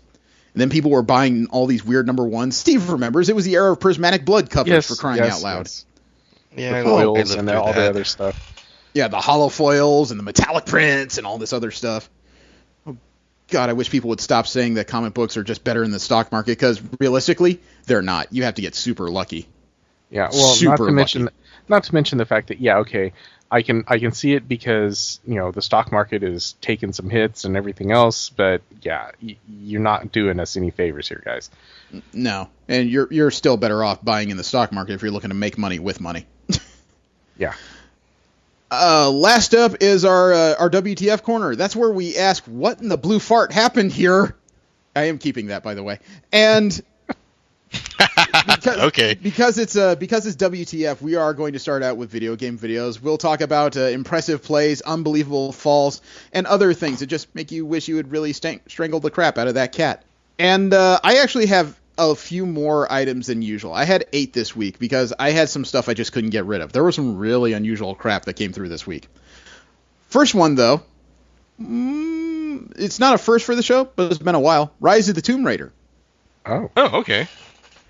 Speaker 2: And then people were buying all these weird number ones. Steve remembers it was the era of prismatic blood covers for crying out loud.
Speaker 8: Yes.
Speaker 3: Yeah,
Speaker 8: The
Speaker 3: I
Speaker 8: foils
Speaker 3: lived
Speaker 8: and
Speaker 3: through
Speaker 8: all the
Speaker 3: that.
Speaker 8: other stuff.
Speaker 2: Yeah, the hollow foils and the metallic prints and all this other stuff. Oh, God, I wish people would stop saying that comic books are just better in the stock market, because realistically, they're not. You have to get super lucky.
Speaker 8: Yeah, well,
Speaker 2: Super
Speaker 8: not to mention the fact that, yeah, okay, I can see it because, the stock market is taking some hits and everything else, but yeah, you're not doing us any favors here, guys.
Speaker 2: No, and you're still better off buying in the stock market if you're looking to make money with money.
Speaker 8: Yeah.
Speaker 2: Last up is our WTF corner. That's where we ask what in the blue fart happened here. I am keeping that, by the way. And
Speaker 3: Okay.
Speaker 2: because it's WTF, we are going to start out with video game videos. We'll talk about impressive plays, unbelievable falls, and other things that just make you wish you would really strangle the crap out of that cat. And I actually have a few more items than usual. I had 8 this week because I had some stuff I just couldn't get rid of. There was some really unusual crap that came through this week. First one, though, it's not a first for the show, but it's been a while. Rise of the Tomb Raider.
Speaker 8: Oh.
Speaker 3: Oh, okay.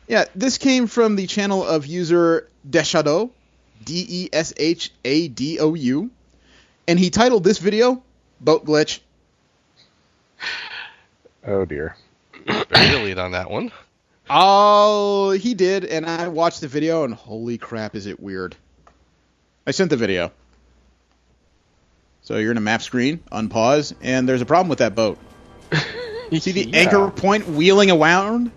Speaker 2: Yeah, this came from the channel of user Deshadou, Deshadou, and he titled this video, Boat Glitch.
Speaker 8: Oh, dear.
Speaker 3: Very lead on that one.
Speaker 2: Oh, he did, and I watched the video, and holy crap, is it weird. I sent the video. So you're in a map screen, unpause, and there's a problem with that boat. You see the anchor point wheeling around?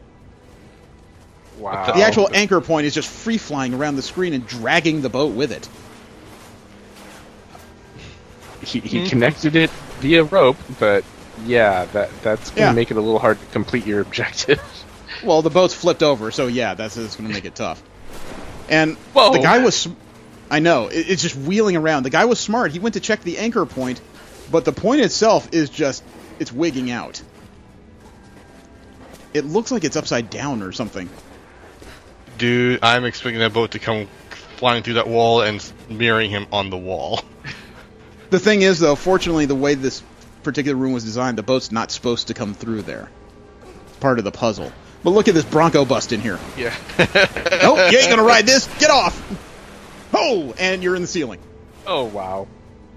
Speaker 8: Wow.
Speaker 2: The actual anchor point is just free-flying around the screen and dragging the boat with it.
Speaker 8: He connected it via rope, but yeah, that's going to make it a little hard to complete your objective.
Speaker 2: Well, the boat's flipped over, so yeah, that's going to make it tough. And
Speaker 8: Whoa.
Speaker 2: the guy was... I know, it's just wheeling around. The guy was smart. He went to check the anchor point, but the point itself is just... it's wigging out. It looks like it's upside down or something.
Speaker 3: Dude, I'm expecting that boat to come flying through that wall and mirroring him on the wall.
Speaker 2: The thing is, though, fortunately, the way this particular room was designed, the boat's not supposed to come through there. It's part of the puzzle. But look at this Bronco bust in here.
Speaker 8: Yeah.
Speaker 2: Nope, you ain't gonna ride this. Get off. Oh, and you're in the ceiling.
Speaker 8: Oh, wow.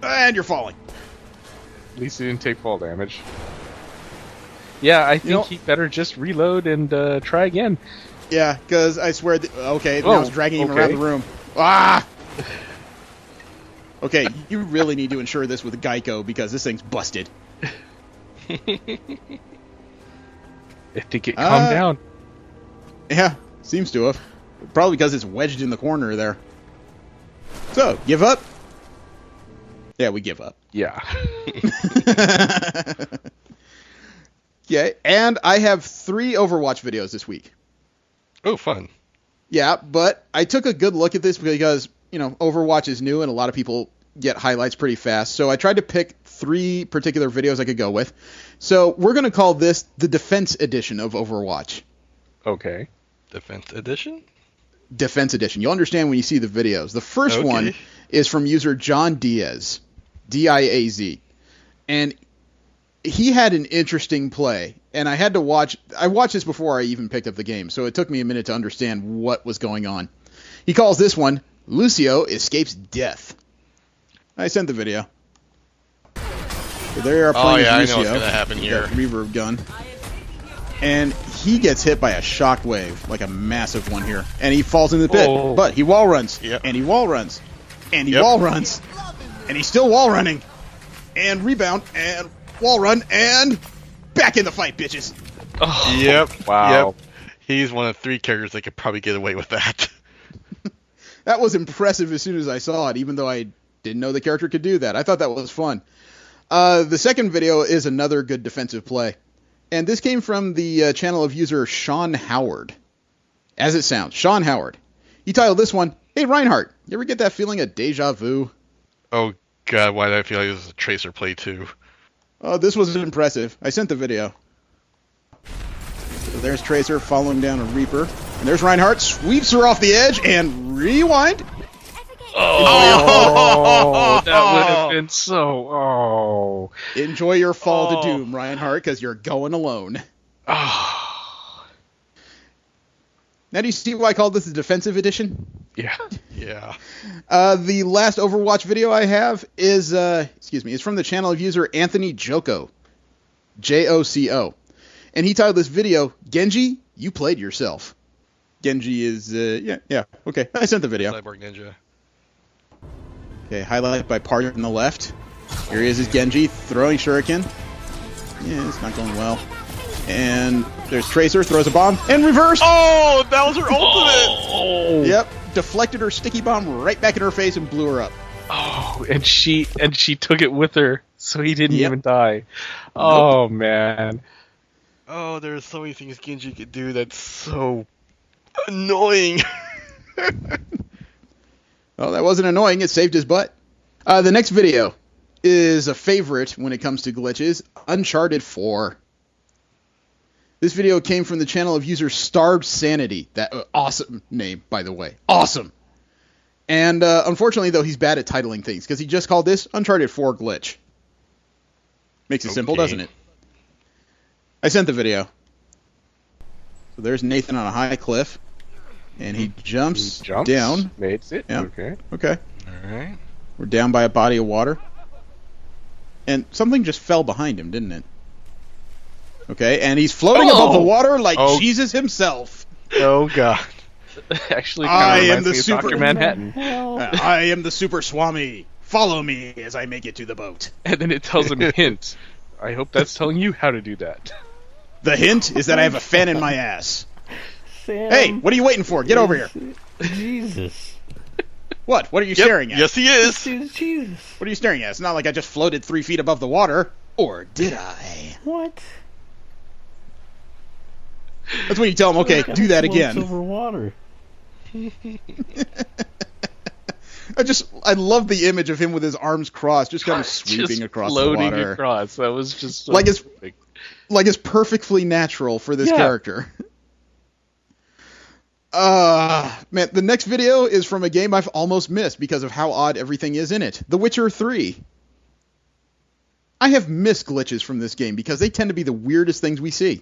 Speaker 2: And you're falling.
Speaker 8: At least he didn't take fall damage. Yeah, I think he'd better just reload and try again.
Speaker 2: Yeah, because I swear... okay,
Speaker 8: Whoa,
Speaker 2: now it's dragging him around the room. Ah! Okay, you really need to insure this with Geico because this thing's busted.
Speaker 8: I think it calmed down.
Speaker 2: Yeah, seems to have. Probably because it's wedged in the corner there. So, give up? Yeah, we give up.
Speaker 8: Yeah.
Speaker 2: Yeah, and I have 3 Overwatch videos this week.
Speaker 3: Oh, fun.
Speaker 2: Yeah, but I took a good look at this because, Overwatch is new and a lot of people get highlights pretty fast. So I tried to pick 3 particular videos I could go with. So we're going to call this the Defense Edition of Overwatch.
Speaker 8: Okay.
Speaker 3: Defense Edition?
Speaker 2: Defense Edition. You'll understand when you see the videos. The first one is from user John Diaz, D-I-A-Z. And he had an interesting play, and I had to watch... I watched this before I even picked up the game, so it took me a minute to understand what was going on. He calls this one, Lucio Escapes Death. I sent the video. So there you are playing
Speaker 3: I
Speaker 2: Lucio.
Speaker 3: know what's going to happen here.
Speaker 2: That reverb gun. And he gets hit by a shockwave, like a massive one here. And he falls in the pit.
Speaker 8: Oh.
Speaker 2: But he wall runs.
Speaker 3: Yep.
Speaker 2: And he wall runs. And he wall runs. And he's still wall running. And rebound. And wall run. And back in the fight, bitches.
Speaker 3: Oh, yep.
Speaker 8: Wow.
Speaker 3: Yep. He's one of 3 characters that could probably get away with that.
Speaker 2: That was impressive as soon as I saw it, even though I didn't know the character could do that. I thought that was fun. The second video is another good defensive play. And this came from the channel of user Sean Howard. As it sounds, Sean Howard. He titled this one, "Hey Reinhardt, you ever get that feeling of deja vu?"
Speaker 5: Oh god, why did I feel like this was a Tracer play too?
Speaker 2: Oh, this was impressive. I sent the video. So there's Tracer following down a Reaper. And there's Reinhardt, sweeps her off the edge, and rewind.
Speaker 8: Oh, that would have been so... Oh.
Speaker 2: Enjoy your fall to doom, Reinhardt, because you're going alone.
Speaker 8: Oh.
Speaker 2: Now do you see why I called this the defensive edition?
Speaker 8: Yeah.
Speaker 5: Yeah.
Speaker 2: The last Overwatch video I have is, is from the channel of user Anthony Joko. J-O-C-O. And he titled this video, "Genji, you played yourself." Genji is, okay. I sent the video.
Speaker 5: Cyborg Ninja.
Speaker 2: Okay, highlight by Part on the left. Here he is Genji, throwing shuriken. Yeah, it's not going well. And there's Tracer, throws a bomb, and reverse!
Speaker 5: Oh, that was her ultimate!
Speaker 8: Oh.
Speaker 2: Yep, deflected her sticky bomb right back in her face and blew her up.
Speaker 8: Oh, and she took it with her, so he didn't
Speaker 2: Yep.
Speaker 8: even die. Oh, man.
Speaker 5: Oh, there's so many things Genji could do that's so annoying.
Speaker 2: Well, that wasn't annoying. It saved his butt. The next video is a favorite when it comes to glitches, Uncharted 4. This video came from the channel of user Starved Sanity. That awesome name, by the way. Awesome. And unfortunately, though, he's bad at titling things, because he just called this Uncharted 4 glitch. Makes it simple, doesn't it? I sent the video. So there's Nathan on a high cliff. And he jumps down.
Speaker 8: Makes it.
Speaker 2: Yeah. Okay.
Speaker 5: Alright.
Speaker 2: We're down by a body of water. And something just fell behind him, didn't it? Okay, and he's floating above the water like Jesus himself.
Speaker 5: Oh god.
Speaker 8: Actually,
Speaker 2: I
Speaker 8: kind
Speaker 2: am
Speaker 8: of
Speaker 2: the
Speaker 8: reminds me of
Speaker 2: super
Speaker 8: Dr. Manhattan.
Speaker 2: I am the Super Swami. Follow me as I make it to the boat.
Speaker 8: And then it tells him, hint. I hope that's telling you how to do that.
Speaker 2: The hint is that I have a fan in my ass.
Speaker 9: Sam,
Speaker 2: Hey, what are you waiting for? Get over here.
Speaker 9: Jesus.
Speaker 2: What? What are you staring at?
Speaker 5: Yes, he is.
Speaker 9: Jesus.
Speaker 2: What are you staring at? It's not like I just floated 3 feet above the water. Or did I?
Speaker 9: What?
Speaker 2: That's when you tell him, okay, do that again.
Speaker 9: Over water.
Speaker 2: I love the image of him with his arms crossed, just kind of sweeping
Speaker 8: Just
Speaker 2: across the
Speaker 8: floating
Speaker 2: water.
Speaker 8: across. That was just so
Speaker 2: Like
Speaker 8: perfect.
Speaker 2: it's perfectly natural for this character. Man, the next video is from a game I've almost missed because of how odd everything is in it. The Witcher 3. I have missed glitches from this game because they tend to be the weirdest things we see.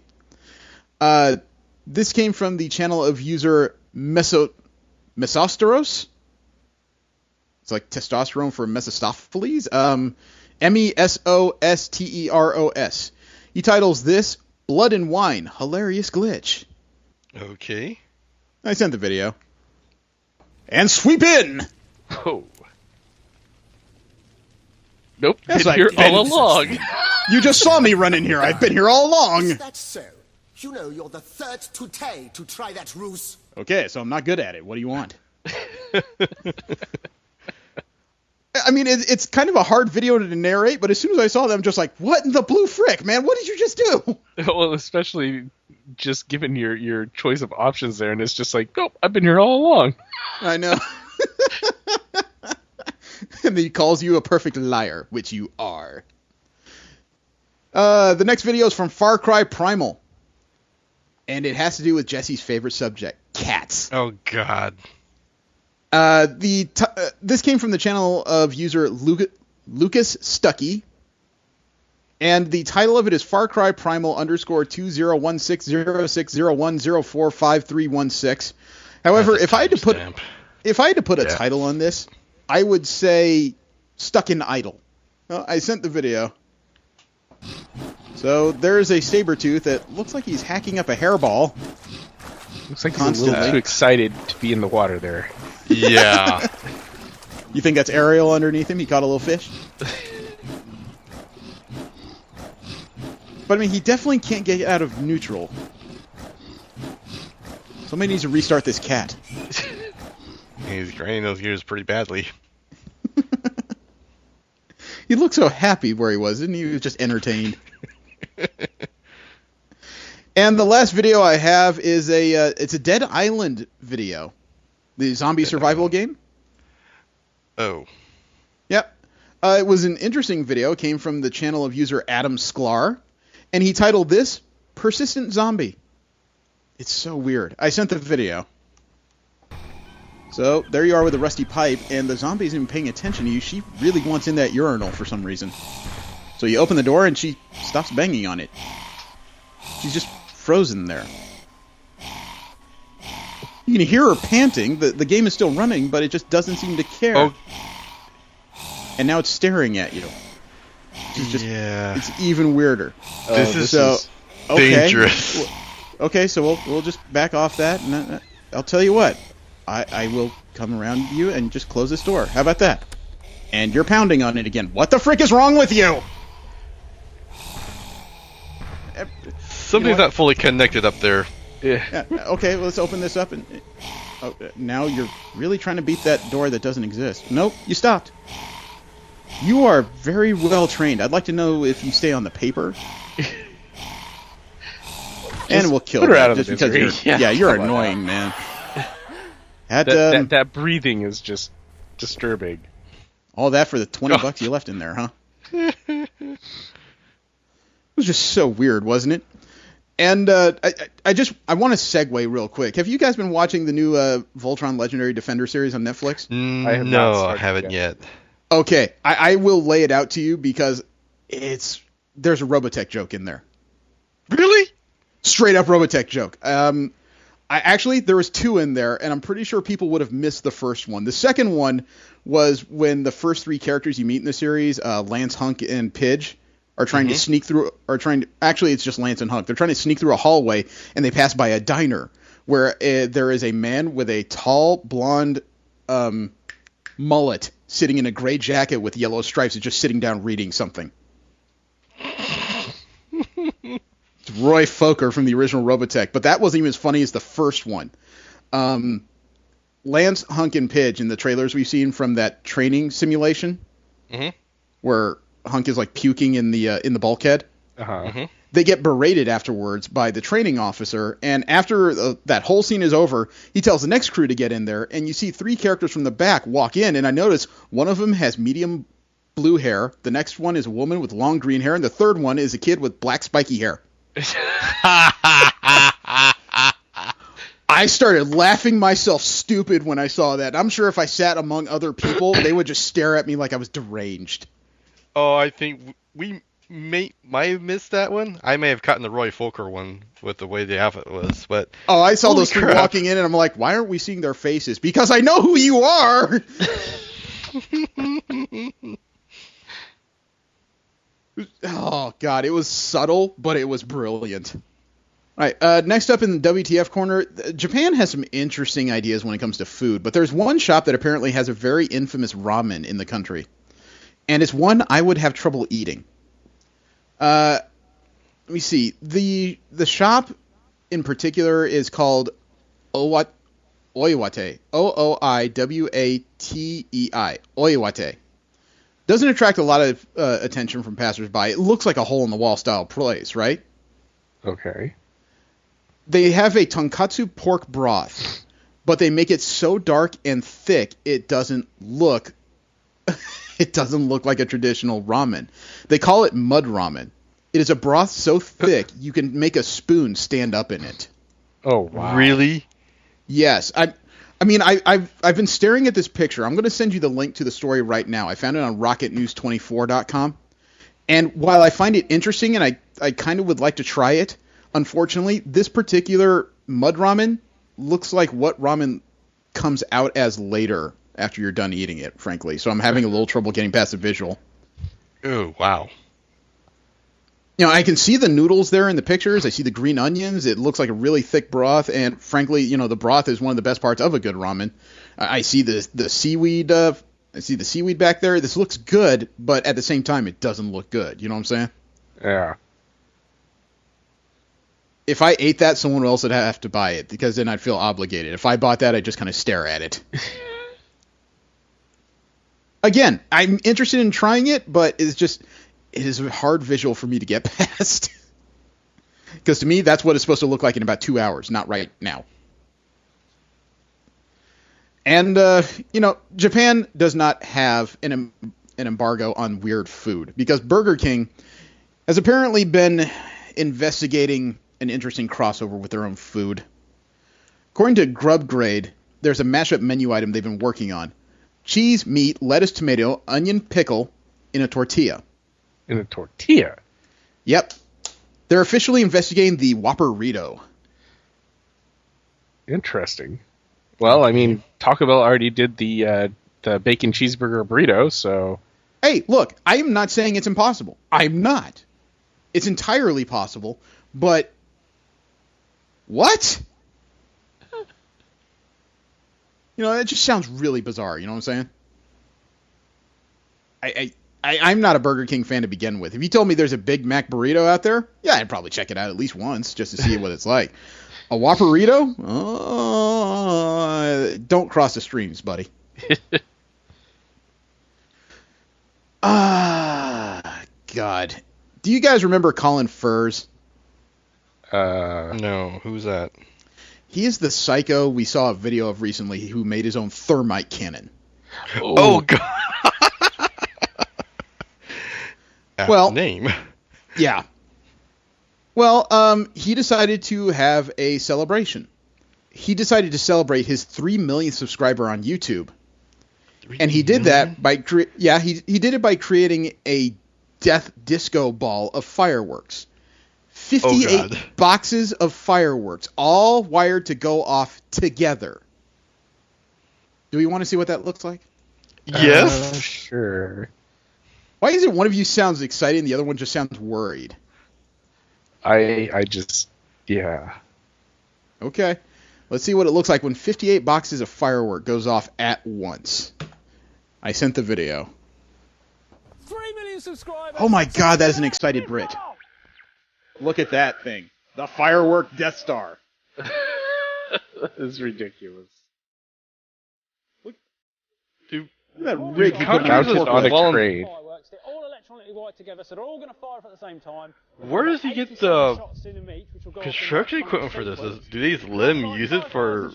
Speaker 2: This came from the channel of user Mesosteros. It's like testosterone for Mephistopheles. Mesosteros. He titles this "Blood and Wine, Hilarious Glitch."
Speaker 5: Okay.
Speaker 2: I sent the video. And sweep in!
Speaker 8: Oh. Nope,
Speaker 2: Yes,
Speaker 8: been
Speaker 2: I've
Speaker 8: here
Speaker 2: been-
Speaker 8: all along.
Speaker 2: You just saw me run in here. I've been here all along.
Speaker 10: That's so. You know you're the third today to try that ruse.
Speaker 2: Okay, so I'm not good at it. What do you want? I mean, it's kind of a hard video to narrate, but as soon as I saw them, I'm just like, what in the blue frick, man? What did you just do?
Speaker 8: Well, especially just given your choice of options there, and it's just like, nope, I've been here all along.
Speaker 2: I know. And he calls you a perfect liar, which you are. The next video is from Far Cry Primal. And it has to do with Jesse's favorite subject, cats.
Speaker 5: Oh god.
Speaker 2: This came from the channel of user Lucas Stuckey. And the title of it is Far Cry Primal _20160601045316. However, if I had to put a title on this, I would say Stuck in Idle. Well, I sent the video. So there's a Sabretooth that looks like he's hacking up a hairball.
Speaker 8: Looks like he's a little too excited to be in the water there.
Speaker 5: Yeah.
Speaker 2: You think that's Ariel underneath him? He caught a little fish? But I mean, he definitely can't get out of neutral. Somebody needs to restart this cat.
Speaker 5: He's grinding those gears pretty badly.
Speaker 2: He looked so happy where he was, and he was just entertained. And the last video I have is it's a Dead Island video, the zombie survival game.
Speaker 5: Oh.
Speaker 2: Yep. It was an interesting video. It came from the channel of user Adam Sklar, and he titled this Persistent Zombie. It's so weird. I sent the video. So there you are with a rusty pipe, and the zombie isn't even paying attention to you. She really wants in that urinal for some reason. So you open the door, and she stops banging on it. She's just frozen there. You can hear her panting. The game is still running, but it just doesn't seem to care.
Speaker 5: Oh.
Speaker 2: And now it's staring at you. It's just,
Speaker 5: Yeah.
Speaker 2: it's even weirder.
Speaker 5: This is
Speaker 2: so okay.
Speaker 5: dangerous.
Speaker 2: Okay, so we'll just back off that, and I'll tell you what. I will come around you and just close this door. How about that? And you're pounding on it again. What the frick is wrong with you?
Speaker 5: Something's not fully connected up there.
Speaker 2: Yeah, okay, let's open this up. And now you're really trying to beat that door that doesn't exist. Nope, you stopped. You are very well trained. I'd like to know if you stay on the paper. And we'll kill
Speaker 8: put her
Speaker 2: that
Speaker 8: out of
Speaker 2: just
Speaker 8: the
Speaker 2: because
Speaker 8: misery.
Speaker 2: you're annoying, man.
Speaker 8: That breathing is just disturbing.
Speaker 2: All that for the $20 you left in there, huh? It was just so weird, wasn't it? And I want to segue real quick. Have you guys been watching the new Voltron Legendary Defender series on Netflix?
Speaker 5: I haven't yet.
Speaker 2: Okay, I will lay it out to you because there's a Robotech joke in there.
Speaker 5: Really?
Speaker 2: Straight up Robotech joke. There was two in there, and I'm pretty sure people would have missed the first one. The second one was when the first three characters you meet in the series, Lance, Hunk, and Pidge, are trying to sneak through, actually it's just Lance and Hunk. They're trying to sneak through a hallway, and they pass by a diner where there is a man with a tall, blonde mullet sitting in a gray jacket with yellow stripes, just sitting down reading something. It's Roy Fokker from the original Robotech, but that wasn't even as funny as the first one. Lance, Hunk, and Pidge in the trailers we've seen from that training simulation, where Hunk is like puking in the bulkhead. They get berated afterwards by the training officer, and after that whole scene is over, he tells the next crew to get in there, and you see three characters from the back walk in, and I notice one of them has medium blue hair, the next one is a woman with long green hair, and the third one is a kid with black spiky hair. I started laughing myself stupid when I saw that. I'm sure if I sat among other people, they would just stare at me like I was deranged.
Speaker 5: Oh, I think we might have missed that one. I may have caught in the Roy Fokker one with the way the outfit was, but
Speaker 2: I saw those three
Speaker 5: crap.
Speaker 2: walking in, and I'm like, why aren't we seeing their faces? Because I know who you are. Oh God, it was subtle, but it was brilliant. All right, next up in the WTF corner, Japan has some interesting ideas when it comes to food, but there's one shop that apparently has a very infamous ramen in the country, and it's one I would have trouble eating. Let me see. The shop in particular is called Oiwate. Oiwatei. Oiwate. Doesn't attract a lot of attention from passersby. It looks like a hole-in-the-wall style place, right?
Speaker 8: Okay.
Speaker 2: They have a tonkatsu pork broth, but they make it so dark and thick it doesn't look like a traditional ramen. They call it mud ramen. It is a broth so thick you can make a spoon stand up in it.
Speaker 8: Oh wow!
Speaker 5: Really?
Speaker 2: Yes. I've been staring at this picture. I'm going to send you the link to the story right now. I found it on rocketnews24.com. And while I find it interesting and I kind of would like to try it, unfortunately, this particular mud ramen looks like what ramen comes out as later after you're done eating it, frankly. So I'm having a little trouble getting past the visual.
Speaker 5: Oh, wow.
Speaker 2: You know, I can see the noodles there in the pictures. I see the green onions. It looks like a really thick broth. And frankly, you know, the broth is one of the best parts of a good ramen. I see the seaweed. I see the seaweed back there. This looks good, but at the same time, it doesn't look good. You know what I'm saying?
Speaker 8: Yeah.
Speaker 2: If I ate that, someone else would have to buy it because then I'd feel obligated. If I bought that, I'd just kind of stare at it. Again, I'm interested in trying it, but it is a hard visual for me to get past. Because to me, that's what it's supposed to look like in about 2 hours, not right now. And, Japan does not have an embargo on weird food, because Burger King has apparently been investigating an interesting crossover with their own food. According to Grub Grade, there's a mashup menu item they've been working on. Cheese, meat, lettuce, tomato, onion, pickle in a tortilla.
Speaker 8: In a tortilla?
Speaker 2: Yep. They're officially investigating the Whopperito.
Speaker 8: Interesting. Well, I mean, Taco Bell already did the bacon cheeseburger burrito, so...
Speaker 2: Hey, look, I am not saying it's impossible. I'm not. It's entirely possible, but... What? It just sounds really bizarre, you know what I'm saying? I'm not a Burger King fan to begin with. If you told me there's a Big Mac burrito out there, yeah, I'd probably check it out at least once just to see what it's like. A Whopperito? Don't cross the streams, buddy. God. Do you guys remember Colin Furze?
Speaker 3: No, who's that?
Speaker 2: He is the psycho we saw a video of recently who made his own thermite cannon.
Speaker 3: Oh, God.
Speaker 2: Well,
Speaker 3: name.
Speaker 2: Yeah. Well, he decided to have a celebration. He decided to celebrate his 3 millionth subscriber on YouTube. And he did that by he did it by creating a death disco ball of fireworks. 58 boxes of fireworks, all wired to go off together. Do we want to see what that looks like?
Speaker 3: Yes.
Speaker 8: Sure.
Speaker 2: Why is it one of you sounds excited and the other one just sounds worried?
Speaker 8: I just, yeah.
Speaker 2: Okay. Let's see what it looks like when 58 boxes of firework goes off at once. I sent the video.
Speaker 11: 3 million subscribers.
Speaker 2: Oh my God, that is an excited Brit. Look at that thing. The firework Death Star.
Speaker 8: That is ridiculous.
Speaker 3: Dude,
Speaker 2: look at that rig.
Speaker 8: Mounted on a crane.
Speaker 11: Fireworks, they're all electronically wired together, so they're all going to fire off at the same time.
Speaker 3: Where does he get the construction equipment for this? Do these let him use it for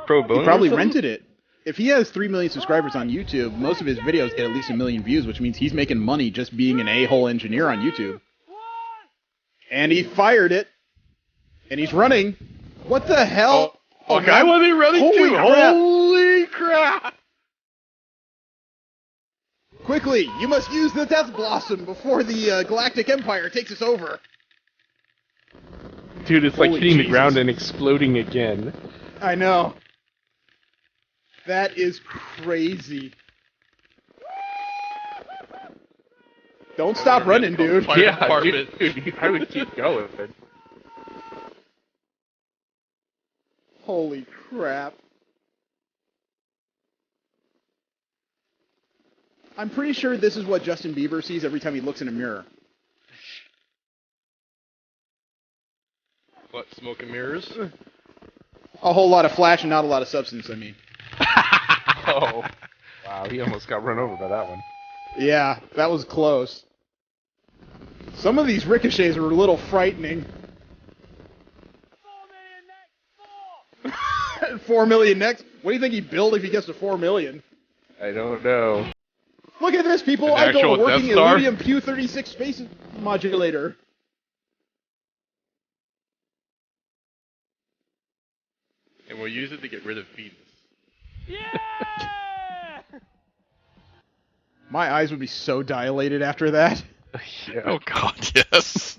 Speaker 3: pro bono?
Speaker 2: He probably rented it. If he has 3 million subscribers on YouTube, most of his videos get at least 1 million views, which means he's making money just being an a-hole engineer on YouTube. And he fired it. And he's running. What the hell?
Speaker 3: Okay, I want to be running too. Holy crap!
Speaker 2: Quickly, you must use the Death Blossom before the Galactic Empire takes us over.
Speaker 8: Dude, it's like
Speaker 2: Holy
Speaker 8: hitting
Speaker 2: Jesus.
Speaker 8: the ground and exploding again.
Speaker 2: I know. That is crazy. Don't stop running, dude.
Speaker 8: Yeah, dude, I would keep going.
Speaker 2: Holy crap. I'm pretty sure this is what Justin Bieber sees every time he looks in a mirror.
Speaker 3: What, smoke and mirrors?
Speaker 2: A whole lot of flash and not a lot of substance, I mean.
Speaker 8: Oh. Wow, he almost got run over by that one.
Speaker 2: Yeah, that was close. Some of these ricochets were a little frightening. 4 million next? What do you think he'd build if he gets to 4 million?
Speaker 8: I don't know.
Speaker 2: Look at this, people!
Speaker 3: An
Speaker 2: I built a
Speaker 3: actual
Speaker 2: working
Speaker 3: Death Star?
Speaker 2: Illudium Pew 36 space modulator.
Speaker 3: And we'll use it to get rid of Venus.
Speaker 11: Yeah!
Speaker 2: My eyes would be so dilated after that.
Speaker 8: Yeah.
Speaker 3: Oh God, yes.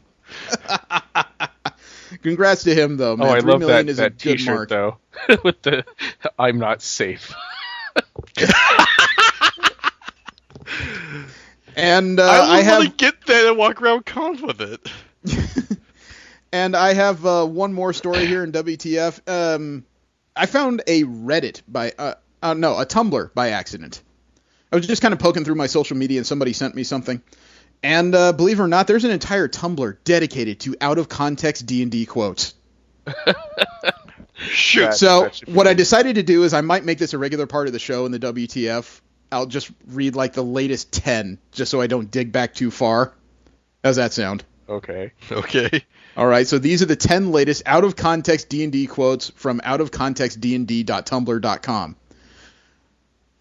Speaker 2: Congrats to him, though, man.
Speaker 8: Oh, I
Speaker 2: 3
Speaker 8: love
Speaker 2: million
Speaker 8: that,
Speaker 2: is a
Speaker 8: that
Speaker 2: good
Speaker 8: t-shirt,
Speaker 2: mark.
Speaker 8: though. With the, I'm not safe.
Speaker 2: And
Speaker 3: I
Speaker 2: have
Speaker 3: want to get that and walk around cons with it.
Speaker 2: and I have one more story here in WTF. I found a Reddit by a Tumblr by accident. I was just kind of poking through my social media and somebody sent me something. And believe it or not, there's an entire Tumblr dedicated to out-of-context D&D quotes.
Speaker 3: Shoot.
Speaker 2: So what I decided to do is I might make this a regular part of the show in the WTF I'll just read like the latest 10, just so I don't dig back too far. How's that sound?
Speaker 8: Okay.
Speaker 5: Okay.
Speaker 2: All right, so these are the 10 latest out-of-context D&D quotes from outofcontextdnd.tumblr.com.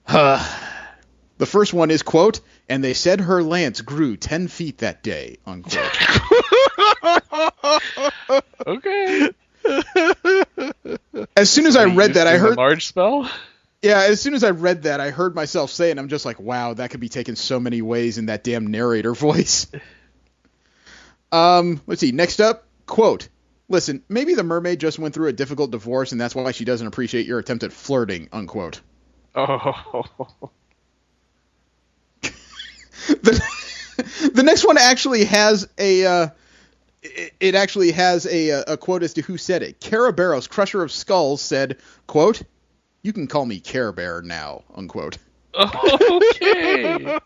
Speaker 2: The first one is, quote, "And they said her lance grew 10 feet that day," unquote.
Speaker 8: Okay.
Speaker 2: As soon as I read that, I heard...
Speaker 8: large spell?
Speaker 2: Yeah, as soon as I read that, I heard myself say it, and I'm just like, wow, that could be taken so many ways in that damn narrator voice. Let's see. Next up, quote, "Listen, maybe the mermaid just went through a difficult divorce, and that's why she doesn't appreciate your attempt at flirting," unquote.
Speaker 8: Oh.
Speaker 2: The next one actually has a quote as to who said it. Cara Barrows, Crusher of Skulls, said, quote, "You can call me Care Bear now," unquote.
Speaker 8: Okay.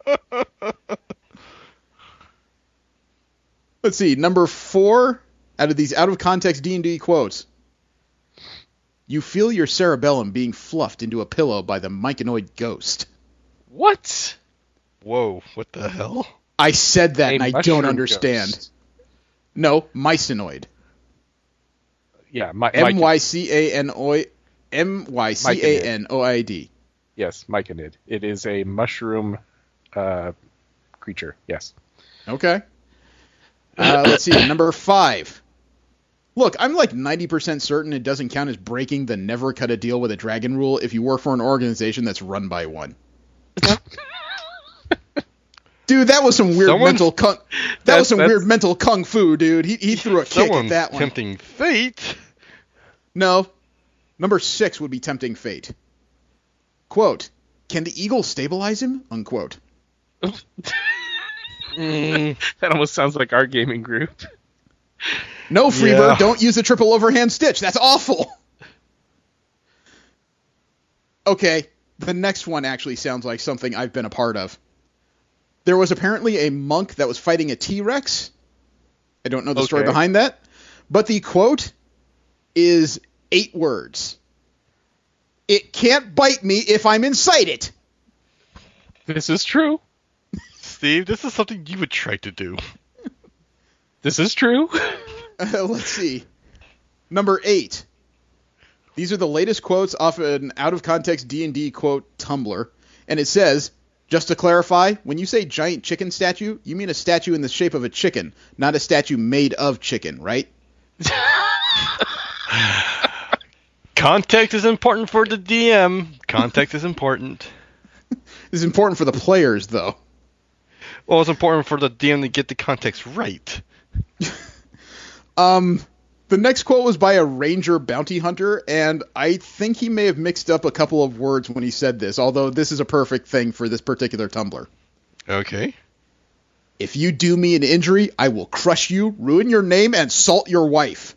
Speaker 2: Let's see, number 4 out of these out-of-context D&D quotes. "You feel your cerebellum being fluffed into a pillow by the myconoid ghost."
Speaker 8: What?
Speaker 5: Whoa, what the hell?
Speaker 2: I said that,
Speaker 8: A
Speaker 2: and I
Speaker 8: mushroom
Speaker 2: don't understand.
Speaker 8: ghost.
Speaker 2: No, mycinoid.
Speaker 8: Yeah,
Speaker 2: MYCANOID.
Speaker 8: Yes, myconid. It is a mushroom creature. Yes.
Speaker 2: Okay. Let's see, number 5. "Look, I'm like 90% certain it doesn't count as breaking the never cut a deal with a dragon rule if you work for an organization that's run by one." Dude, that was some weird mental kung fu, dude. He threw a kick at that one.
Speaker 5: Tempting fate.
Speaker 2: No. Number 6 would be tempting fate. Quote, "Can the eagle stabilize him?" unquote.
Speaker 8: That almost sounds like our gaming group.
Speaker 2: No, Freebird, don't use the triple overhand stitch. That's awful. Okay, the next one actually sounds like something I've been a part of. There was apparently a monk that was fighting a T-Rex. I don't know the story behind that. But the quote is 8 words. "It can't bite me if I'm inside it."
Speaker 8: This is true.
Speaker 5: Steve, this is something you would try to do.
Speaker 8: This is true.
Speaker 2: Let's see. Number 8. These are the latest quotes off an out-of-context D&D quote Tumblr. And it says, "Just to clarify, when you say giant chicken statue, you mean a statue in the shape of a chicken, not a statue made of chicken, right?"
Speaker 5: Context is important for the DM. Context is important.
Speaker 2: This is important for the players, though.
Speaker 5: Well, it's important for the DM to get the context right.
Speaker 2: The next quote was by a ranger bounty hunter, and I think he may have mixed up a couple of words when he said this, although this is a perfect thing for this particular Tumblr.
Speaker 5: Okay.
Speaker 2: "If you do me an injury, I will crush you, ruin your name, and salt your wife."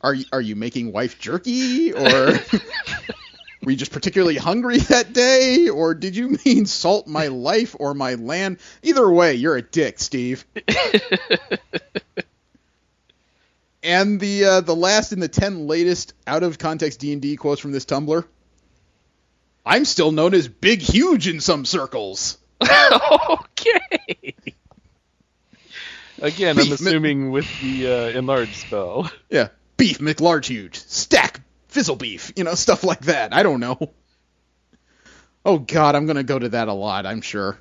Speaker 2: Are you making wife jerky, or were you just particularly hungry that day, or did you mean salt my life or my land? Either way, you're a dick, Steve. And the last in the 10 latest out-of-context D&D quotes from this Tumblr. "I'm still known as Big Huge in some circles."
Speaker 8: Okay. Again, I'm assuming with the enlarged spell.
Speaker 2: Yeah. "Beef McLarge Huge. Stack Fizzle Beef." Stuff like that. I don't know. Oh, God, I'm going to go to that a lot, I'm sure.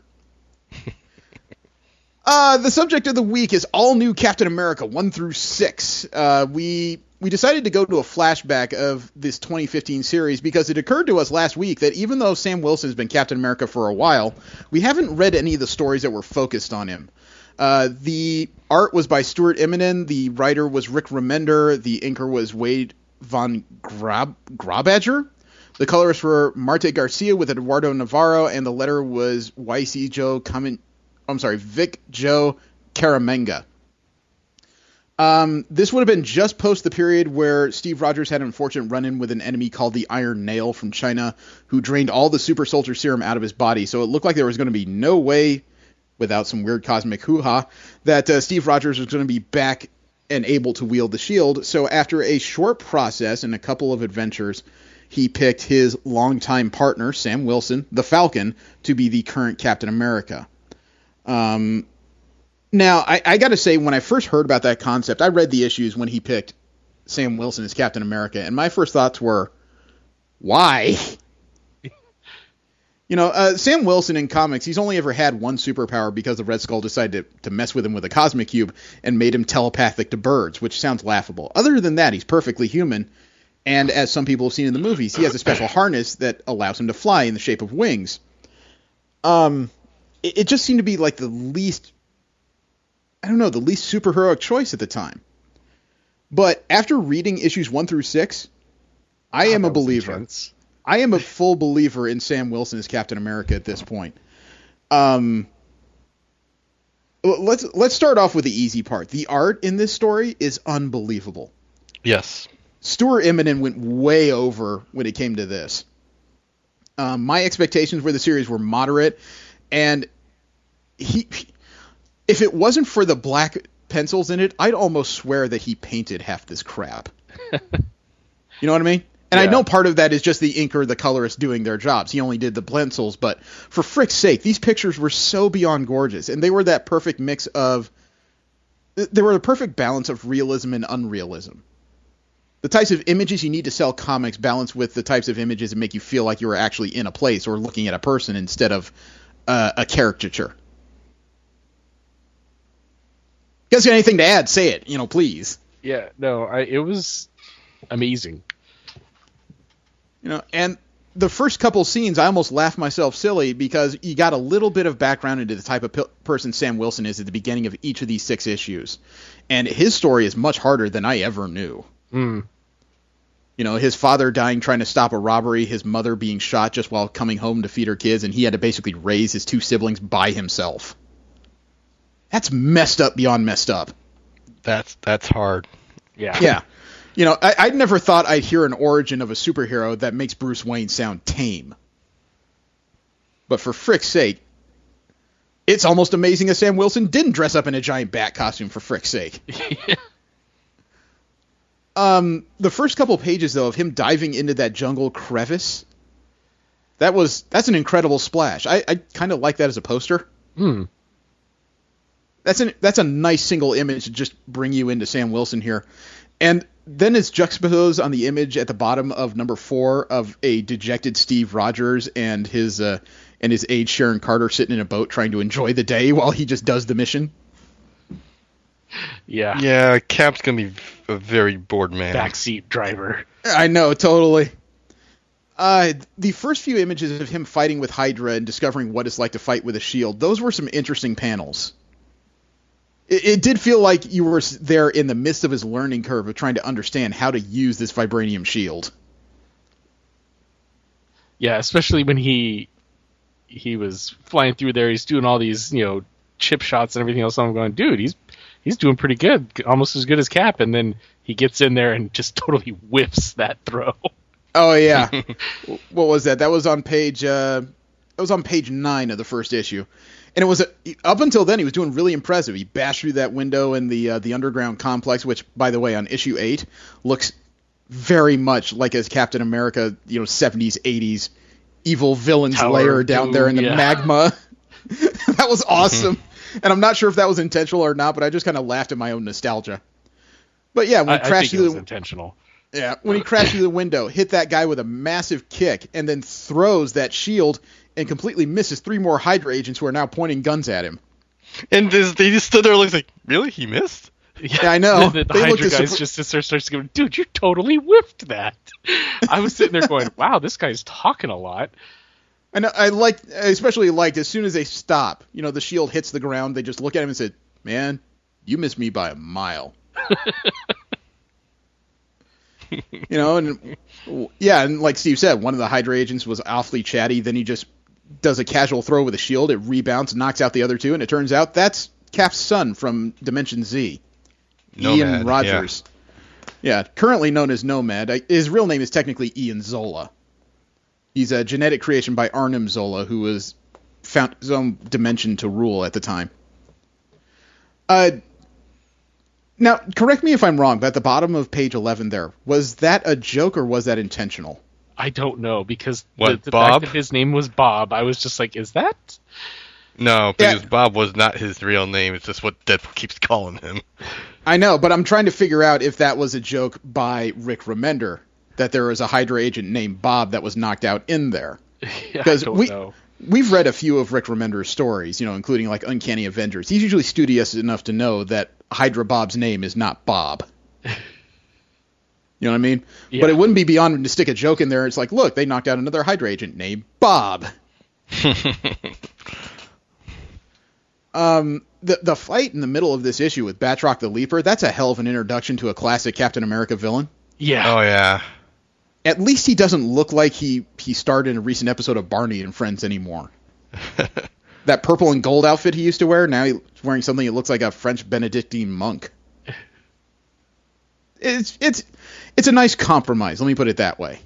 Speaker 2: The subject of the week is all new Captain America 1 through 6. We decided to go to a flashback of this 2015 series because it occurred to us last week that even though Sam Wilson has been Captain America for a while, we haven't read any of the stories that were focused on him. The art was by Stuart Immonen, the writer was Rick Remender, the inker was Wade von Grabadger, the colorist were Marte Garcia with Eduardo Navarro, and the letter was Vic Joe Caramenga. This would have been just post the period where Steve Rogers had an unfortunate run-in with an enemy called the Iron Nail from China, who drained all the super soldier serum out of his body, so it looked like there was going to be no way, without some weird cosmic hoo-ha, that Steve Rogers was going to be back and able to wield the shield. So after a short process and a couple of adventures, he picked his longtime partner, Sam Wilson, the Falcon, to be the current Captain America. Now, I got to say, when I first heard about that concept, I read the issues when he picked Sam Wilson as Captain America, and my first thoughts were, why? Sam Wilson in comics, he's only ever had one superpower because the Red Skull decided to mess with him with a cosmic cube and made him telepathic to birds, which sounds laughable. Other than that, he's perfectly human, and as some people have seen in the movies, he has a special harness that allows him to fly in the shape of wings. It just seemed to be like the least superheroic choice at the time. But after reading issues 1 through 6, I am a believer.
Speaker 8: Intense.
Speaker 2: I am a full believer in Sam Wilson as Captain America at this point. Let's start off with the easy part. The art in this story is unbelievable.
Speaker 3: Yes.
Speaker 2: Stuart Immonen went way over when it came to this. My expectations for the series were moderate, and if it wasn't for the black pencils in it, I'd almost swear that he painted half this crap. You know what I mean? And I know part of that is just the inker, the colorist doing their jobs. He only did the pencils, but for frick's sake, these pictures were so beyond gorgeous, and they were that perfect mix of... They were the perfect balance of realism and unrealism. The types of images you need to sell comics balanced with the types of images that make you feel like you were actually in a place or looking at a person instead of a caricature. You guys got anything to add? Say it, please.
Speaker 8: Yeah, no, it was amazing.
Speaker 2: And the first couple scenes, I almost laughed myself silly because you got a little bit of background into the type of person Sam Wilson is at the beginning of each of these 6 issues. And his story is much harder than I ever knew. His father dying trying to stop a robbery, his mother being shot just while coming home to feed her kids, and he had to basically raise his 2 siblings by himself. That's messed up beyond messed up.
Speaker 3: That's hard.
Speaker 2: Yeah. I never thought I'd hear an origin of a superhero that makes Bruce Wayne sound tame. But for frick's sake, it's almost amazing that Sam Wilson didn't dress up in a giant bat costume, for frick's sake. The first couple pages, though, of him diving into that jungle crevice, that's an incredible splash. I kind of like that as a poster. That's a nice single image to just bring you into Sam Wilson here. And then it's juxtaposed on the image at the bottom of number 4 of a dejected Steve Rogers and his aide Sharon Carter sitting in a boat trying to enjoy the day while he just does the mission.
Speaker 3: Yeah, Cap's gonna be a very bored man.
Speaker 8: Backseat driver.
Speaker 2: I know, totally. The first few images of him fighting with Hydra and discovering what it's like to fight with a shield, those were some interesting panels. It did feel like you were there in the midst of his learning curve of trying to understand how to use this vibranium shield.
Speaker 8: Yeah, especially when he was flying through there, he's doing all these, chip shots and everything else. I'm going, dude, he's doing pretty good, almost as good as Cap, and then he gets in there and just totally whiffs that throw.
Speaker 2: Oh yeah. What was that? That was on page 9 of the first issue. And it was up until then he was doing really impressive. He bashed through that window in the underground complex, which, by the way, on issue 8 looks very much like as Captain America, 70s, 80s evil villain's
Speaker 8: Tower
Speaker 2: lair down there in the magma. That was awesome. And I'm not sure if that was intentional or not, but I just kind of laughed at my own nostalgia. But yeah, when he crashed through
Speaker 8: intentional.
Speaker 2: Yeah, when he crashed through the window, hit that guy with a massive kick, and then throws that shield and completely misses 3 more Hydra agents who are now pointing guns at him.
Speaker 3: And they just stood there like, really? He missed?
Speaker 2: Yeah, I know.
Speaker 8: The Hydra guys just starts to go, dude, you totally whiffed that. I was sitting there going, wow, this guy's talking a lot.
Speaker 2: And I especially liked as soon as they stop, the shield hits the ground, they just look at him and say, man, you missed me by a mile. And like Steve said, one of the Hydra agents was awfully chatty. Then he just does a casual throw with a shield. It rebounds, knocks out the other 2, and it turns out that's Cap's son from Dimension Z, Ian Rogers. Yeah, currently known as Nomad. His real name is technically Ian Zola. He's a genetic creation by Arnim Zola, who was found his own dimension to rule at the time. Now, correct me if I'm wrong, but at the bottom of page 11 there, was that a joke or was that intentional?
Speaker 8: I don't know, because
Speaker 5: What,
Speaker 8: the
Speaker 5: Bob?
Speaker 8: fact that his name was Bob, I was just like, is that?
Speaker 5: No, because Bob was not his real name. It's just what Deadpool keeps calling him.
Speaker 2: I know, but I'm trying to figure out if that was a joke by Rick Remender, that there was a Hydra agent named Bob that was knocked out in there.
Speaker 8: Because
Speaker 2: we've read a few of Rick Remender's stories, including like Uncanny Avengers. He's usually studious enough to know that Hydra Bob's name is not Bob. You know what I mean?
Speaker 8: Yeah.
Speaker 2: But it wouldn't be beyond him to stick a joke in there. It's like, look, they knocked out another Hydra agent named Bob. The fight in the middle of this issue with Batroc the Leaper, that's a hell of an introduction to a classic Captain America villain.
Speaker 8: Yeah.
Speaker 5: Oh, yeah.
Speaker 2: At least he doesn't look like he starred in a recent episode of Barney and Friends anymore. That purple and gold outfit he used to wear, now he's wearing something that looks like a French Benedictine monk. It's a nice compromise, let me put it that way.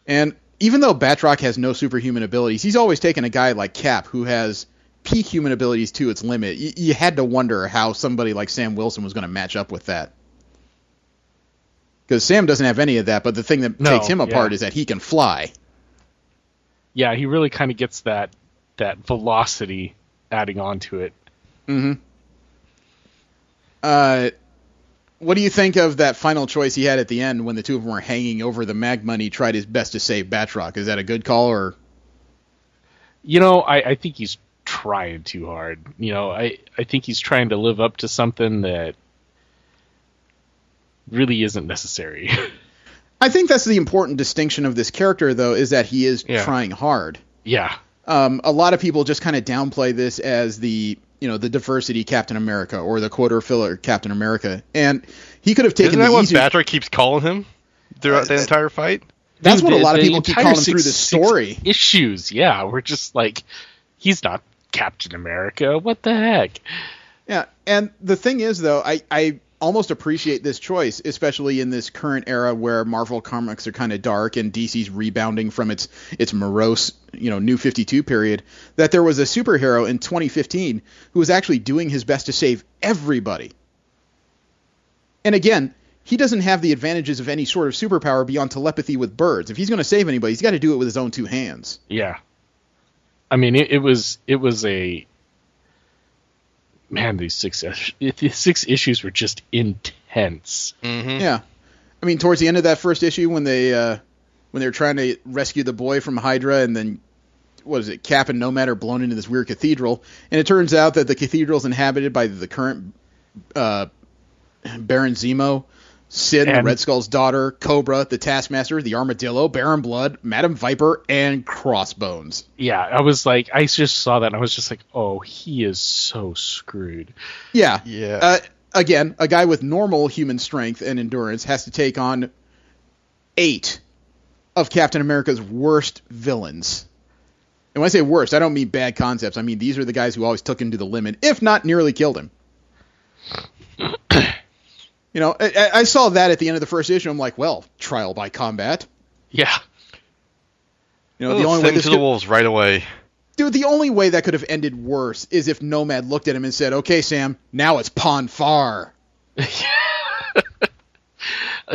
Speaker 2: And even though Batroc has no superhuman abilities, he's always taken a guy like Cap, who has peak human abilities to its limit. You had to wonder how somebody like Sam Wilson was going to match up with that. Because Sam doesn't have any of that, but the thing that takes him apart is that he can fly.
Speaker 8: Yeah, he really kind of gets that velocity adding on to it.
Speaker 2: Mm-hmm. What do you think of that final choice he had at the end when the two of them were hanging over the magma and he tried his best to save Batroc? Is that a good call, or?
Speaker 8: I think he's trying too hard. I think he's trying to live up to something that really isn't necessary.
Speaker 2: I think that's the important distinction of this character, though, is that he is trying hard.
Speaker 8: Yeah.
Speaker 2: A lot of people just kind of downplay this as the diversity Captain America or the quarter filler Captain America, and he could have taken.
Speaker 5: Isn't that what Batroc keeps calling him throughout the entire fight?
Speaker 2: That's what a lot of people keep calling him through the story.
Speaker 8: Issues, yeah, we're just like, he's not Captain America. What the heck?
Speaker 2: Yeah, and the thing is, though, I almost appreciate this choice, especially in this current era where Marvel comics are kind of dark and DC's rebounding from its morose, New 52 period, that there was a superhero in 2015 who was actually doing his best to save everybody. And again, he doesn't have the advantages of any sort of superpower beyond telepathy with birds. If he's going to save anybody, he's got to do it with his own two hands.
Speaker 8: Yeah. I mean, it was a... Man, these six issues were just intense.
Speaker 5: Mm-hmm.
Speaker 2: Yeah, I mean, towards the end of that first issue, when they're trying to rescue the boy from Hydra, and then Cap and Nomad are blown into this weird cathedral, and it turns out that the cathedral is inhabited by the current Baron Zemo, Sid, the Red Skull's daughter, Cobra, the Taskmaster, the Armadillo, Baron Blood, Madam Viper, and Crossbones.
Speaker 8: Yeah, I was like, I just saw that and I was just like, oh, he is so screwed.
Speaker 2: Yeah.
Speaker 5: Yeah.
Speaker 2: Again, a guy with normal human strength and endurance has to take on 8 of Captain America's worst villains. And when I say worst, I don't mean bad concepts. I mean, these are the guys who always took him to the limit, if not nearly killed him. I saw that at the end of the first issue. I'm like, well, trial by combat.
Speaker 8: Yeah.
Speaker 2: The only way
Speaker 5: to the wolves right away.
Speaker 2: Dude, the only way that could have ended worse is if Nomad looked at him and said, "Okay, Sam, now it's Pon farr."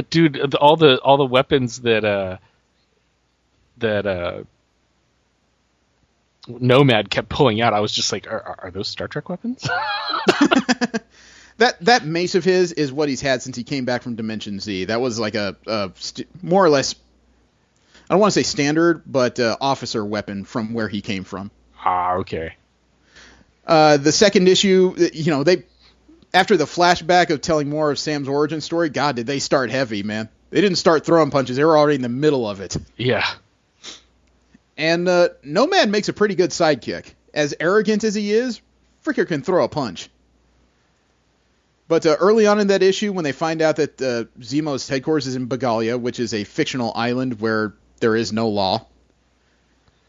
Speaker 8: Dude, all the weapons that Nomad kept pulling out, I was just like, are those Star Trek weapons?
Speaker 2: That mace of his is what he's had since he came back from Dimension Z. That was like a more or less, I don't want to say standard, but officer weapon from where he came from.
Speaker 8: Ah, okay.
Speaker 2: The second issue, they after the flashback of telling more of Sam's origin story, God, did they start heavy, man. They didn't start throwing punches. They were already in the middle of it.
Speaker 8: Yeah.
Speaker 2: And Nomad makes a pretty good sidekick. As arrogant as he is, Fricker can throw a punch. But early on in that issue, when they find out that Zemo's headquarters is in Bagalia, which is a fictional island where there is no law,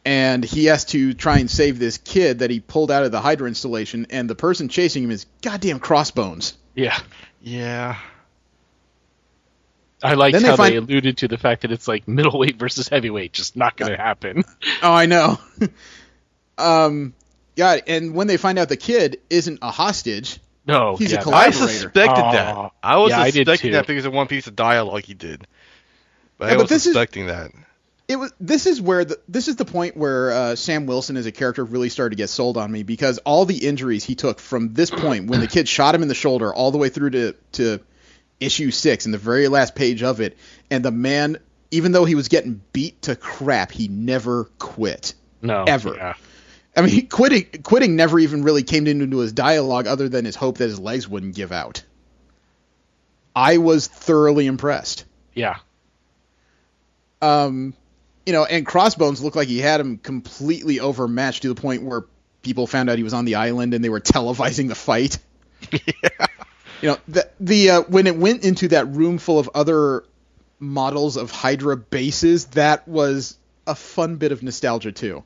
Speaker 2: and he has to try and save this kid that he pulled out of the Hydra installation, and the person chasing him is goddamn Crossbones.
Speaker 8: Yeah.
Speaker 5: Yeah.
Speaker 8: I liked how they alluded to the fact that it's like middleweight versus heavyweight, just not going to happen.
Speaker 2: Oh, I know. Yeah, and when they find out the kid isn't a hostage...
Speaker 8: No,
Speaker 2: he's a collaborator.
Speaker 5: I suspected that. I was suspecting
Speaker 8: suspecting
Speaker 5: that because of one piece of dialogue he did. But I was expecting that.
Speaker 2: This is the point where Sam Wilson as a character really started to get sold on me, because all the injuries he took from this point, when the kid shot him in the shoulder, all the way through to issue 6 and the very last page of it, and the man, even though he was getting beat to crap, he never quit.
Speaker 8: No,
Speaker 2: ever.
Speaker 8: Yeah.
Speaker 2: I mean, quitting never even really came into his dialogue, other than his hope that his legs wouldn't give out. I was thoroughly impressed.
Speaker 8: Yeah.
Speaker 2: And Crossbones looked like he had him completely overmatched, to the point where people found out he was on the island and they were televising the fight.
Speaker 5: Yeah.
Speaker 2: When it went into that room full of other models of Hydra bases, that was a fun bit of nostalgia too.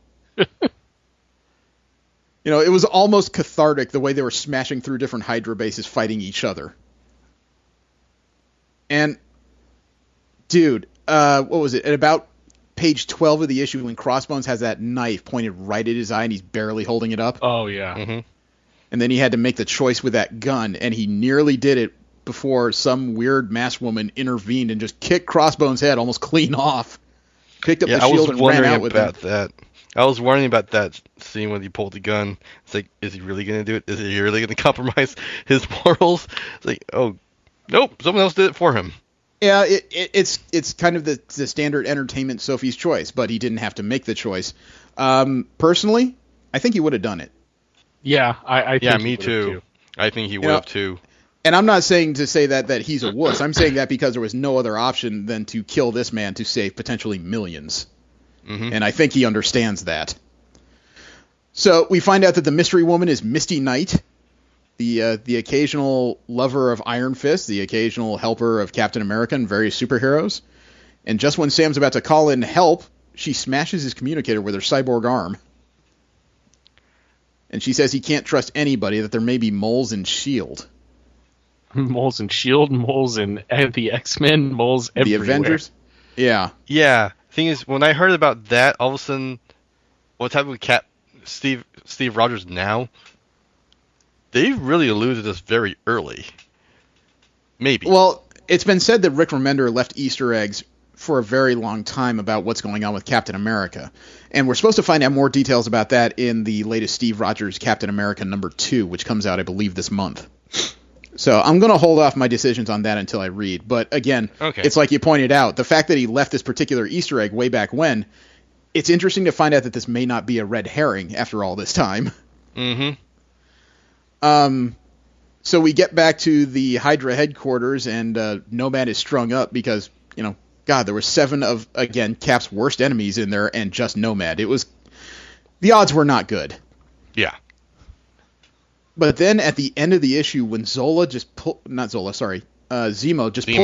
Speaker 2: It was almost cathartic the way they were smashing through different Hydra bases fighting each other. And dude, what was it? At about page 12 of the issue, when Crossbones has that knife pointed right at his eye and he's barely holding it up.
Speaker 8: Oh, yeah.
Speaker 5: Mm-hmm.
Speaker 2: And then he had to make the choice with that gun, and he nearly did it before some weird masked woman intervened and just kicked Crossbones' head almost clean off. Picked up the shield and ran out with it.
Speaker 5: I was wondering about that scene when he pulled the gun. It's like, is he really going to do it? Is he really going to compromise his morals? It's like, oh, nope, someone else did it for him.
Speaker 2: Yeah, it's kind of the standard entertainment Sophie's choice, but he didn't have to make the choice. Personally, I think he would have done it.
Speaker 8: Yeah, I think
Speaker 5: yeah,
Speaker 8: he
Speaker 5: me
Speaker 8: would've
Speaker 5: too. I think he would have too.
Speaker 2: And I'm not saying to say that he's a wuss. I'm saying that because there was no other option than to kill this man to save potentially millions.
Speaker 5: Mm-hmm.
Speaker 2: And I think he understands that. So we find out that the mystery woman is Misty Knight, the occasional lover of Iron Fist, the occasional helper of Captain America and various superheroes. And just when Sam's about to call in help, she smashes his communicator with her cyborg arm. And she says he can't trust anybody, that there may be moles in S.H.I.E.L.D.
Speaker 8: Moles in S.H.I.E.L.D., moles in the X-Men, moles everywhere.
Speaker 2: The Avengers? Yeah.
Speaker 5: Yeah. Thing is, when I heard about that, all of a sudden, what's happening with Steve Rogers now, they really alluded to this very early. Maybe.
Speaker 2: Well, it's been said that Rick Remender left Easter eggs for a very long time about what's going on with Captain America. And we're supposed to find out more details about that in the latest Steve Rogers Captain America #2, which comes out, I believe, this month. So I'm going to hold off my decisions on that until I read. But again, It's like you pointed out, the fact that he left this particular Easter egg way back when, it's interesting to find out that this may not be a red herring after all this time.
Speaker 5: Mm-hmm.
Speaker 2: So we get back to the Hydra headquarters, and Nomad is strung up because, God, there were 7 of, again, Cap's worst enemies in there, and just Nomad. The odds were not good.
Speaker 5: Yeah.
Speaker 2: But then at the end of the issue, when Zemo just pulls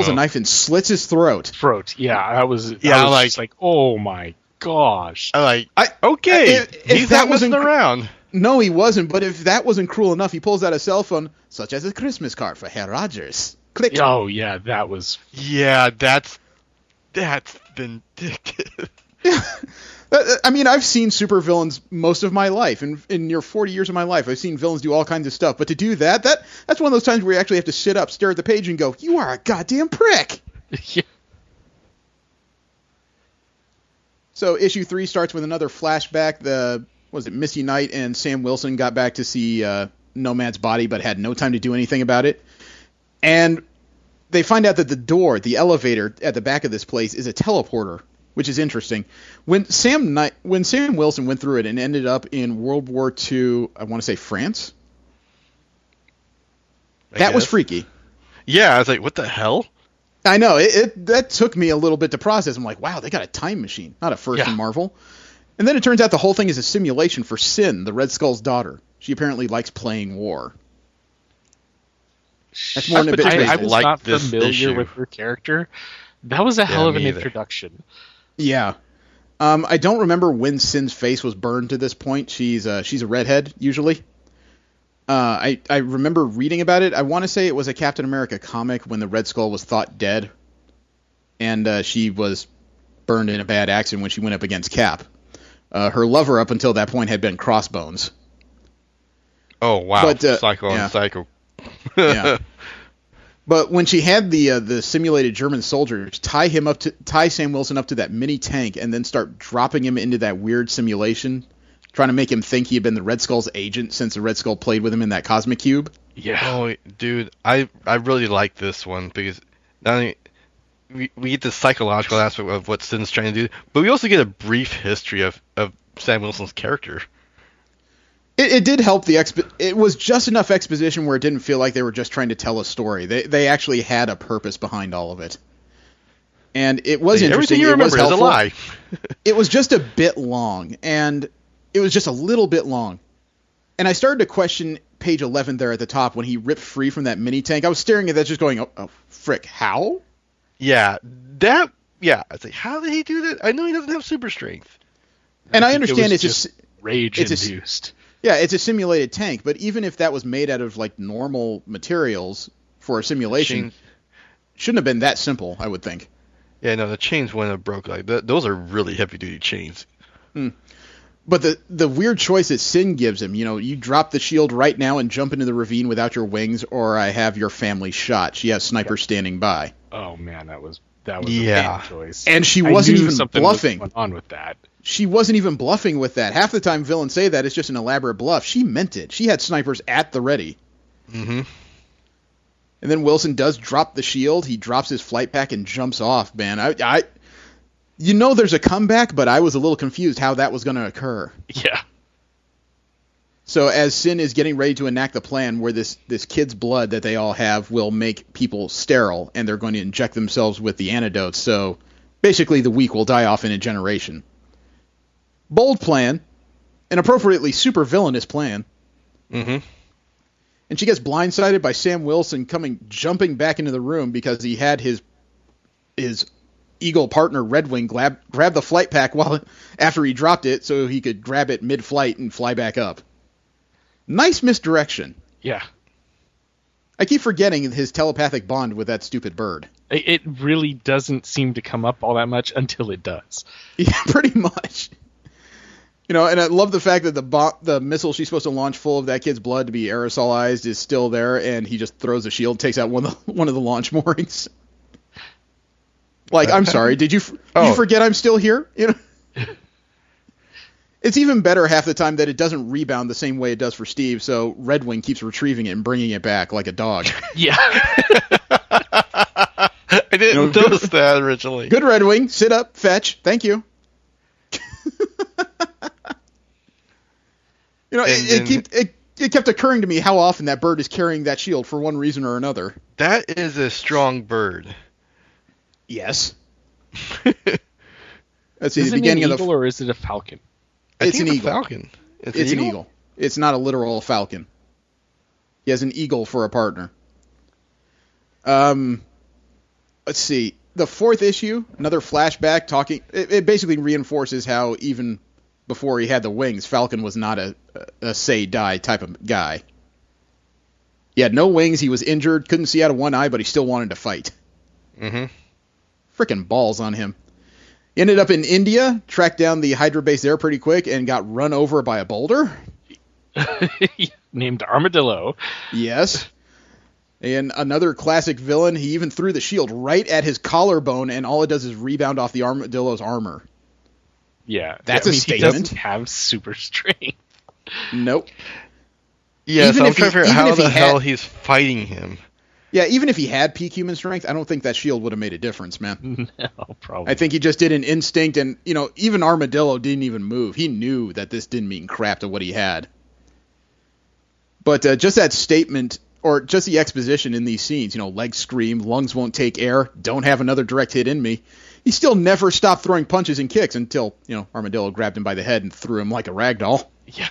Speaker 2: a knife and slits his throat.
Speaker 8: Yeah, I was just like, oh my gosh.
Speaker 5: He's not messing around.
Speaker 2: No, he wasn't, but if that wasn't cruel enough, he pulls out a cell phone, such as a Christmas card for Herr Rogers. Click.
Speaker 8: Oh, yeah, that was...
Speaker 5: Yeah, that's vindictive.
Speaker 2: I mean, I've seen supervillains most of my life. In near 40 years of my life, I've seen villains do all kinds of stuff. But to do that's one of those times where you actually have to sit up, stare at the page, and go, you are a goddamn prick!
Speaker 8: Yeah.
Speaker 2: So issue 3 starts with another flashback. Misty Knight and Sam Wilson got back to see Nomad's body, but had no time to do anything about it. And they find out that the elevator at the back of this place is a teleporter, which is interesting. When Sam Wilson went through it and ended up in World War II, I want to say France. That was freaky.
Speaker 5: Yeah, I was like, what the hell?
Speaker 2: I know. That took me a little bit to process. I'm like, wow, they got a time machine. Not a first in Marvel. And then it turns out the whole thing is a simulation for Sin, the Red Skull's daughter. She apparently likes playing war. That's more than a bit crazy.
Speaker 8: I was not familiar with her character. That was a hell of an introduction.
Speaker 2: Yeah. I don't remember when Sin's face was burned to this point. She's a redhead, usually. I remember reading about it. I want to say it was a Captain America comic when the Red Skull was thought dead. And she was burned in a bad accident when she went up against Cap. Her lover up until that point had been Crossbones.
Speaker 5: Oh, wow.
Speaker 2: But,
Speaker 5: Psycho on Psycho.
Speaker 2: Yeah. But when she had the simulated German soldiers tie Sam Wilson up to that mini tank and then start dropping him into that weird simulation, trying to make him think he had been the Red Skull's agent since the Red Skull played with him in that cosmic cube.
Speaker 8: Yeah.
Speaker 5: Oh, dude, I really like this one because not only we get the psychological aspect of what Sin's trying to do, but we also get a brief history of Sam Wilson's character.
Speaker 2: It did help it was just enough exposition where it didn't feel like they were just trying to tell a story. They actually had a purpose behind all of it. And it was interesting.
Speaker 5: Everything you remember is a lie.
Speaker 2: It was just a bit long, and it was just a little bit long. And I started to question page 11 there at the top when he ripped free from that mini tank. I was staring at that just going, oh frick, how?
Speaker 5: Yeah, I was like, how did he do that? I know he doesn't have super strength.
Speaker 2: And I understand it's
Speaker 8: just rage induced.
Speaker 2: Yeah, it's a simulated tank, but even if that was made out of like normal materials for a simulation, shouldn't have been that simple, I would think.
Speaker 5: Yeah, no, the chains wouldn't have broke like that. Those are really heavy duty chains.
Speaker 2: But the weird choice that Sin gives him, you drop the shield right now and jump into the ravine without your wings, or I have your family shot. She has snipers standing by.
Speaker 8: Oh man, that was a bad choice.
Speaker 2: And she wasn't even bluffing.
Speaker 8: Was going on with that.
Speaker 2: She wasn't even bluffing with that. Half the time villains say that it's just an elaborate bluff. She meant it. She had snipers at the ready.
Speaker 5: Mm-hmm.
Speaker 2: And then Wilson does drop the shield. He drops his flight pack and jumps off, man. There's a comeback, but I was a little confused how that was going to occur.
Speaker 8: Yeah.
Speaker 2: So as Sin is getting ready to enact the plan where this kid's blood that they all have will make people sterile, and they're going to inject themselves with the antidotes, so basically the weak will die off in a generation. Bold plan, an appropriately super villainous plan.
Speaker 5: Mm-hmm.
Speaker 2: And she gets blindsided by Sam Wilson jumping back into the room because he had his Eagle partner Red Wing grab the flight pack after he dropped it so he could grab it mid-flight and fly back up. Nice misdirection.
Speaker 8: Yeah.
Speaker 2: I keep forgetting his telepathic bond with that stupid bird.
Speaker 8: It really doesn't seem to come up all that much until it does.
Speaker 2: Yeah, pretty much. And I love the fact that the missile she's supposed to launch full of that kid's blood to be aerosolized is still there, and he just throws a shield, takes out one of the launch moorings. Like, I'm sorry, did you forget I'm still here? It's even better half the time that it doesn't rebound the same way it does for Steve, so Red Wing keeps retrieving it and bringing it back like a dog.
Speaker 8: Yeah.
Speaker 5: I didn't notice that originally.
Speaker 2: Good, Red Wing. Sit up, fetch. Thank you. It kept occurring to me how often that bird is carrying that shield for one reason or another.
Speaker 5: That is a strong bird.
Speaker 2: Yes. Let's see.
Speaker 8: Is
Speaker 2: The
Speaker 8: it
Speaker 2: beginning
Speaker 8: an
Speaker 2: of
Speaker 8: eagle or is it a falcon?
Speaker 2: It's an eagle.
Speaker 5: Falcon.
Speaker 2: It's an eagle. It's not a literal falcon. He has an eagle for a partner. Let's see. The fourth issue, another flashback talking. It basically reinforces how even before he had the wings, Falcon was not a say die type of guy. He had no wings. He was injured. Couldn't see out of one eye, but he still wanted to fight.
Speaker 5: Mm-hmm.
Speaker 2: Frickin' balls on him. Ended up in India, tracked down the Hydra base there pretty quick, and got run over by a boulder.
Speaker 8: Named Armadillo.
Speaker 2: Yes. And another classic villain, he even threw the shield right at his collarbone, and all it does is rebound off the armadillo's armor.
Speaker 8: Yeah.
Speaker 2: That's a statement.
Speaker 8: He doesn't have super strength.
Speaker 2: Nope.
Speaker 5: Yeah, so I'm trying to figure out how the hell he's fighting him.
Speaker 2: Yeah, even if he had peak human strength, I don't think that shield would have made a difference, man.
Speaker 8: No, probably.
Speaker 2: I think he just did an instinct, and, even Armadillo didn't even move. He knew that this didn't mean crap to what he had. But just that statement, or just the exposition in these scenes, legs scream, lungs won't take air, don't have another direct hit in me. He still never stopped throwing punches and kicks until, Armadillo grabbed him by the head and threw him like a rag doll.
Speaker 8: Yeah.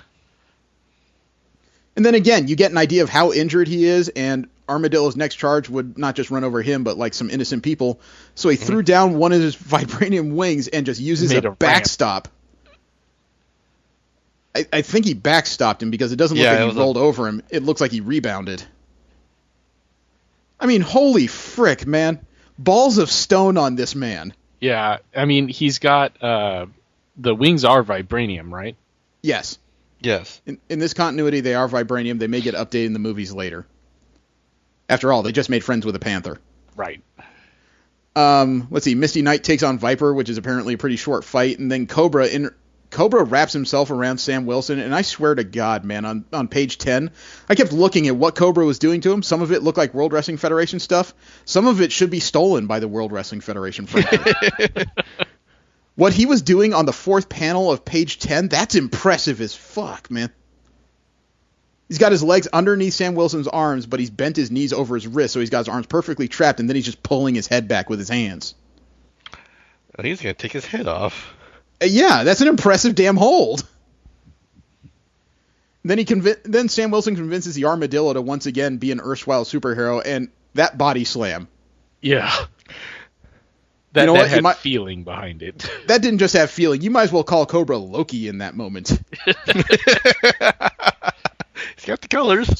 Speaker 2: And then again, you get an idea of how injured he is, and Armadillo's next charge would not just run over him, but like some innocent people. So he threw down one of his vibranium wings and just uses a backstop. I think he backstopped him because it doesn't look like he rolled over him. It looks like he rebounded. I mean, holy frick, man. Balls of stone on this man.
Speaker 8: Yeah, I mean, he's got... the wings are vibranium, right?
Speaker 2: Yes.
Speaker 5: Yes.
Speaker 2: In this continuity, they are vibranium. They may get updated in the movies later. After all, they just made friends with a panther.
Speaker 8: Right.
Speaker 2: Let's see. Misty Knight takes on Viper, which is apparently a pretty short fight, and then Cobra wraps himself around Sam Wilson, and I swear to God, man, on page 10, I kept looking at what Cobra was doing to him. Some of it looked like World Wrestling Federation stuff. Some of it should be stolen by the World Wrestling Federation, frankly. What he was doing on the fourth panel of page 10, that's impressive as fuck, man. He's got his legs underneath Sam Wilson's arms, but he's bent his knees over his wrist, so he's got his arms perfectly trapped, and then he's just pulling his head back with his hands.
Speaker 5: I think he's going to take his head off.
Speaker 2: Yeah, that's an impressive damn hold. Then Sam Wilson convinces the Armadillo to once again be an erstwhile superhero, and that body slam.
Speaker 8: Yeah. That had feeling behind it.
Speaker 2: That didn't just have feeling. You might as well call Cobra Loki in that moment.
Speaker 5: He's got the colors.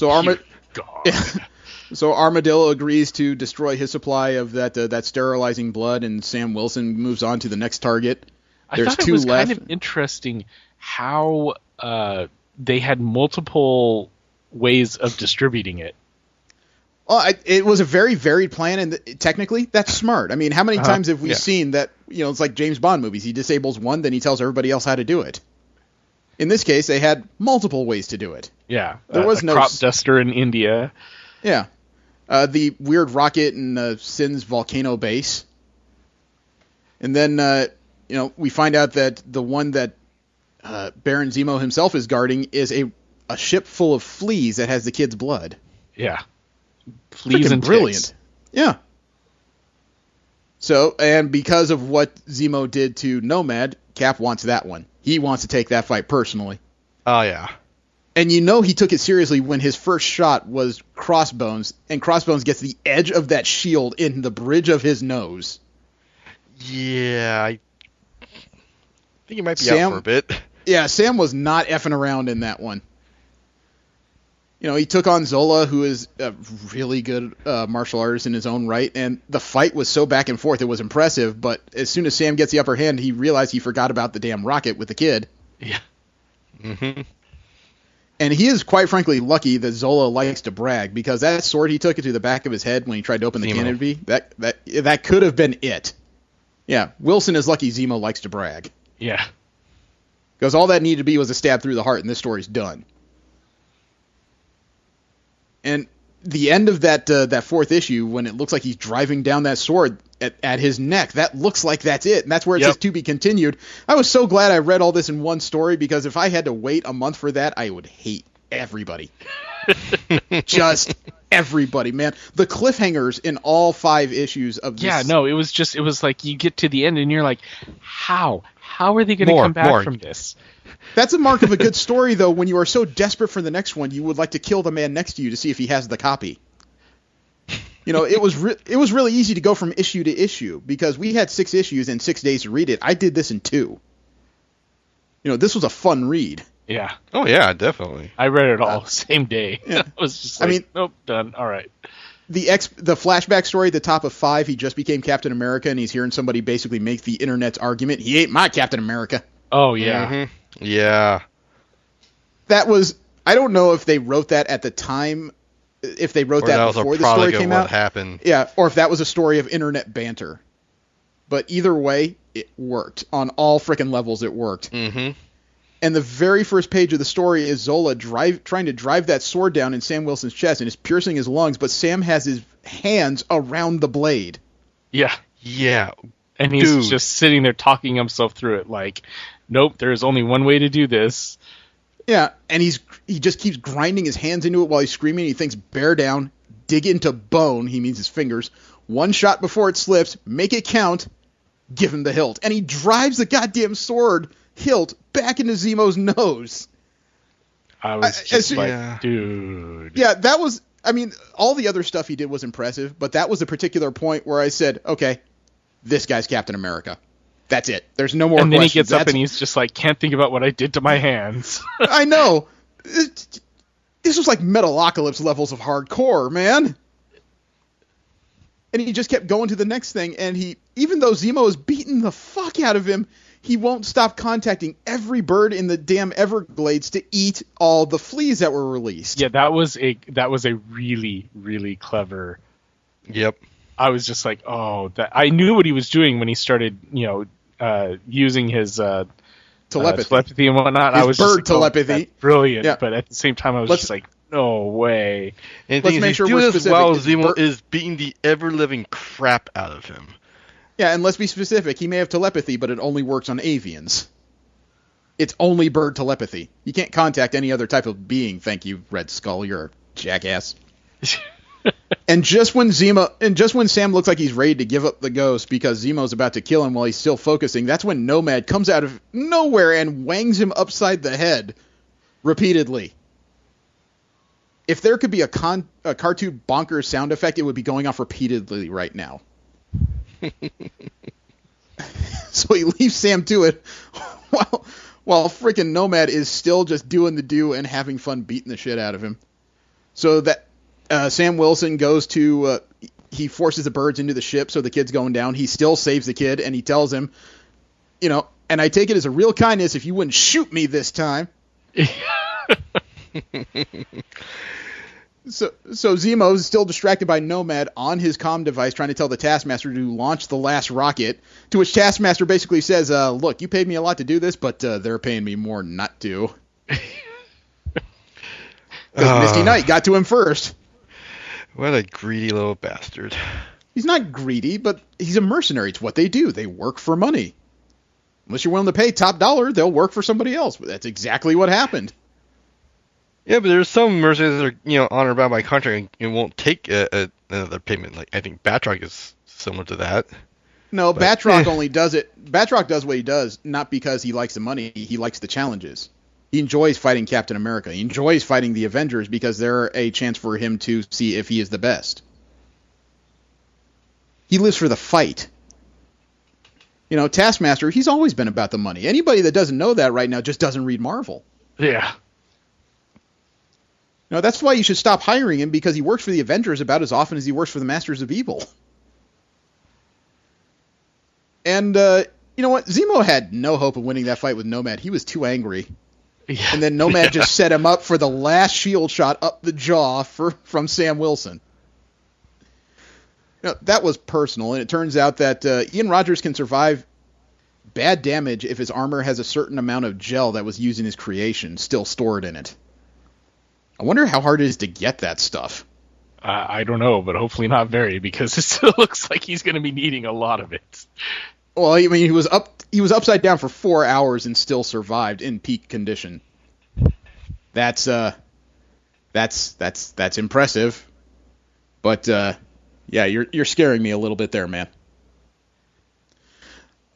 Speaker 2: So Armadillo agrees to destroy his supply of that sterilizing blood, and Sam Wilson moves on to the next target. There's
Speaker 8: I thought
Speaker 2: two
Speaker 8: it was
Speaker 2: left.
Speaker 8: kind of interesting how they had multiple ways of distributing it.
Speaker 2: Well, it was a very varied plan, and technically, that's smart. I mean, how many times have we seen that, it's like James Bond movies. He disables one, then he tells everybody else how to do it. In this case, they had multiple ways to do it.
Speaker 8: Yeah.
Speaker 2: There was no
Speaker 8: crop duster in India.
Speaker 2: Yeah. The weird rocket in Sin's volcano base. And then, we find out that the one that Baron Zemo himself is guarding is a ship full of fleas that has the kid's blood.
Speaker 8: Yeah. Fleas and
Speaker 2: brilliant.
Speaker 8: ticks.
Speaker 2: Yeah. So, and because of what Zemo did to Nomad, Cap wants that one. He wants to take that fight personally.
Speaker 5: Oh, yeah.
Speaker 2: And he took it seriously when his first shot was Crossbones, and Crossbones gets the edge of that shield in the bridge of his nose.
Speaker 5: Yeah, I think he might be out for a bit.
Speaker 2: Yeah, Sam was not effing around in that one. He took on Zola, who is a really good martial artist in his own right, and the fight was so back and forth, it was impressive, but as soon as Sam gets the upper hand, he realized he forgot about the damn rocket with the kid.
Speaker 8: Yeah.
Speaker 5: Mm-hmm.
Speaker 2: And he is, quite frankly, lucky that Zola likes to brag, because that sword he took it to the back of his head when he tried to open the canopy, that could have been it. Yeah, Wilson is lucky Zemo likes to brag.
Speaker 8: Yeah.
Speaker 2: Because all that needed to be was a stab through the heart, and this story's done. And the end of that fourth issue, when it looks like he's driving down that sword at his neck, that looks like that's it. And that's where it says to be continued. I was so glad I read all this in one story, because if I had to wait a month for that, I would hate everybody. Just everybody, man. The cliffhangers in all 5 issues of this.
Speaker 8: Yeah, no, it was like you get to the end and you're like, how? How are they going to come back from this?
Speaker 2: That's a mark of a good story, though, when you are so desperate for the next one, you would like to kill the man next to you to see if he has the copy. It was really easy to go from issue to issue, because we had 6 issues and 6 days to read it. I did this in 2. This was a fun read.
Speaker 8: Yeah.
Speaker 5: Oh, yeah, definitely.
Speaker 8: I read it all same day.
Speaker 2: Yeah.
Speaker 8: I was just like, nope, done. All right.
Speaker 2: The flashback story at the top of 5, he just became Captain America, and he's hearing somebody basically make the internet's argument, he ain't my Captain America.
Speaker 8: Oh, yeah.
Speaker 5: Mm-hmm. Yeah.
Speaker 2: That was, I don't know if they wrote that at the time, if they wrote that before the story came out.
Speaker 5: Happened.
Speaker 2: Yeah, or if that was a story of internet banter. But either way, it worked. On all frickin' levels, it worked.
Speaker 5: Mm-hmm.
Speaker 2: And the very first page of the story is Zola trying to drive that sword down in Sam Wilson's chest, and it's piercing his lungs, but Sam has his hands around the blade.
Speaker 8: Yeah.
Speaker 5: Yeah.
Speaker 8: And he's just sitting there talking himself through it like, nope, there's only one way to do this.
Speaker 2: Yeah, and he just keeps grinding his hands into it while he's screaming. He thinks, bear down, dig into bone, he means his fingers, one shot before it slips, make it count, give him the hilt. And he drives the goddamn sword hilt back into Zemo's nose.
Speaker 8: I was just dude.
Speaker 2: Yeah, that was, all the other stuff he did was impressive, but that was a particular point where I said, okay, this guy's Captain America. That's it. There's no more
Speaker 8: questions. And then
Speaker 2: questions.
Speaker 8: He gets up and he's just like, can't think about what I did to my hands.
Speaker 2: I know. This was like Metalocalypse levels of hardcore, man. And he just kept going to the next thing, and even though Zemo is beating the fuck out of him, he won't stop contacting every bird in the damn Everglades to eat all the fleas that were released.
Speaker 8: Yeah, that was a really, really clever.
Speaker 5: Yep.
Speaker 8: I was just like, oh, that I knew what he was doing when he started, using his telepathy and whatnot.
Speaker 2: His
Speaker 8: I was
Speaker 2: bird
Speaker 8: just like,
Speaker 2: telepathy.
Speaker 8: Oh, that's brilliant.
Speaker 2: Yeah.
Speaker 8: But at the same time, I was just like, no way.
Speaker 5: And
Speaker 2: Let's make sure we're
Speaker 5: doing this
Speaker 2: specific.
Speaker 5: while
Speaker 2: It's
Speaker 5: Zemo is beating the ever-living crap out of him.
Speaker 2: Yeah, and let's be specific. He may have telepathy, but it only works on avians. It's only bird telepathy. You can't contact any other type of being. Thank you, Red Skull. You're a jackass. And just when Sam looks like he's ready to give up the ghost because Zemo's about to kill him while he's still focusing, that's when Nomad comes out of nowhere and wangs him upside the head repeatedly. If there could be a cartoon bonkers sound effect, it would be going off repeatedly right now. So he leaves Sam to it while freaking Nomad is still just doing the do and having fun beating the shit out of him. So that Sam Wilson goes to he forces the birds into the ship so the kid's going down. He still saves the kid and he tells him, and I take it as a real kindness if you wouldn't shoot me this time. So Zemo's still distracted by Nomad on his comm device trying to tell the Taskmaster to launch the last rocket, to which Taskmaster basically says, look, you paid me a lot to do this, but they're paying me more not to. Because Misty Knight got to him first.
Speaker 5: What a greedy little bastard.
Speaker 2: He's not greedy, but he's a mercenary. It's what they do. They work for money. Unless you're willing to pay top dollar, they'll work for somebody else. But that's exactly what happened.
Speaker 5: Yeah, but there's some mercenaries that are, honored by contract and won't take another payment. Like I think Batroc is similar to that.
Speaker 2: No, but, Batroc only does it. Batroc does what he does not because he likes the money. He likes the challenges. He enjoys fighting Captain America. He enjoys fighting the Avengers because they're a chance for him to see if he is the best. He lives for the fight. Taskmaster, he's always been about the money. Anybody that doesn't know that right now just doesn't read Marvel.
Speaker 8: Yeah.
Speaker 2: No, that's why you should stop hiring him, because he works for the Avengers about as often as he works for the Masters of Evil. And, you know what? Zemo had no hope of winning that fight with Nomad. He was too angry.
Speaker 8: Yeah.
Speaker 2: And then Nomad just set him up for the last shield shot up the jaw from Sam Wilson. That was personal, and it turns out that Ian Rogers can survive bad damage if his armor has a certain amount of gel that was used in his creation still stored in it. I wonder how hard it is to get that stuff.
Speaker 8: I don't know, but hopefully not very, because it still looks like he's going to be needing a lot of it.
Speaker 2: Well, I mean, he was upside down for 4 hours and still survived in peak condition. That's impressive. But yeah, you're scaring me a little bit there, man.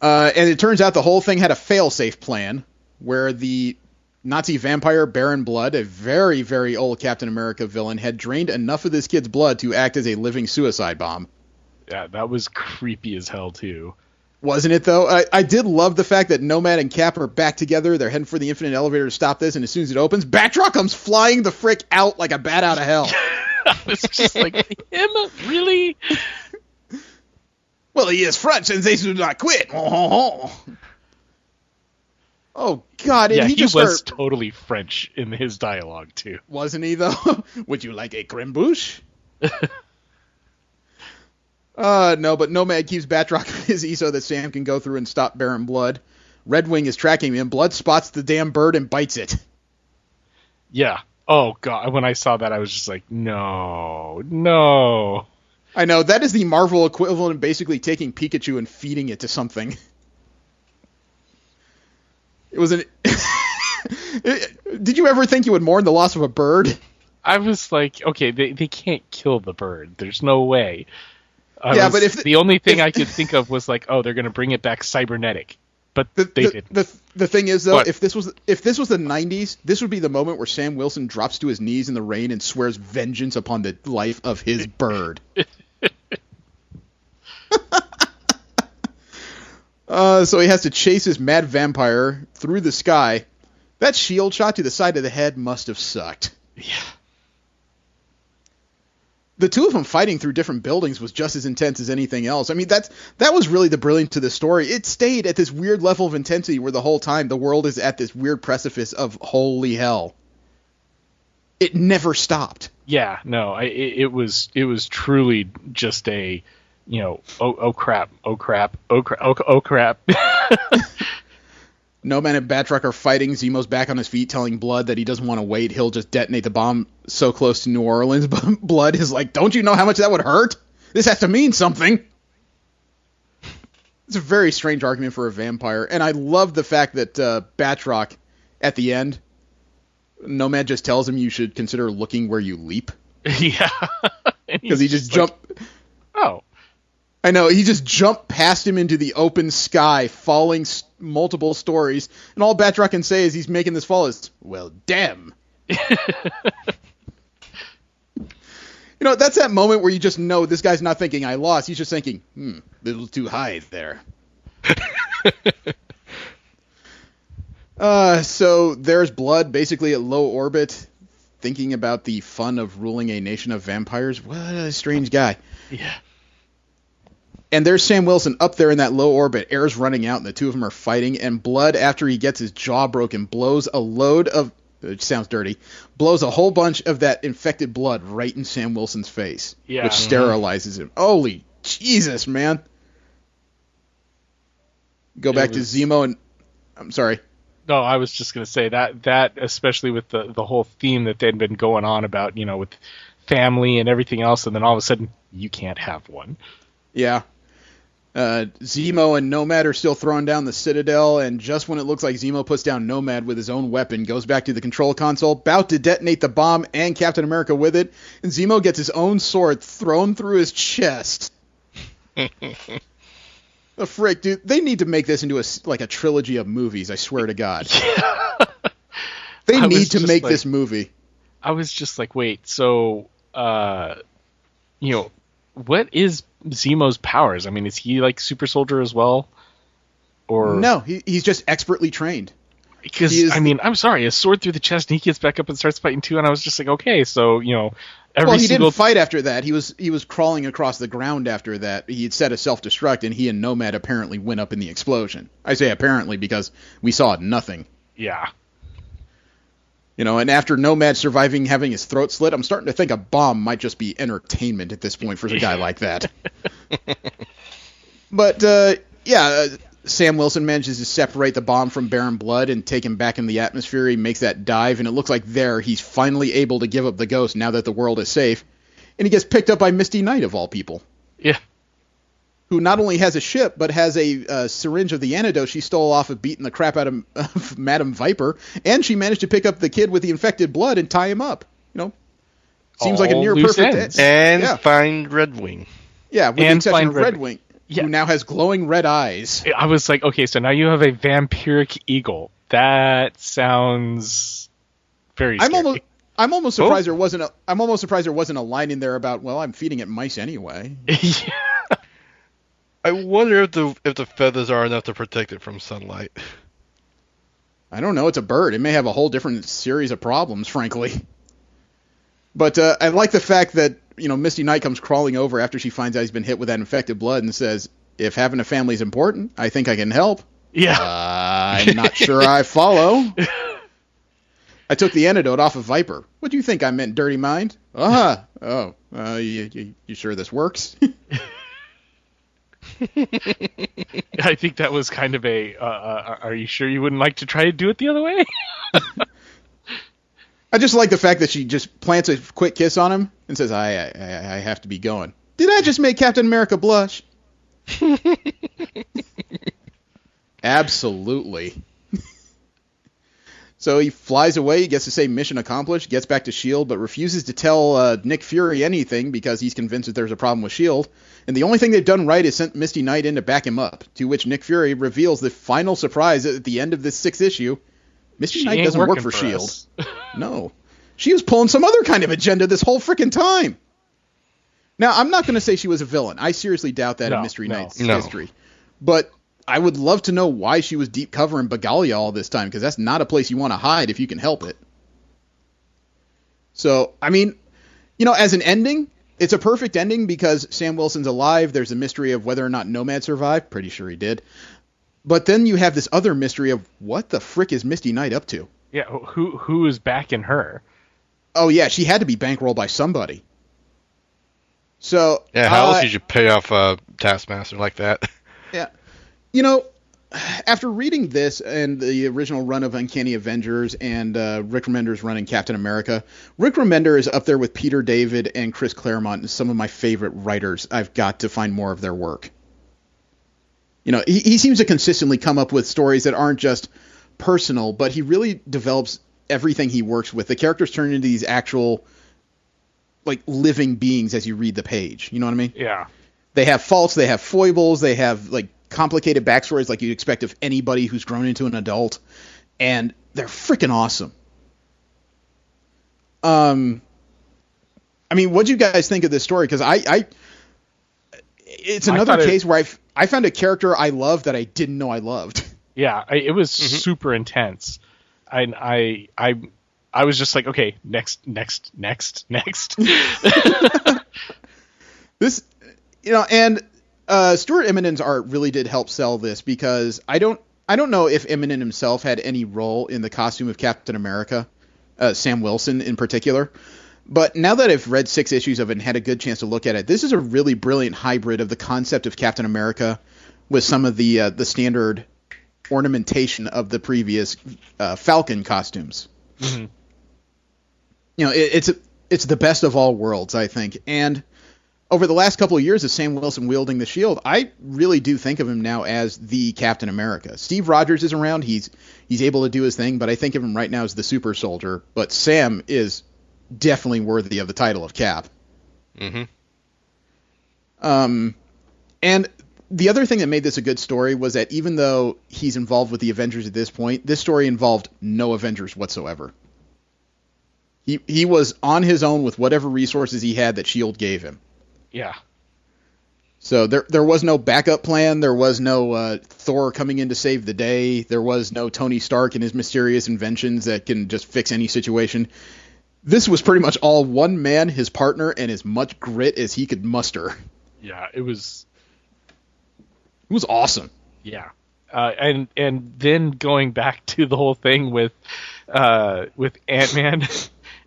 Speaker 2: And it turns out the whole thing had a fail-safe plan where the Nazi vampire Baron Blood, a very, very old Captain America villain, had drained enough of this kid's blood to act as a living suicide bomb.
Speaker 8: Yeah, that was creepy as hell, too.
Speaker 2: Wasn't it, though? I did love the fact that Nomad and Cap are back together. They're heading for the Infinite Elevator to stop this, and as soon as it opens, Batroc comes flying the frick out like a bat out of hell.
Speaker 8: It's just like, him? Really?
Speaker 2: Well, he is French, and they do not quit. Oh, God.
Speaker 8: Yeah,
Speaker 2: he
Speaker 8: was totally French in his dialogue, too.
Speaker 2: Wasn't he, though? Would you like a creme bouche? No, but Nomad keeps Batroc busy so that Sam can go through and stop Baron Blood. Red Wing is tracking him. Blood spots the damn bird and bites it.
Speaker 8: Yeah. Oh, God. When I saw that, I was just like, no.
Speaker 2: I know. That is the Marvel equivalent of basically taking Pikachu and feeding it to something. It was an... Did you ever think you would mourn the loss of a bird?
Speaker 8: I was like, okay, they can't kill the bird. There's no way.
Speaker 2: But if
Speaker 8: the only thing I could think of was like, oh, they're going to bring it back cybernetic. But they didn't.
Speaker 2: The thing is, though,
Speaker 8: what?
Speaker 2: if this was the 90s, this would be the moment where Sam Wilson drops to his knees in the rain and swears vengeance upon the life of his bird. So he has to chase his mad vampire through the sky. That shield shot to the side of the head must have sucked.
Speaker 8: Yeah.
Speaker 2: the two of them fighting through different buildings was just as intense as anything else. I mean, that was really the brilliance to this story. It stayed at this weird level of intensity where the whole time the world is at this weird precipice of holy hell. It never stopped.
Speaker 8: Yeah, no, it was truly just a, oh crap.
Speaker 2: Nomad and Batroc are fighting. Zemo's back on his feet telling Blood that he doesn't want to wait. He'll just detonate the bomb so close to New Orleans. But Blood is like, don't you know how much that would hurt? This has to mean something. It's a very strange argument for a vampire. And I love the fact that Batroc, at the end, Nomad just tells him you should consider looking where you leap.
Speaker 8: Yeah.
Speaker 2: Because he just jumped...
Speaker 8: Oh.
Speaker 2: I know, he just jumped past him into the open sky, falling multiple stories, and all Batroc can say as he's making this fall is, well, damn. That's that moment where you just know this guy's not thinking, I lost. He's just thinking, a little too high there. So there's Blood, basically at low orbit, thinking about the fun of ruling a nation of vampires. What a strange guy.
Speaker 8: Yeah.
Speaker 2: And there's Sam Wilson up there in that low orbit. Air's running out, and the two of them are fighting. And Blood, after he gets his jaw broken, blows a load of... It sounds dirty. Blows a whole bunch of that infected blood right in Sam Wilson's face.
Speaker 8: Yeah.
Speaker 2: Which sterilizes him. Holy Jesus, man. Go back to Zemo and... I'm sorry.
Speaker 8: No, I was just going to say that especially with the whole theme that they'd been going on about, with family and everything else, and then all of a sudden, you can't have one.
Speaker 2: Yeah. Zemo and Nomad are still throwing down the Citadel, and just when it looks like Zemo puts down Nomad with his own weapon, goes back to the control console, about to detonate the bomb and Captain America with it, and Zemo gets his own sword thrown through his chest. The frick, dude, they need to make this into a trilogy of movies, I swear to God.
Speaker 8: Yeah.
Speaker 2: They need to make this movie.
Speaker 8: I was just like, wait, so, what is Zemo's powers? I mean, is he like super soldier as well? Or
Speaker 2: no, he's just expertly trained.
Speaker 8: Because I'm sorry, a sword through the chest, and he gets back up and starts fighting too. And I was just like, okay, so
Speaker 2: he didn't fight after that. He was crawling across the ground after that. He had set a self-destruct, and he and Nomad apparently went up in the explosion. I say apparently because we saw nothing.
Speaker 8: Yeah.
Speaker 2: And after Nomad surviving having his throat slit, I'm starting to think a bomb might just be entertainment at this point for a guy like that. But, Sam Wilson manages to separate the bomb from Baron Blood and take him back in the atmosphere. He makes that dive, and it looks like he's finally able to give up the ghost now that the world is safe. And he gets picked up by Misty Knight, of all people.
Speaker 8: Yeah.
Speaker 2: Who not only has a ship, but has a syringe of the antidote she stole off of beating the crap out of Madam Viper, and she managed to pick up the kid with the infected blood and tie him up. Seems like a near perfect
Speaker 5: end. And find Red Wing.
Speaker 2: Yeah, with the exception of Red Wing, who now has glowing red eyes.
Speaker 8: I was like, okay, so now you have a vampiric eagle. That sounds very scary.
Speaker 2: I'm almost surprised there wasn't a line in there about, well, I'm feeding it mice anyway.
Speaker 8: Yeah.
Speaker 5: I wonder if the feathers are enough to protect it from sunlight.
Speaker 2: I don't know. It's a bird. It may have a whole different series of problems, frankly. But I like the fact that Misty Knight comes crawling over after she finds out he's been hit with that infected blood and says, "If having a family is important, I think I can help."
Speaker 8: Yeah.
Speaker 2: I'm not sure I follow. I took the antidote off of Viper. What do you think I meant, dirty mind? Uh-huh. Oh, you sure this works?
Speaker 8: I think that was kind of are you sure you wouldn't like to try to do it the other way?
Speaker 2: I just like the fact that she just plants a quick kiss on him and says, I have to be going. Did I just make Captain America blush? Absolutely. So he flies away, he gets to say mission accomplished, gets back to S.H.I.E.L.D., but refuses to tell Nick Fury anything because he's convinced that there's a problem with S.H.I.E.L.D., and the only thing they've done right is sent Misty Knight in to back him up, to which Nick Fury reveals the final surprise at the end of this 6th issue. Misty Knight doesn't work for S.H.I.E.L.D. No. She was pulling some other kind of agenda this whole freaking time. Now, I'm not going to say she was a villain. I seriously doubt that in Mystery Knight's history. But I would love to know why she was deep cover in Bagalia all this time, because that's not a place you want to hide if you can help it. So, I mean, as an ending, It's a perfect ending because Sam Wilson's alive. There's a mystery of whether or not Nomad survived. Pretty sure he did. But then you have this other mystery of what the frick is Misty Knight up to?
Speaker 8: Yeah, who is backing her?
Speaker 2: Oh, yeah, she had to be bankrolled by somebody. So
Speaker 5: Yeah, how else did you pay off Taskmaster like that?
Speaker 2: Yeah. You know, after reading this and the original run of Uncanny Avengers and Rick Remender's run in Captain America, Rick Remender is up there with Peter David and Chris Claremont as some of my favorite writers. I've got to find more of their work. You know, he seems to consistently come up with stories that aren't just personal, but he really develops everything he works with. The characters turn into these actual, like, living beings as you read the page. You know what I mean?
Speaker 8: Yeah.
Speaker 2: They have faults, they have foibles, they have, like, complicated backstories like you'd expect of anybody who's grown into an adult. And they're freaking awesome. I mean, what'd you guys think of this story? Because it's another case where I found a character I love that I didn't know I loved.
Speaker 8: Yeah, it was super intense. I was just like, okay, next.
Speaker 2: This, you know, and Stuart Eminem's art really did help sell this because I don't know if Eminem himself had any role in the costume of Captain America, Sam Wilson in particular. But now that I've read 6 issues of it and had a good chance to look at it, this is a really brilliant hybrid of the concept of Captain America with some of the standard ornamentation of the previous Falcon costumes.
Speaker 8: Mm-hmm.
Speaker 2: You know, it's the best of all worlds, I think. And over the last couple of years of Sam Wilson wielding the shield, I really do think of him now as the Captain America. Steve Rogers is around. He's able to do his thing, but I think of him right now as the super soldier. But Sam is definitely worthy of the title of Cap.
Speaker 5: Mm-hmm.
Speaker 2: And the other thing that made this a good story was that even though he's involved with the Avengers at this point, this story involved no Avengers whatsoever. He was on his own with whatever resources he had that S.H.I.E.L.D. gave him.
Speaker 8: Yeah.
Speaker 2: So there was no backup plan. There was no Thor coming in to save the day. There was no Tony Stark and his mysterious inventions that can just fix any situation. This was pretty much all one man, his partner, and as much grit as he could muster.
Speaker 8: Yeah, it was
Speaker 2: awesome.
Speaker 8: Yeah. And then going back to the whole thing with Ant-Man,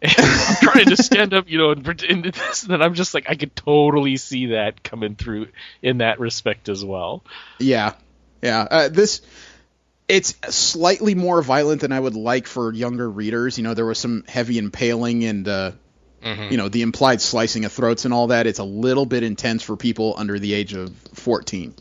Speaker 8: and I'm trying to stand up, you know, into this, and then I'm just like, I could totally see that coming through in that respect as well.
Speaker 2: Yeah. It's slightly more violent than I would like for younger readers. You know, there was some heavy impaling and, you know, the implied slicing of throats and all that. It's a little bit intense for people under the age of 14.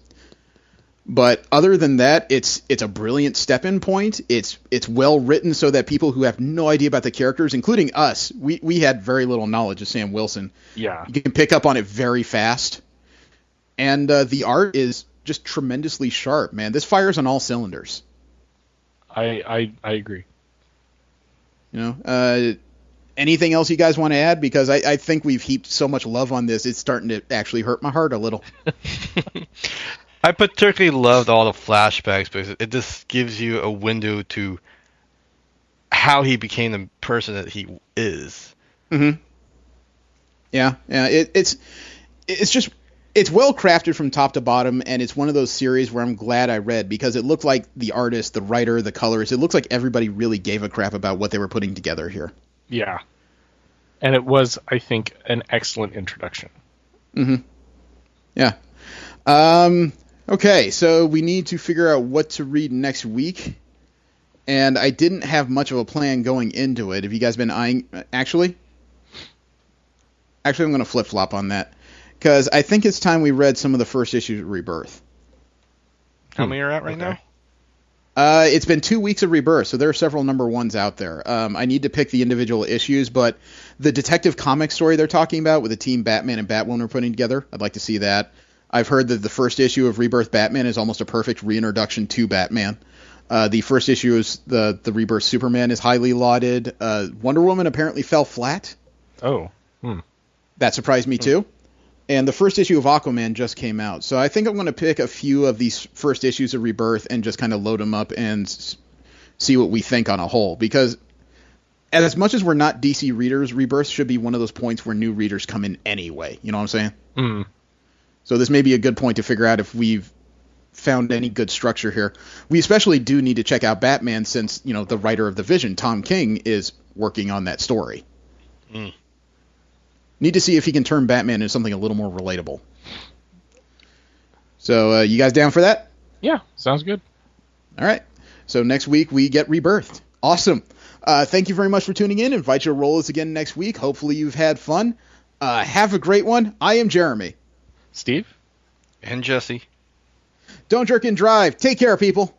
Speaker 2: But other than that, it's a brilliant step-in point. It's well written so that people who have no idea about the characters, including us, we had very little knowledge of Sam Wilson.
Speaker 8: Yeah.
Speaker 2: You can pick up on it very fast. And the art is just tremendously sharp, man. This fires on all cylinders.
Speaker 8: I agree.
Speaker 2: You know, anything else you guys want to add? Because I think we've heaped so much love on this, it's starting to actually hurt my heart a little.
Speaker 5: I particularly loved all the flashbacks because it just gives you a window to how he became the person that he is.
Speaker 2: Mm-hmm. Yeah. It's well crafted from top to bottom, and it's one of those series where I'm glad I read because it looked like the artist, the writer, the colors, it looks like everybody really gave a crap about what they were putting together here.
Speaker 8: Yeah. And it was, I think, an excellent introduction.
Speaker 2: Mm-hmm. Yeah. Okay, so we need to figure out what to read next week. And I didn't have much of a plan going into it. Have you guys been eyeing... Actually, I'm going to flip-flop on that. Because I think it's time we read some of the first issues of Rebirth.
Speaker 5: How many are out right now?
Speaker 2: It's been 2 weeks of Rebirth, so there are several number ones out there. I need to pick the individual issues, but the Detective Comics story they're talking about with the team Batman and Batwoman are putting together, I'd like to see that. I've heard that the first issue of Rebirth Batman is almost a perfect reintroduction to Batman. The first issue is the Rebirth Superman is highly lauded. Wonder Woman apparently fell flat.
Speaker 8: Oh.
Speaker 2: That surprised me too. And the first issue of Aquaman just came out. So I think I'm going to pick a few of these first issues of Rebirth and just kind of load them up and see what we think on a whole. Because as much as we're not DC readers, Rebirth should be one of those points where new readers come in anyway. You know what I'm saying?
Speaker 8: Mm.
Speaker 2: So this may be a good point to figure out if we've found any good structure here. We especially do need to check out Batman since, the writer of The Vision, Tom King, is working on that story.
Speaker 5: Mm.
Speaker 2: Need to see if he can turn Batman into something a little more relatable. So, you guys down for that?
Speaker 8: Yeah, sounds good.
Speaker 2: All right. So next week we get Rebirthed. Awesome. Thank you very much for tuning in. Invite you to roll us again next week. Hopefully you've had fun. Have a great one. I am Jeremy.
Speaker 8: Steve?
Speaker 5: And Jesse.
Speaker 2: Don't jerk and drive. Take care, people.